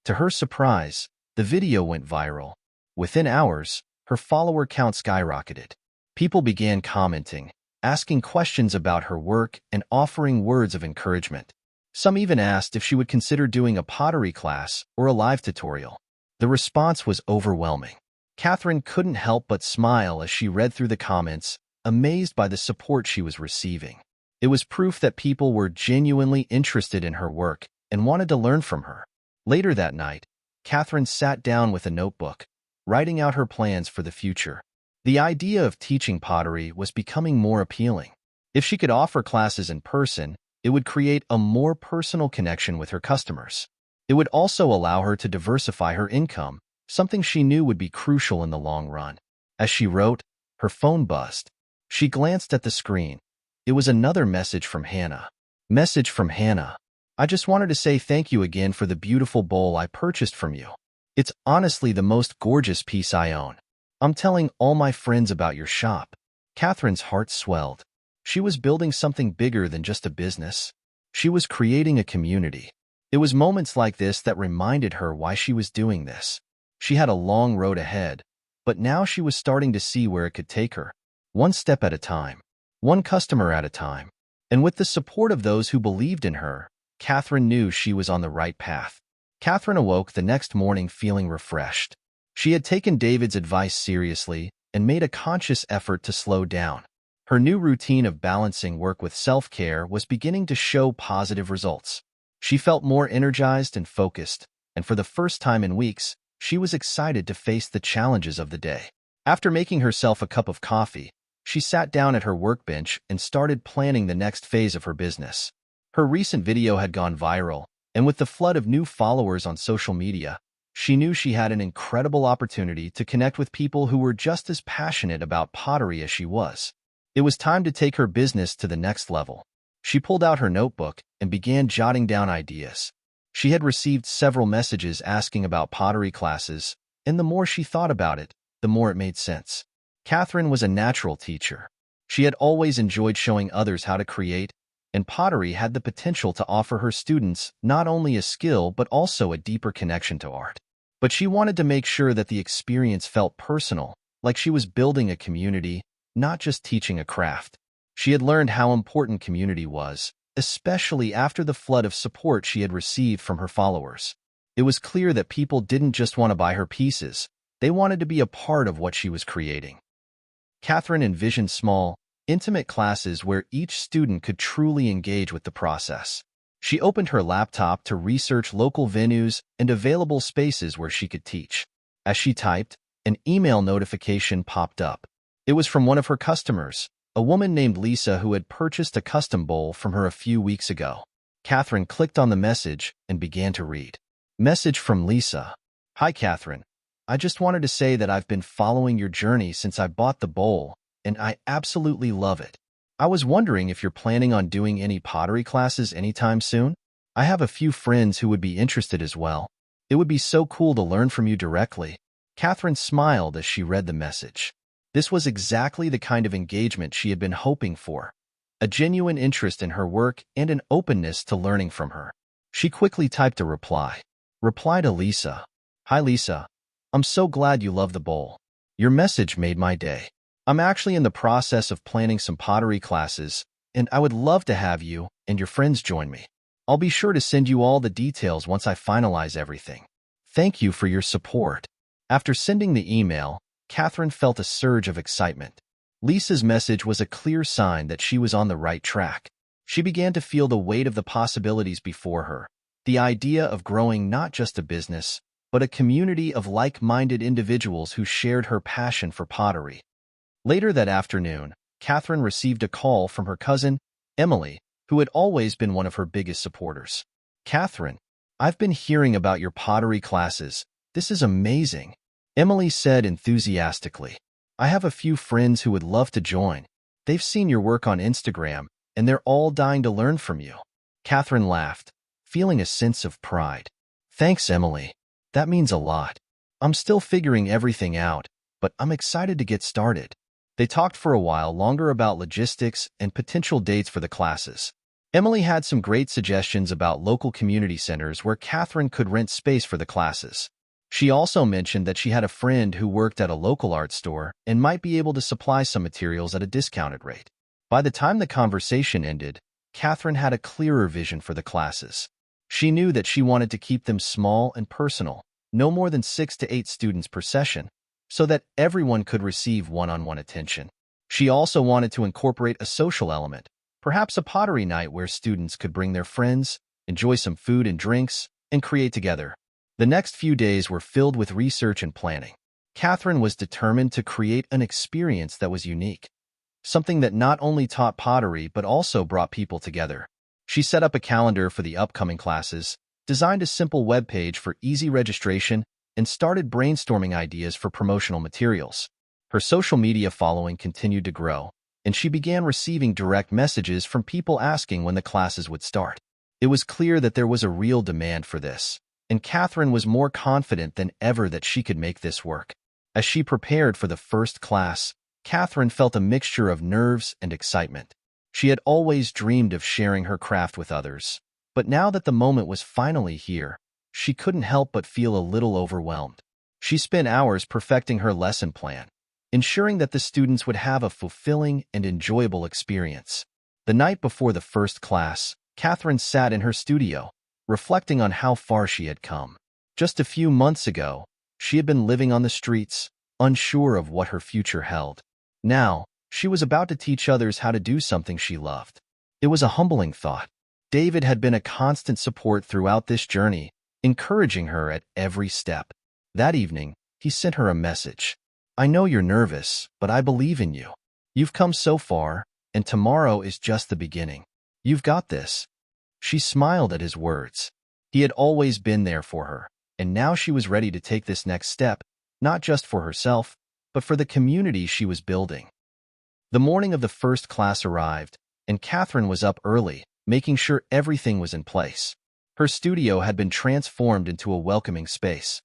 To her surprise, the video went viral. Within hours, her follower count skyrocketed. People began commenting, asking questions about her work and offering words of encouragement. Some even asked if she would consider doing a pottery class or a live tutorial. The response was overwhelming. Catherine couldn't help but smile as she read through the comments, amazed by the support she was receiving. It was proof that people were genuinely interested in her work and wanted to learn from her. Later that night, Catherine sat down with a notebook, writing out her plans for the future. The idea of teaching pottery was becoming more appealing. If she could offer classes in person, it would create a more personal connection with her customers. It would also allow her to diversify her income, something she knew would be crucial in the long run. As she wrote, her phone buzzed. She glanced at the screen. It was another message from Hannah. Message from Hannah. I just wanted to say thank you again for the beautiful bowl I purchased from you. It's honestly the most gorgeous piece I own. I'm telling all my friends about your shop. Catherine's heart swelled. She was building something bigger than just a business. She was creating a community. It was moments like this that reminded her why she was doing this. She had a long road ahead, but now she was starting to see where it could take her. One step at a time. One customer at a time. And with the support of those who believed in her, Catherine knew she was on the right path. Catherine awoke the next morning feeling refreshed. She had taken David's advice seriously and made a conscious effort to slow down. Her new routine of balancing work with self-care was beginning to show positive results. She felt more energized and focused, and for the first time in weeks, she was excited to face the challenges of the day. After making herself a cup of coffee, she sat down at her workbench and started planning the next phase of her business. Her recent video had gone viral, and with the flood of new followers on social media, she knew she had an incredible opportunity to connect with people who were just as passionate about pottery as she was. It was time to take her business to the next level. She pulled out her notebook and began jotting down ideas. She had received several messages asking about pottery classes, and the more she thought about it, the more it made sense. Catherine was a natural teacher. She had always enjoyed showing others how to create, and pottery had the potential to offer her students not only a skill but also a deeper connection to art. But she wanted to make sure that the experience felt personal, like she was building a community, not just teaching a craft. She had learned how important community was, especially after the flood of support she had received from her followers. It was clear that people didn't just want to buy her pieces, they wanted to be a part of what she was creating. Catherine envisioned small, intimate classes where each student could truly engage with the process. She opened her laptop to research local venues and available spaces where she could teach. As she typed, an email notification popped up. It was from one of her customers, a woman named Lisa who had purchased a custom bowl from her a few weeks ago. Catherine clicked on the message and began to read. Message from Lisa. Hi, Catherine. I just wanted to say that I've been following your journey since I bought the bowl, and I absolutely love it. I was wondering if you're planning on doing any pottery classes anytime soon? I have a few friends who would be interested as well. It would be so cool to learn from you directly. Catherine smiled as she read the message. This was exactly the kind of engagement she had been hoping for, a genuine interest in her work and an openness to learning from her. She quickly typed a reply. Reply to Lisa. Hi Lisa. I'm so glad you love the bowl. Your message made my day. I'm actually in the process of planning some pottery classes, and I would love to have you and your friends join me. I'll be sure to send you all the details once I finalize everything. Thank you for your support. After sending the email, Catherine felt a surge of excitement. Lisa's message was a clear sign that she was on the right track. She began to feel the weight of the possibilities before her, the idea of growing not just a business, but a community of like-minded individuals who shared her passion for pottery. Later that afternoon, Catherine received a call from her cousin, Emily, who had always been one of her biggest supporters. Catherine, I've been hearing about your pottery classes. This is amazing, Emily said enthusiastically. I have a few friends who would love to join. They've seen your work on Instagram, and they're all dying to learn from you. Catherine laughed, feeling a sense of pride. Thanks, Emily. That means a lot. I'm still figuring everything out, but I'm excited to get started. They talked for a while longer about logistics and potential dates for the classes. Emily had some great suggestions about local community centers where Catherine could rent space for the classes. She also mentioned that she had a friend who worked at a local art store and might be able to supply some materials at a discounted rate. By the time the conversation ended, Catherine had a clearer vision for the classes. She knew that she wanted to keep them small and personal, no more than 6 to 8 students per session, so that everyone could receive one-on-one attention. She also wanted to incorporate a social element, perhaps a pottery night where students could bring their friends, enjoy some food and drinks, and create together. The next few days were filled with research and planning. Catherine was determined to create an experience that was unique, something that not only taught pottery but also brought people together. She set up a calendar for the upcoming classes, designed a simple web page for easy registration, and started brainstorming ideas for promotional materials. Her social media following continued to grow, and she began receiving direct messages from people asking when the classes would start. It was clear that there was a real demand for this, and Catherine was more confident than ever that she could make this work. As she prepared for the first class, Catherine felt a mixture of nerves and excitement. She had always dreamed of sharing her craft with others, but now that the moment was finally here, she couldn't help but feel a little overwhelmed. She spent hours perfecting her lesson plan, ensuring that the students would have a fulfilling and enjoyable experience. The night before the first class, Catherine sat in her studio, reflecting on how far she had come. Just a few months ago, she had been living on the streets, unsure of what her future held. Now, she was about to teach others how to do something she loved. It was a humbling thought. David had been a constant support throughout this journey, encouraging her at every step. That evening, he sent her a message. I know you're nervous, but I believe in you. You've come so far, and tomorrow is just the beginning. You've got this. She smiled at his words. He had always been there for her, and now she was ready to take this next step, not just for herself, but for the community she was building. The morning of the first class arrived, and Catherine was up early, making sure everything was in place. Her studio had been transformed into a welcoming space.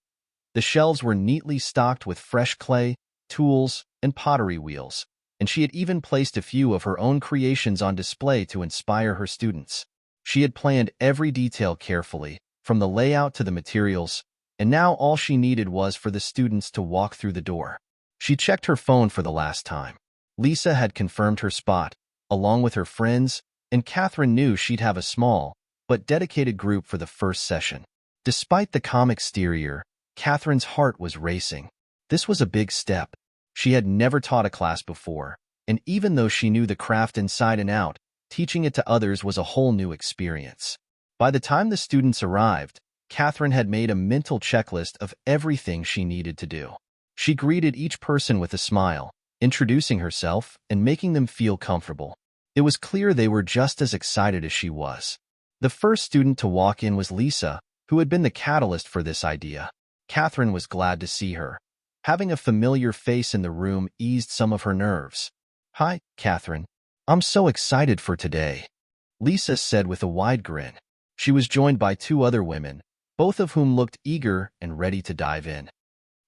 The shelves were neatly stocked with fresh clay, tools, and pottery wheels, and she had even placed a few of her own creations on display to inspire her students. She had planned every detail carefully, from the layout to the materials, and now all she needed was for the students to walk through the door. She checked her phone for the last time. Lisa had confirmed her spot, along with her friends, and Catherine knew she'd have a small, but dedicated group for the first session. Despite the calm exterior, Catherine's heart was racing. This was a big step. She had never taught a class before, and even though she knew the craft inside and out, teaching it to others was a whole new experience. By the time the students arrived, Catherine had made a mental checklist of everything she needed to do. She greeted each person with a smile, introducing herself and making them feel comfortable. It was clear they were just as excited as she was. The first student to walk in was Lisa, who had been the catalyst for this idea. Catherine was glad to see her. Having a familiar face in the room eased some of her nerves. "Hi, Catherine. I'm so excited for today," Lisa said with a wide grin. She was joined by two other women, both of whom looked eager and ready to dive in.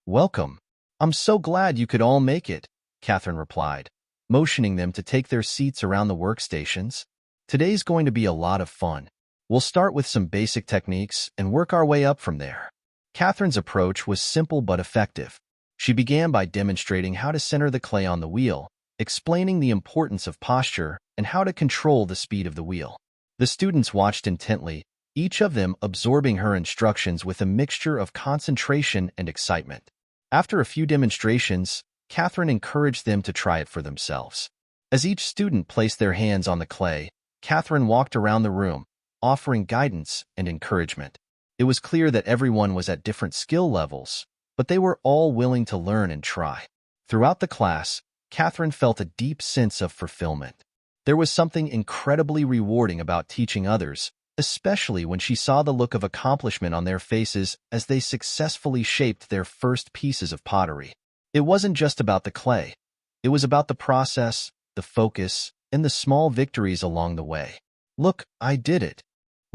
"Welcome. I'm so glad you could all make it," Catherine replied, motioning them to take their seats around the workstations. "Today's going to be a lot of fun. We'll start with some basic techniques and work our way up from there." Catherine's approach was simple but effective. She began by demonstrating how to center the clay on the wheel, explaining the importance of posture and how to control the speed of the wheel. The students watched intently, each of them absorbing her instructions with a mixture of concentration and excitement. After a few demonstrations, Catherine encouraged them to try it for themselves. As each student placed their hands on the clay, Catherine walked around the room, offering guidance and encouragement. It was clear that everyone was at different skill levels, but they were all willing to learn and try. Throughout the class, Catherine felt a deep sense of fulfillment. There was something incredibly rewarding about teaching others, especially when she saw the look of accomplishment on their faces as they successfully shaped their first pieces of pottery. It wasn't just about the clay. It was about the process, the focus, and the small victories along the way. "Look, I did it,"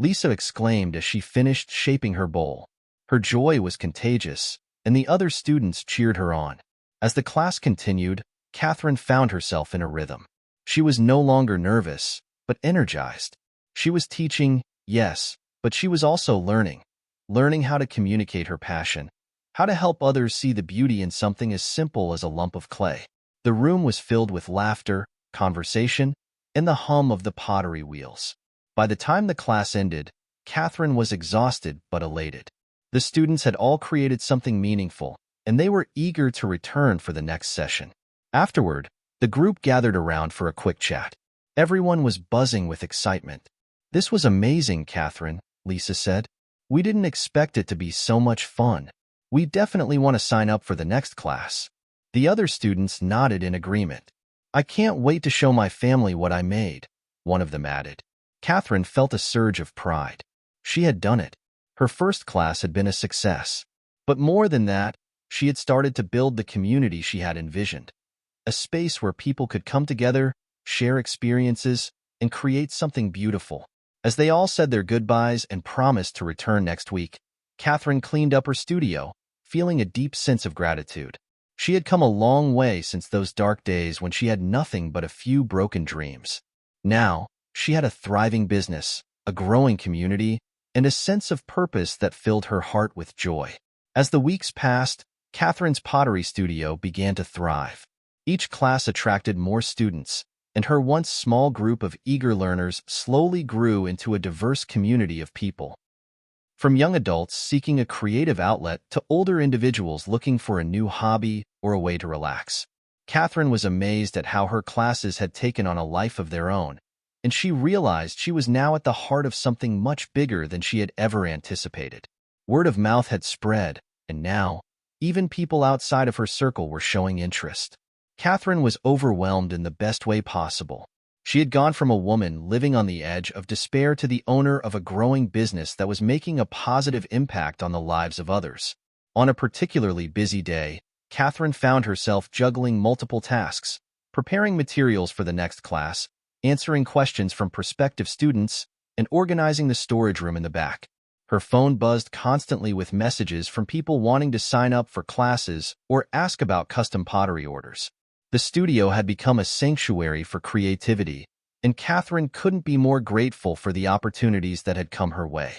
Lisa exclaimed as she finished shaping her bowl. Her joy was contagious, and the other students cheered her on. As the class continued, Catherine found herself in a rhythm. She was no longer nervous, but energized. She was teaching, yes, but she was also learning how to communicate her passion, how to help others see the beauty in something as simple as a lump of clay. The room was filled with laughter, conversation, and the hum of the pottery wheels. By the time the class ended, Catherine was exhausted but elated. The students had all created something meaningful, and they were eager to return for the next session. Afterward, the group gathered around for a quick chat. Everyone was buzzing with excitement. "This was amazing, Catherine," Lisa said. "We didn't expect it to be so much fun. We definitely want to sign up for the next class." The other students nodded in agreement. "I can't wait to show my family what I made," one of them added. Catherine felt a surge of pride. She had done it. Her first class had been a success. But more than that, she had started to build the community she had envisioned. A space where people could come together, share experiences, and create something beautiful. As they all said their goodbyes and promised to return next week, Catherine cleaned up her studio, feeling a deep sense of gratitude. She had come a long way since those dark days when she had nothing but a few broken dreams. Now, she had a thriving business, a growing community, and a sense of purpose that filled her heart with joy. As the weeks passed, Catherine's pottery studio began to thrive. Each class attracted more students, and her once small group of eager learners slowly grew into a diverse community of people. From young adults seeking a creative outlet to older individuals looking for a new hobby or a way to relax. Catherine was amazed at how her classes had taken on a life of their own, and she realized she was now at the heart of something much bigger than she had ever anticipated. Word of mouth had spread, and now, even people outside of her circle were showing interest. Catherine was overwhelmed in the best way possible. She had gone from a woman living on the edge of despair to the owner of a growing business that was making a positive impact on the lives of others. On a particularly busy day, Catherine found herself juggling multiple tasks, preparing materials for the next class, answering questions from prospective students, and organizing the storage room in the back. Her phone buzzed constantly with messages from people wanting to sign up for classes or ask about custom pottery orders. The studio had become a sanctuary for creativity, and Catherine couldn't be more grateful for the opportunities that had come her way.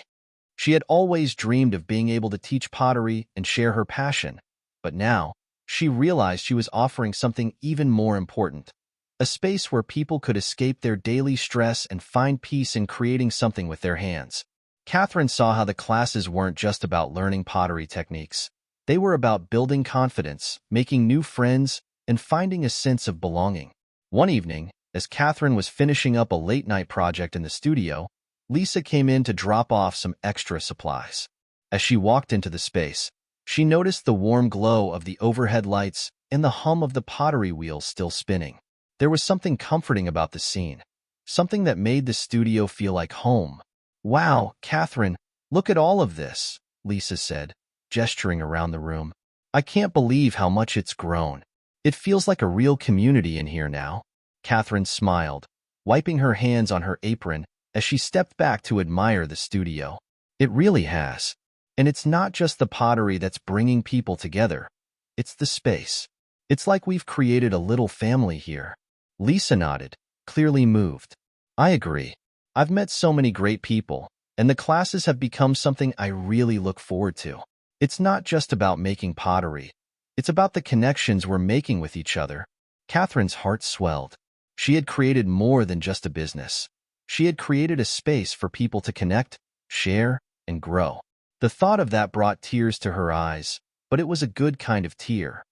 She had always dreamed of being able to teach pottery and share her passion, but now, she realized she was offering something even more important, a space where people could escape their daily stress and find peace in creating something with their hands. Catherine saw how the classes weren't just about learning pottery techniques. They were about building confidence, making new friends, and finding a sense of belonging. One evening, as Catherine was finishing up a late-night project in the studio, Lisa came in to drop off some extra supplies. As she walked into the space, she noticed the warm glow of the overhead lights and the hum of the pottery wheels still spinning. There was something comforting about the scene, something that made the studio feel like home. "Wow, Catherine, look at all of this," Lisa said. gesturing around the room. "I can't believe how much it's grown. It feels like a real community in here now." Catherine smiled, wiping her hands on her apron as she stepped back to admire the studio. "It really has. And it's not just the pottery that's bringing people together. It's the space. It's like we've created a little family here." Lisa nodded, clearly moved. "I agree. I've met so many great people, and the classes have become something I really look forward to. It's not just about making pottery. It's about the connections we're making with each other." Catherine's heart swelled. She had created more than just a business. She had created a space for people to connect, share, and grow. The thought of that brought tears to her eyes, but it was a good kind of tear,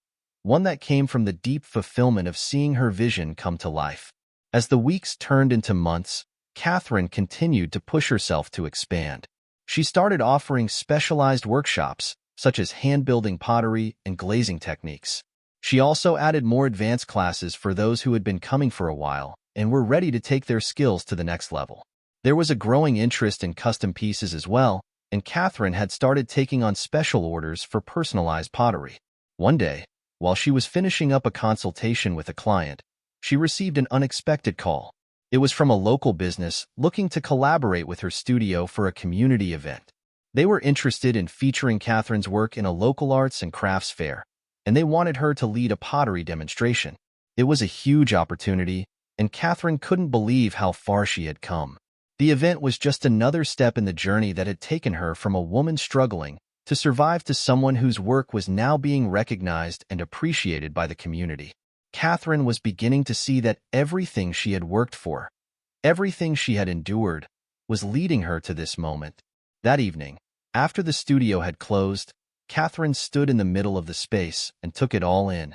one that came from the deep fulfillment of seeing her vision come to life. As the weeks turned into months, Catherine continued to push herself to expand. She started offering specialized workshops, such as hand-building pottery and glazing techniques. She also added more advanced classes for those who had been coming for a while and were ready to take their skills to the next level. There was a growing interest in custom pieces as well, and Catherine had started taking on special orders for personalized pottery. One day, while she was finishing up a consultation with a client, she received an unexpected call. It was from a local business looking to collaborate with her studio for a community event. They were interested in featuring Catherine's work in a local arts and crafts fair, and they wanted her to lead a pottery demonstration. It was a huge opportunity, and Catherine couldn't believe how far she had come. The event was just another step in the journey that had taken her from a woman struggling to survive to someone whose work was now being recognized and appreciated by the community. Catherine was beginning to see that everything she had worked for, everything she had endured, was leading her to this moment. That evening, after the studio had closed, Catherine stood in the middle of the space and took it all in.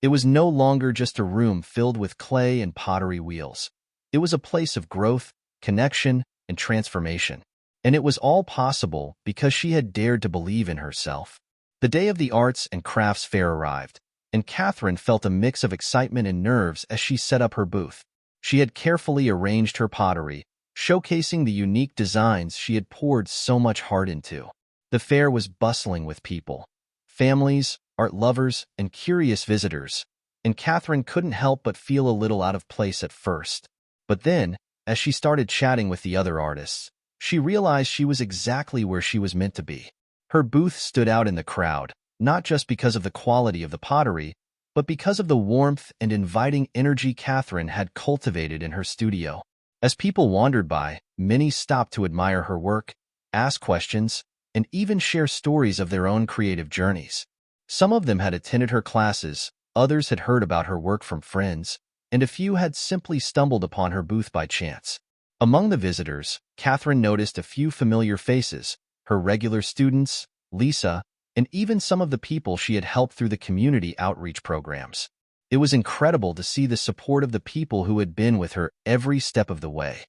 It was no longer just a room filled with clay and pottery wheels. It was a place of growth, connection, and transformation. And it was all possible because she had dared to believe in herself. The day of the Arts and Crafts Fair arrived, and Catherine felt a mix of excitement and nerves as she set up her booth. She had carefully arranged her pottery, showcasing the unique designs she had poured so much heart into. The fair was bustling with people, families, art lovers, and curious visitors, and Catherine couldn't help but feel a little out of place at first. But then, as she started chatting with the other artists, she realized she was exactly where she was meant to be. Her booth stood out in the crowd, not just because of the quality of the pottery, but because of the warmth and inviting energy Catherine had cultivated in her studio. As people wandered by, many stopped to admire her work, ask questions, and even share stories of their own creative journeys. Some of them had attended her classes, others had heard about her work from friends, and a few had simply stumbled upon her booth by chance. Among the visitors, Catherine noticed a few familiar faces, her regular students, Lisa, and even some of the people she had helped through the community outreach programs. It was incredible to see the support of the people who had been with her every step of the way.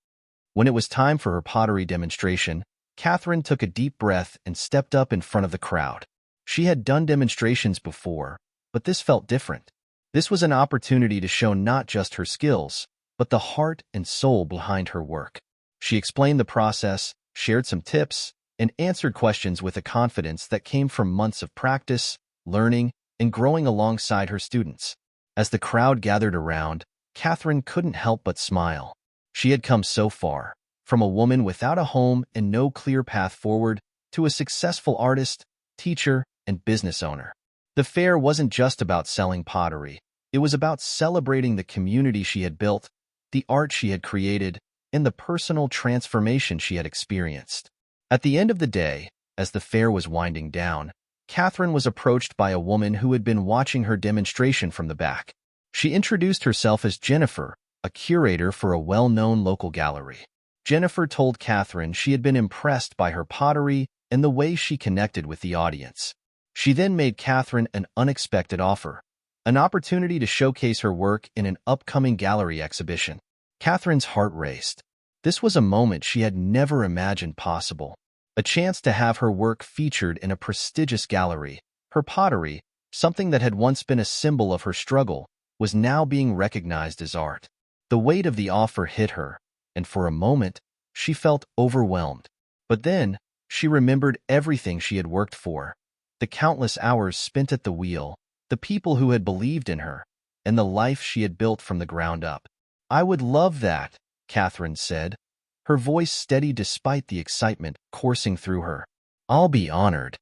When it was time for her pottery demonstration, Catherine took a deep breath and stepped up in front of the crowd. She had done demonstrations before, but this felt different. This was an opportunity to show not just her skills, but the heart and soul behind her work. She explained the process, shared some tips, and answered questions with a confidence that came from months of practice, learning, and growing alongside her students. As the crowd gathered around, Catherine couldn't help but smile. She had come so far, from a woman without a home and no clear path forward, to a successful artist, teacher, and business owner. The fair wasn't just about selling pottery. It was about celebrating the community she had built, the art she had created, and the personal transformation she had experienced. At the end of the day, as the fair was winding down, Catherine was approached by a woman who had been watching her demonstration from the back. She introduced herself as Jennifer, a curator for a well-known local gallery. Jennifer told Catherine she had been impressed by her pottery and the way she connected with the audience. She then made Catherine an unexpected offer, an opportunity to showcase her work in an upcoming gallery exhibition. Catherine's heart raced. This was a moment she had never imagined possible. A chance to have her work featured in a prestigious gallery. Her pottery, something that had once been a symbol of her struggle, was now being recognized as art. The weight of the offer hit her, and for a moment, she felt overwhelmed. But then, she remembered everything she had worked for, the countless hours spent at the wheel, the people who had believed in her, and the life she had built from the ground up. "I would love that," Catherine said, her voice steady despite the excitement coursing through her. "I'll be honored."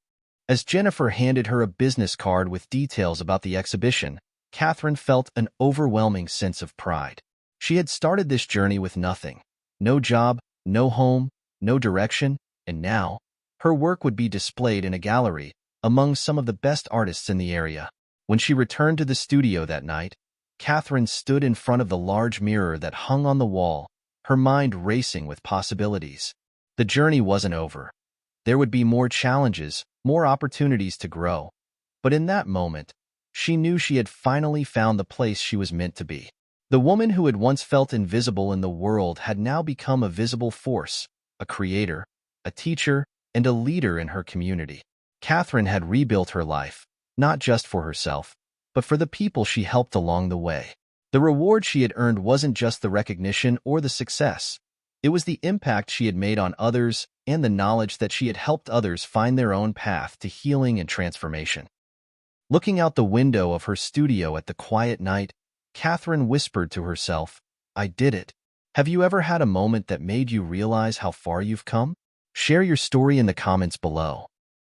As Jennifer handed her a business card with details about the exhibition, Catherine felt an overwhelming sense of pride. She had started this journey with nothing. No job, no home, no direction, and now, her work would be displayed in a gallery among some of the best artists in the area. When she returned to the studio that night, Catherine stood in front of the large mirror that hung on the wall, her mind racing with possibilities. The journey wasn't over. There would be more challenges, more opportunities to grow. But in that moment, she knew she had finally found the place she was meant to be. The woman who had once felt invisible in the world had now become a visible force, a creator, a teacher, and a leader in her community. Catherine had rebuilt her life, not just for herself, but for the people she helped along the way. The reward she had earned wasn't just the recognition or the success. It was the impact she had made on others and the knowledge that she had helped others find their own path to healing and transformation. Looking out the window of her studio at the quiet night, Catherine whispered to herself, "I did it." Have you ever had a moment that made you realize how far you've come? Share your story in the comments below.